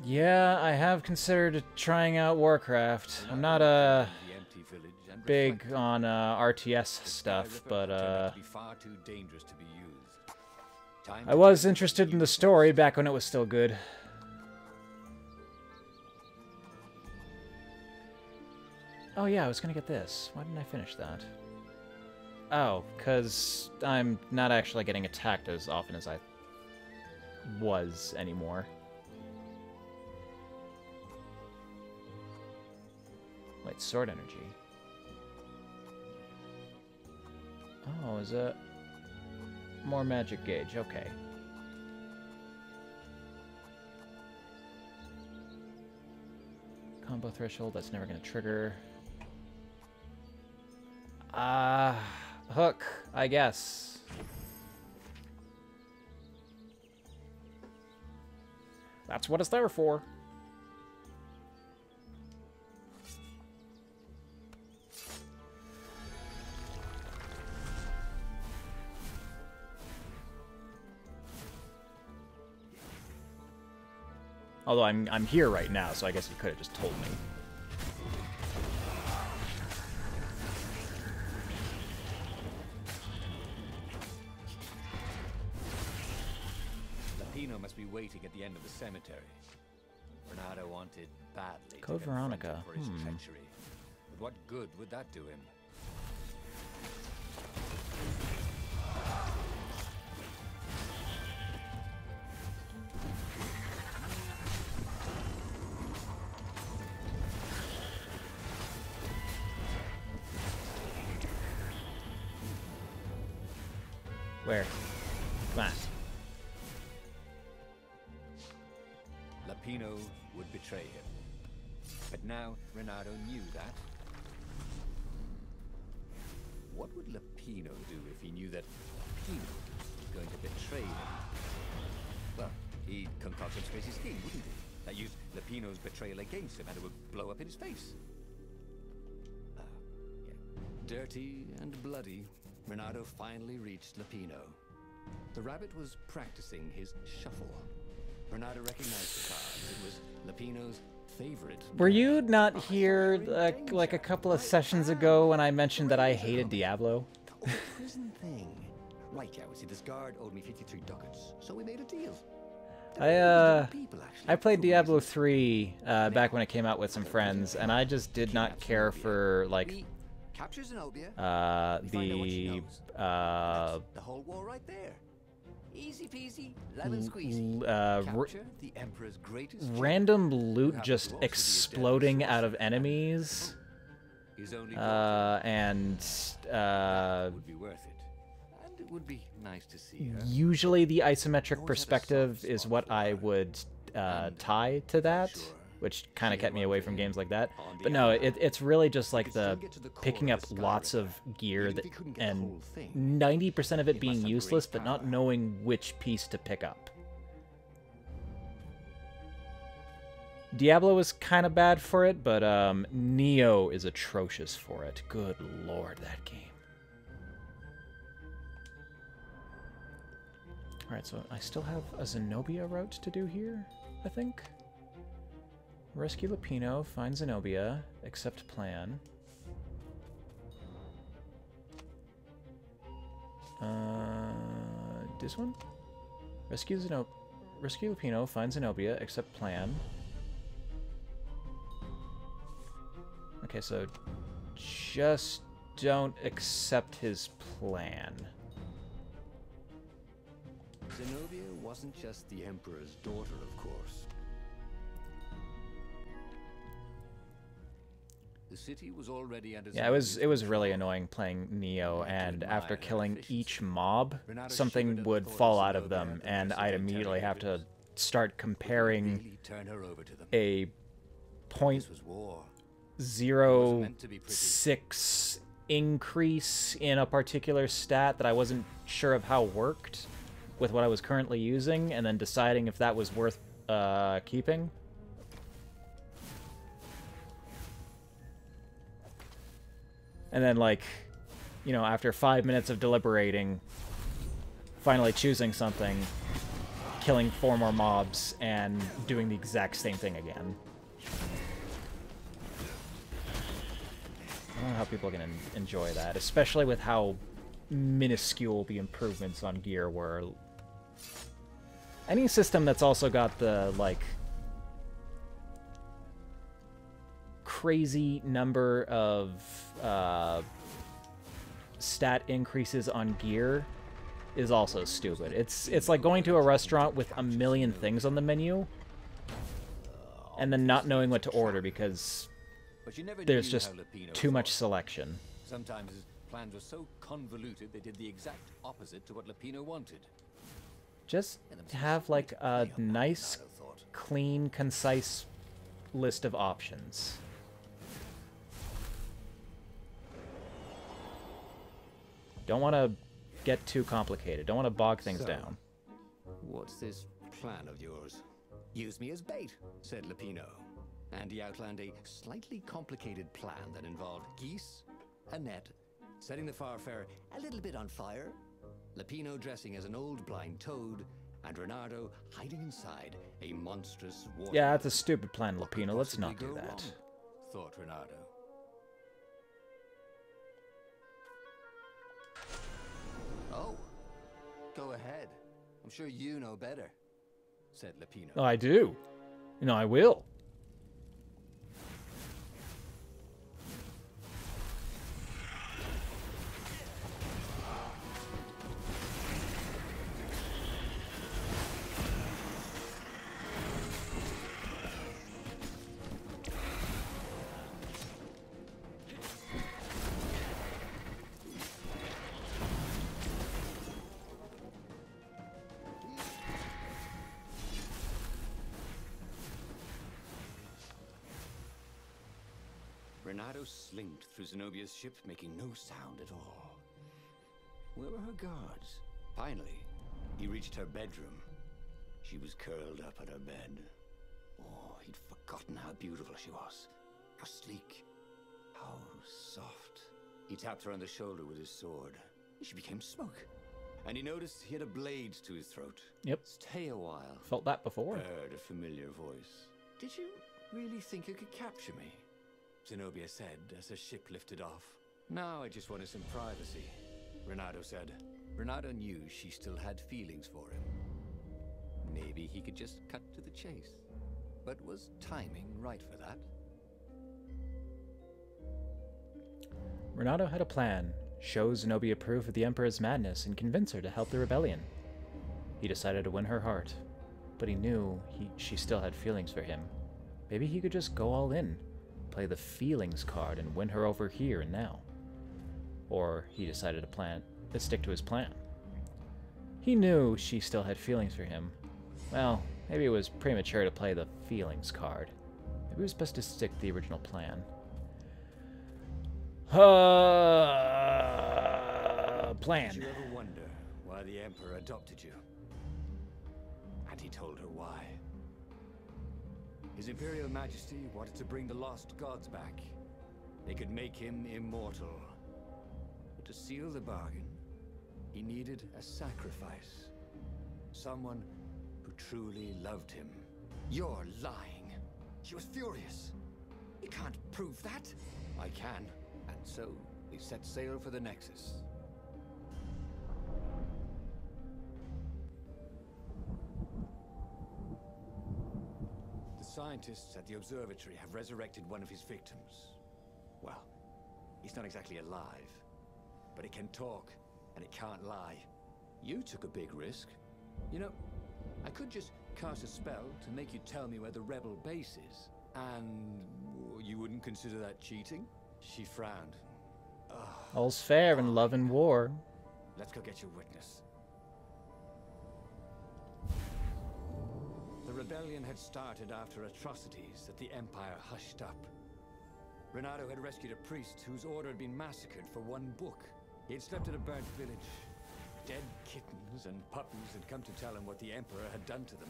Yeah, I have considered trying out Warcraft. I'm not The empty village and big reflected. on RTS The stuff, Sky Ripper but had turned out to be far too dangerous to be used. Time I to was take interested in the use story first. back when it was still good. Oh yeah, I was gonna get this. Why didn't I finish that? Oh, because I'm not actually getting attacked as often as I was anymore. Wait, sword energy. Oh, is it more magic gauge? Okay. Combo threshold, that's never gonna trigger. Hook, I guess. That's what it's there for. Although I'm here right now, so I guess you could have just told me. Lapino must be waiting at the end of the cemetery. Renato wanted badly Code to confront Veronica, him for his hmm. treachery. But what good would that do him? Where? Come on. Lapino would betray him. But now Renato knew that. What would Lapino do if he knew that Lapino was going to betray him? Well, he'd concoct some crazy scheme, wouldn't he? That used Lapino's betrayal against him, and it would blow up in his face. Yeah. Dirty and bloody, Renato finally reached Lapino. The rabbit was practicing his shuffle. Renato recognized the cards. It was Lapino's favorite. Were you not here like a couple of sessions ago when I mentioned that I hated Diablo? Oh, the prison thing. Right, yeah, we see this guard owed me 53 ducats, so we made a deal. I played Diablo 3 back when it came out with some friends, and I just did not care for like the whole war right there. Easy peasy, lemon squeezy. Capture the Emperor's greatest random loot just exploding out of enemies, and would be worth it. And it would be nice to see her. Usually the isometric perspective is what I would tie to that, which kind of kept me away from games like that. But no, it's really just like the picking up lots of gear that, and 90% of it being useless, but not knowing which piece to pick up. Diablo was kind of bad for it, but Neo is atrocious for it. Good lord, that game. Alright, so I still have a Zenobia route to do here, I think. Rescue Lapino, find Zenobia, accept plan. This one? Rescue Lapino, find Zenobia, accept plan. Okay, so just don't accept his plan. Zenobia wasn't just the Emperor's daughter, of course. The city was already under Yeah, it was really annoying playing Neo, and after killing each mob, something would fall out of them, and I'd immediately have to start comparing a .06 increase in a particular stat that I wasn't sure of how worked with what I was currently using, and then deciding if that was worth keeping. And then, like, you know, after 5 minutes of deliberating, finally choosing something, killing 4 more mobs, and doing the exact same thing again. I don't know how people can enjoy that, especially with how minuscule the improvements on gear were. Any system that's also got the, like, crazy number of stat increases on gear is also stupid. It's like going to a restaurant with a million things on the menu and then not knowing what to order because there's just too much selection. Sometimes his plans were so convoluted they did the exact opposite to what Lapino wanted. Just have like a nice, clean, concise list of options. Don't want to get too complicated. Don't want to bog things down. What's this plan of yours? Use me as bait, said Lapino. And he outlined a slightly complicated plan that involved geese, a net, setting the Farfarer a little bit on fire, Lapino dressing as an old blind toad, and Renato hiding inside a monstrous water. Yeah, that's a stupid plan, Lapino. Let's not do that. Thought Renato. Oh, go ahead. I'm sure you know better, said Lapino. Oh, I do. You know, I will. Renato slinked through Zenobia's ship, making no sound at all. Where were her guards? Finally, he reached her bedroom. She was curled up at her bed. Oh, he'd forgotten how beautiful she was. How sleek. How soft. He tapped her on the shoulder with his sword. She became smoke. And he noticed he had a blade to his throat. Yep. Stay a while. Felt that before. Heard a familiar voice. Did you really think you could capture me? Zenobia said as her ship lifted off. Now I just wanted some privacy, Renato said. Renato knew she still had feelings for him. Maybe he could just cut to the chase. But was timing right for that? Renato had a plan. Show Zenobia proof of the Emperor's madness and convince her to help the rebellion. He decided to win her heart, but he knew she still had feelings for him. Maybe he could just go all in, play the feelings card and win her over here and now. Or he decided to stick to his plan. He knew she still had feelings for him. Well, maybe it was premature to play the feelings card. Maybe it was best to stick to the original plan. Plan. Did you ever wonder why the Emperor adopted you? And he told her why. His Imperial Majesty wanted to bring the lost gods back. They could make him immortal. But to seal the bargain, he needed a sacrifice. Someone who truly loved him. You're lying. She was furious. You can't prove that. I can. And so, they set sail for the Nexus. The scientists at the observatory have resurrected one of his victims. Well, he's not exactly alive, but it can talk, and it can't lie. You took a big risk. You know, I could just cast a spell to make you tell me where the rebel base is. And you wouldn't consider that cheating? She frowned. All's fair in love and war. Let's go get your witness. The rebellion had started after atrocities that the Empire hushed up. Renato had rescued a priest whose order had been massacred for one book. He had slept at a burnt village. Dead kittens and puppies had come to tell him what the Emperor had done to them.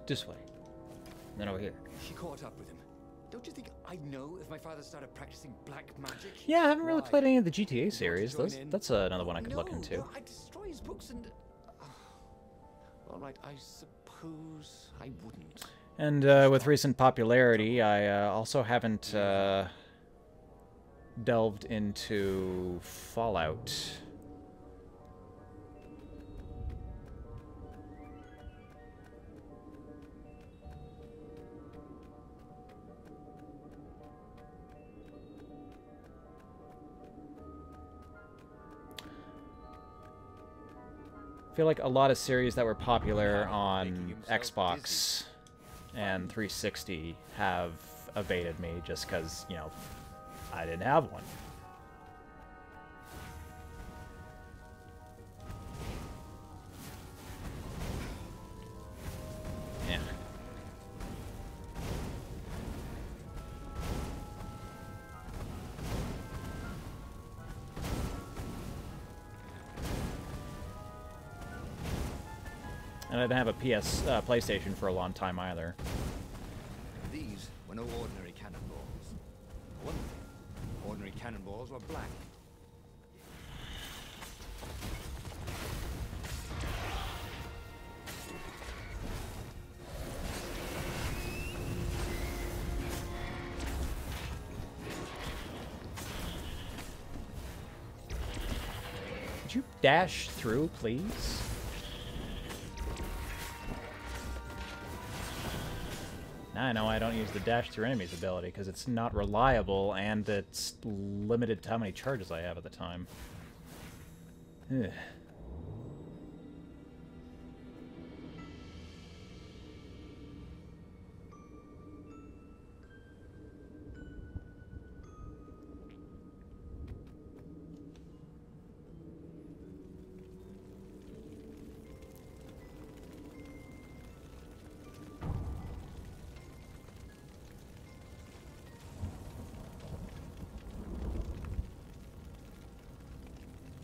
This way. And then over here. She caught up with him. Don't you think I'd know if my father started practicing black magic? Yeah, I haven't really Why? played any of the GTA You want to series. join in? That's another one I could look No, into. well, I destroy his books and... all right, I suppose I wouldn't. And with recent popularity, I also haven't delved into Fallout. I feel like a lot of series that were popular on Xbox and 360 have evaded me just because, you know, I didn't have one. Yeah. And I didn't have a PlayStation for a long time either. These were no ordinary cannonballs. For one thing, ordinary cannonballs were black. Could you dash through, please? Now I know I don't use the dash through enemies ability, because it's not reliable, and it's limited to how many charges I have at the time. Ugh.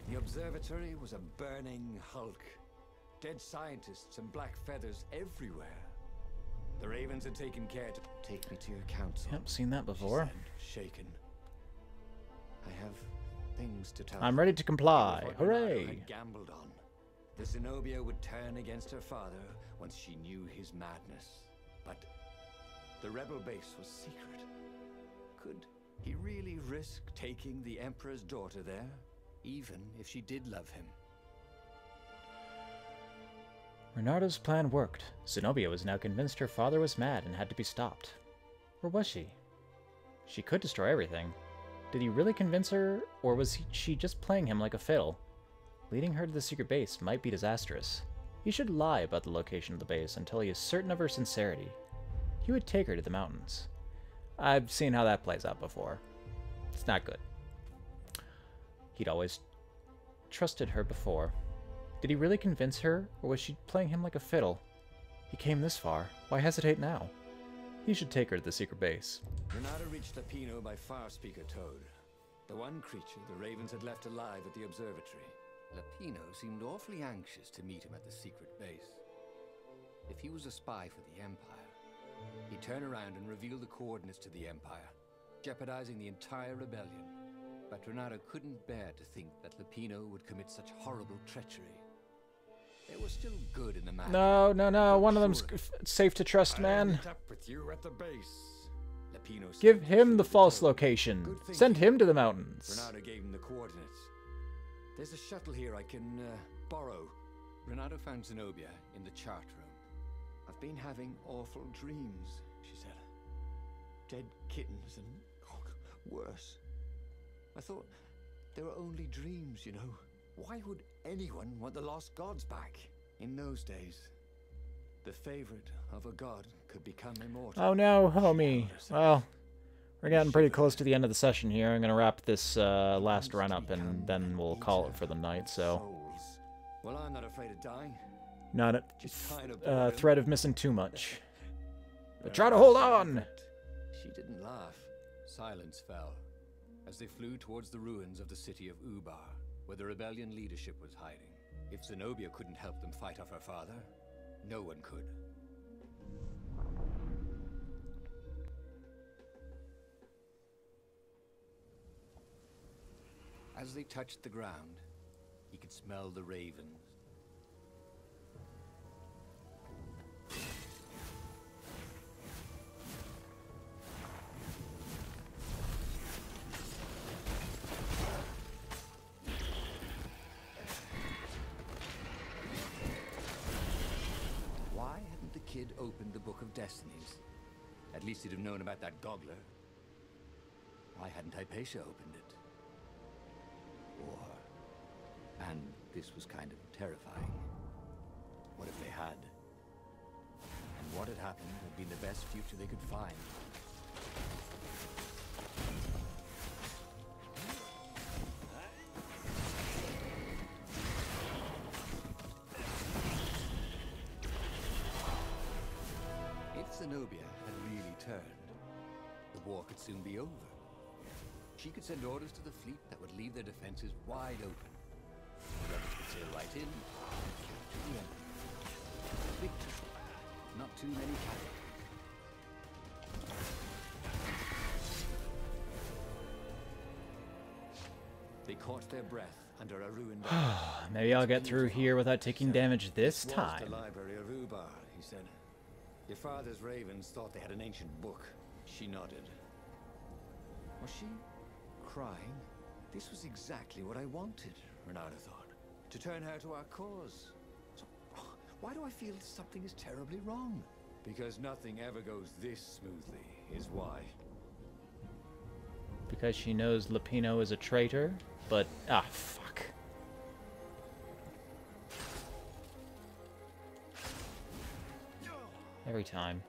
The observatory was a burning hulk. Dead scientists and black feathers everywhere. The Ravens had taken care to take me to your council. Yep, seen that before. She said, shaken. I have things to tell I'm you. ready to comply. What Renato Hooray! had gambled on. The Zenobia would turn against her father once she knew his madness. But the rebel base was secret. Could he really risk taking the Emperor's daughter there, even if she did love him? Renato's plan worked. Zenobia was now convinced her father was mad and had to be stopped. Or was she? She could destroy everything. Did he really convince her, or was she just playing him like a fiddle? Leading her to the secret base might be disastrous. He should lie about the location of the base until he is certain of her sincerity. He would take her to the mountains. I've seen how that plays out before. It's not good. He'd always trusted her before. Did he really convince her, or was she playing him like a fiddle? He came this far. Why hesitate now? He should take her to the secret base. Renato reached Lapino by Farspeaker Toad, the one creature the Ravens had left alive at the observatory. Lapino seemed awfully anxious to meet him at the secret base. If he was a spy for the Empire, he'd turn around and reveal the coordinates to the Empire, jeopardizing the entire rebellion. But Renato couldn't bear to think that Lapino would commit such horrible treachery. There was still good in the man. No. One of them's safe to trust, I'll man. meet up with you at the base. Lapino said Give he him showed the to false Toad. location. Good thinking. Send him to the mountains. Renato gave him the coordinates. There's a shuttle here I can borrow. Renato found Zenobia in the chart room. I've been having awful dreams, she said. Dead kittens and worse. I thought they were only dreams, you know. Why would anyone want the lost gods back? In those days, the favorite of a god could become immortal. Oh no, homie. Well, we're getting pretty close to the end of the session here. I'm gonna wrap this last run up, and then we'll call it for the night. So, Souls. Well, I'm not afraid of dying. not Just kind of a threat of missing too much. But try to hold on. She didn't laugh. Silence fell as they flew towards the ruins of the city of Ubar, where the rebellion leadership was hiding. If Zenobia couldn't help them fight off her father, no one could. As they touched the ground, he could smell the ravens. Why hadn't the kid opened the Book of Destinies? At least he'd have known about that gobbler. Why hadn't Hypatia opened it? War. And this was kind of terrifying. What if they had? And what had happened had been the best future they could find. If Zenobia had really turned, the war could soon be over. She could send orders to the fleet that would leave their defenses wide open. The rebels could sail right in and capture the Emperor. Victory. Not too many casualties. They caught their breath under a ruined. Maybe I'll get through here without taking damage this Was time. the library of Ubar, he said. Your father's ravens thought they had an ancient book. She nodded. Was she crying? This was exactly what I wanted, Renato thought. to turn her to our cause. So, why do I feel something is terribly wrong? Because nothing ever goes this smoothly, is why. Because she knows Lupino is a traitor, but... ah, fuck. Every time.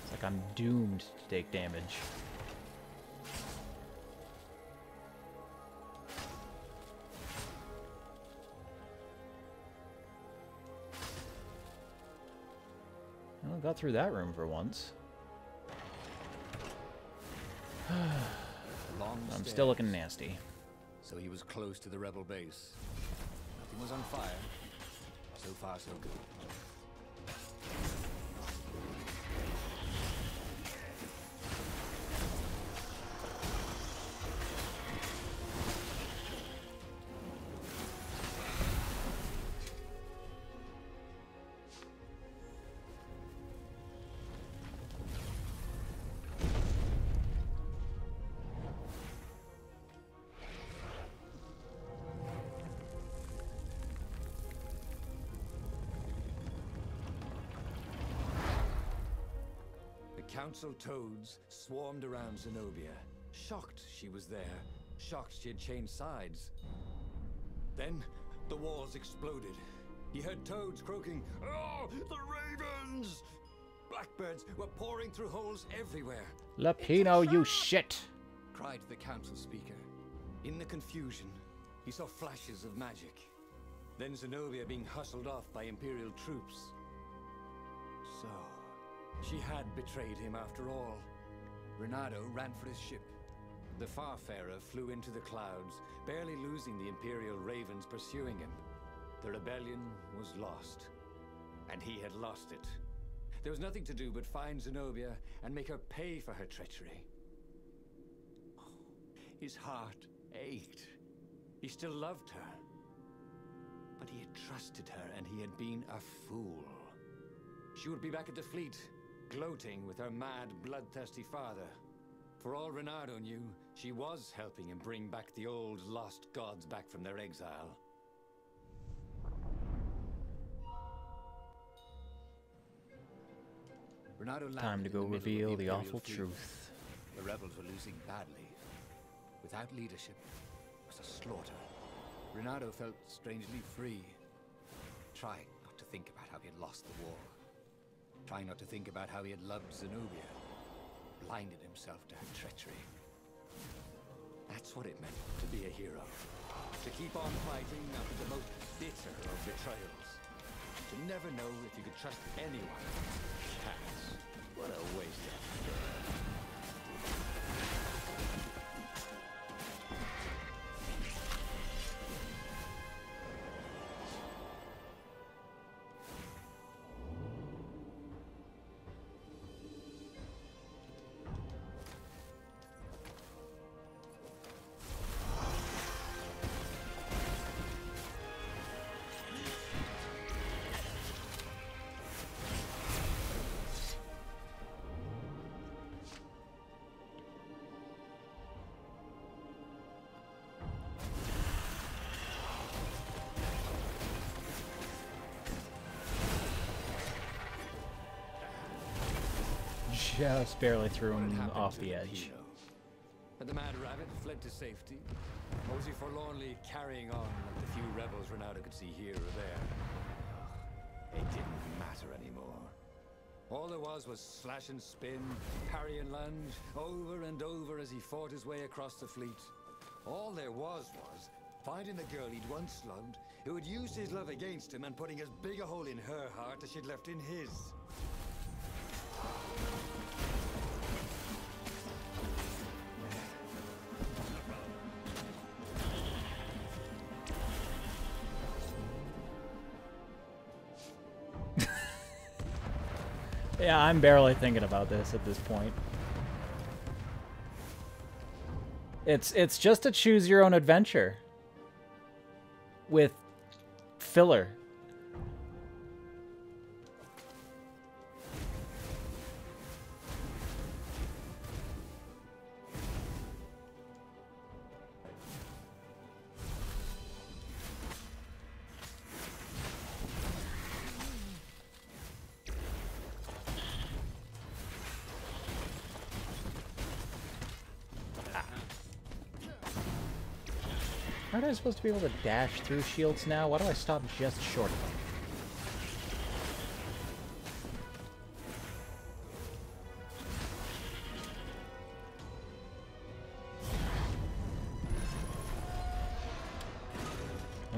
It's like I'm doomed to take damage. Well, got through that room for once. I'm still looking nasty. So he was close to the rebel base. Nothing was on fire. So far, so good. Council toads swarmed around Zenobia, shocked she was there, shocked she had changed sides. Then the walls exploded. He heard toads croaking, "Oh, the ravens!" Blackbirds were pouring through holes everywhere. Lupino, you shit! Cried the council speaker. In the confusion, he saw flashes of magic. Then Zenobia being hustled off by Imperial troops. So... she had betrayed him after all. Renato ran for his ship. The Farfarer flew into the clouds, barely losing the Imperial ravens pursuing him. The rebellion was lost. And he had lost it. There was nothing to do but find Zenobia and make her pay for her treachery. His heart ached. He still loved her. But he had trusted her and he had been a fool. She would be back at the fleet, gloating with her mad, bloodthirsty father. For all Renato knew, she was helping him bring back the old lost gods back from their exile. Renato Time to go reveal the awful truth. The rebels were losing badly. Without leadership, it was a slaughter. Renato felt strangely free, trying not to think about how he had lost the war. Trying not to think about how he had loved Zenobia, blinded himself to her treachery. That's what it meant to be a hero. To keep on fighting after the most bitter of betrayals. To never know if you could trust anyone. Cats. What a waste of time. Just barely threw him off the edge. And the Mad Rabbit fled to safety? Or was he forlornly carrying on like the few rebels Renato could see here or there? It didn't matter anymore. All there was slash and spin, parry and lunge, over and over as he fought his way across the fleet. All there was finding the girl he'd once loved, who had used his love against him and putting as big a hole in her heart as she'd left in his. Yeah, I'm barely thinking about this at this point. It's just a choose your own adventure with filler. aren't I supposed to be able to dash through shields now? Why do I stop just short of them?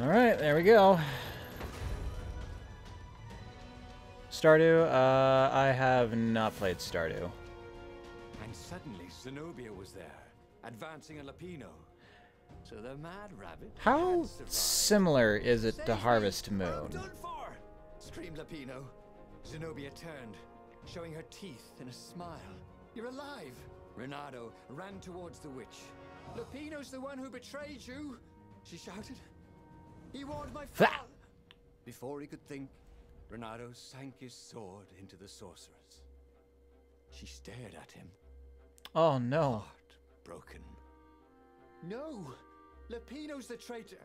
Alright, there we go. Stardew, I have not played Stardew. And suddenly Zenobia was there, advancing a Lapino. So the Mad Rabbit How had survived. similar is it Save to me, Harvest or I'm Moon? done for! Screamed Lapino. Zenobia turned, showing her teeth in a smile. You're alive! Renato ran towards the witch. Lapino's the one who betrayed you! She shouted. He warned my father! Before he could think, Renato sank his sword into the sorceress. She stared at him, Oh no. broken. No! Lapino's the traitor!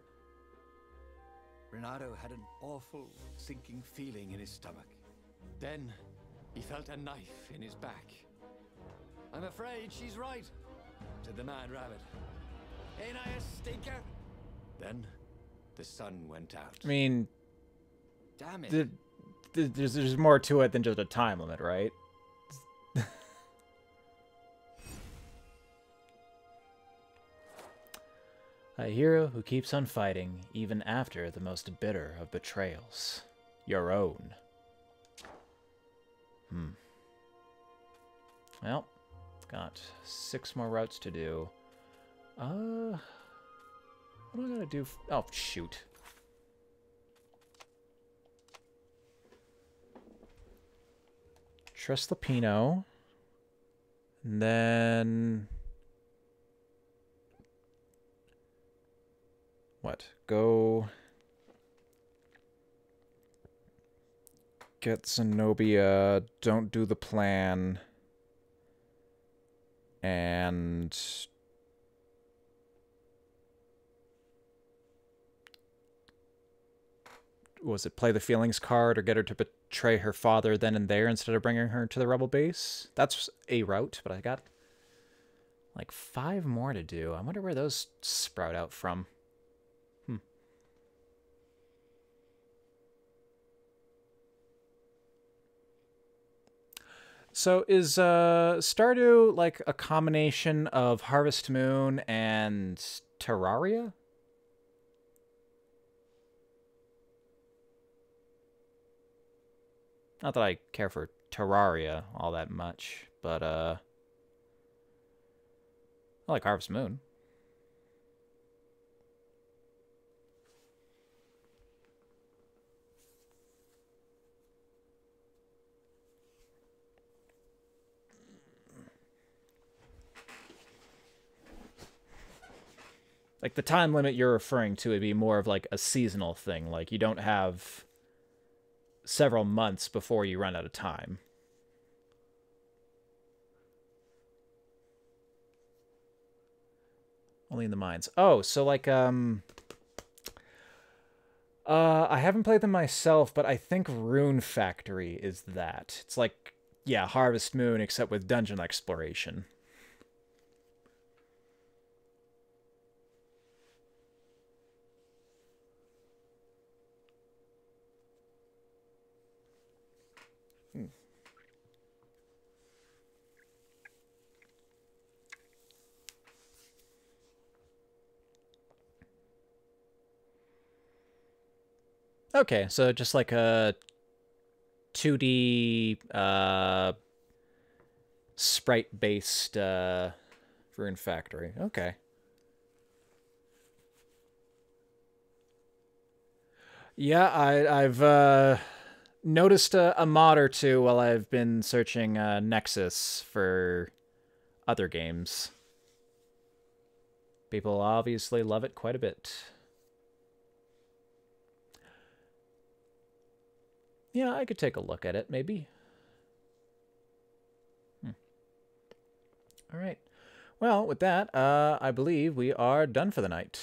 Renato had an awful, sinking feeling in his stomach. Then, he felt a knife in his back. I'm afraid she's right, said the Mad Rabbit. Ain't I a stinker? Then, the sun went out. I mean, Damn it. there's more to it than just a time limit, right? A hero who keeps on fighting, even after the most bitter of betrayals. Your own. Well, got 6 more routes to do. What do I gotta do? Oh, shoot. Trust Lapino. And then... what? Go... get Zenobia, don't do the plan, and... was it play the feelings card or get her to betray her father then and there instead of bringing her to the rebel base? That's a route, but I got like 5 more to do. I wonder where those sprout out from. So is Stardew like a combination of Harvest Moon and Terraria? Not that I care for Terraria all that much, but I like Harvest Moon. Like, the time limit you're referring to would be more of, like, a seasonal thing. Like, you don't have several months before you run out of time. Only in the mines. Oh, so, like, I haven't played them myself, but I think Rune Factory is that. It's like, yeah, Harvest Moon, except with dungeon exploration. Okay, so just like a 2D sprite-based Rune Factory. Okay. Yeah, I've noticed a mod or two while I've been searching Nexus for other games. People obviously love it quite a bit. Yeah, I could take a look at it, maybe. All right. Well, with that, I believe we are done for the night.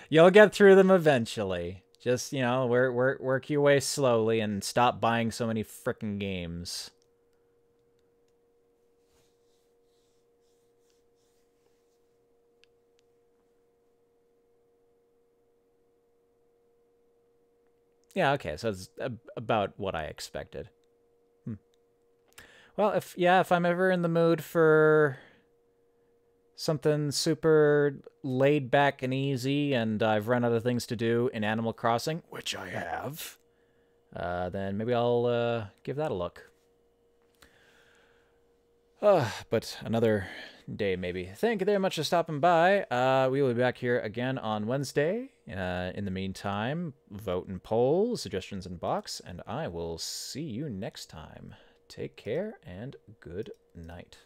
You'll get through them eventually. Just, you know, work your way slowly and stop buying so many frickin' games. Yeah, okay, so it's about what I expected. Well, if I'm ever in the mood for something super laid back and easy, and I've run out of things to do in Animal Crossing, which I have, then maybe I'll give that a look. But another day, maybe. Thank you very much for stopping by. We will be back here again on Wednesday. In the meantime, vote and poll, suggestions in box, and I will see you next time. Take care, and good night.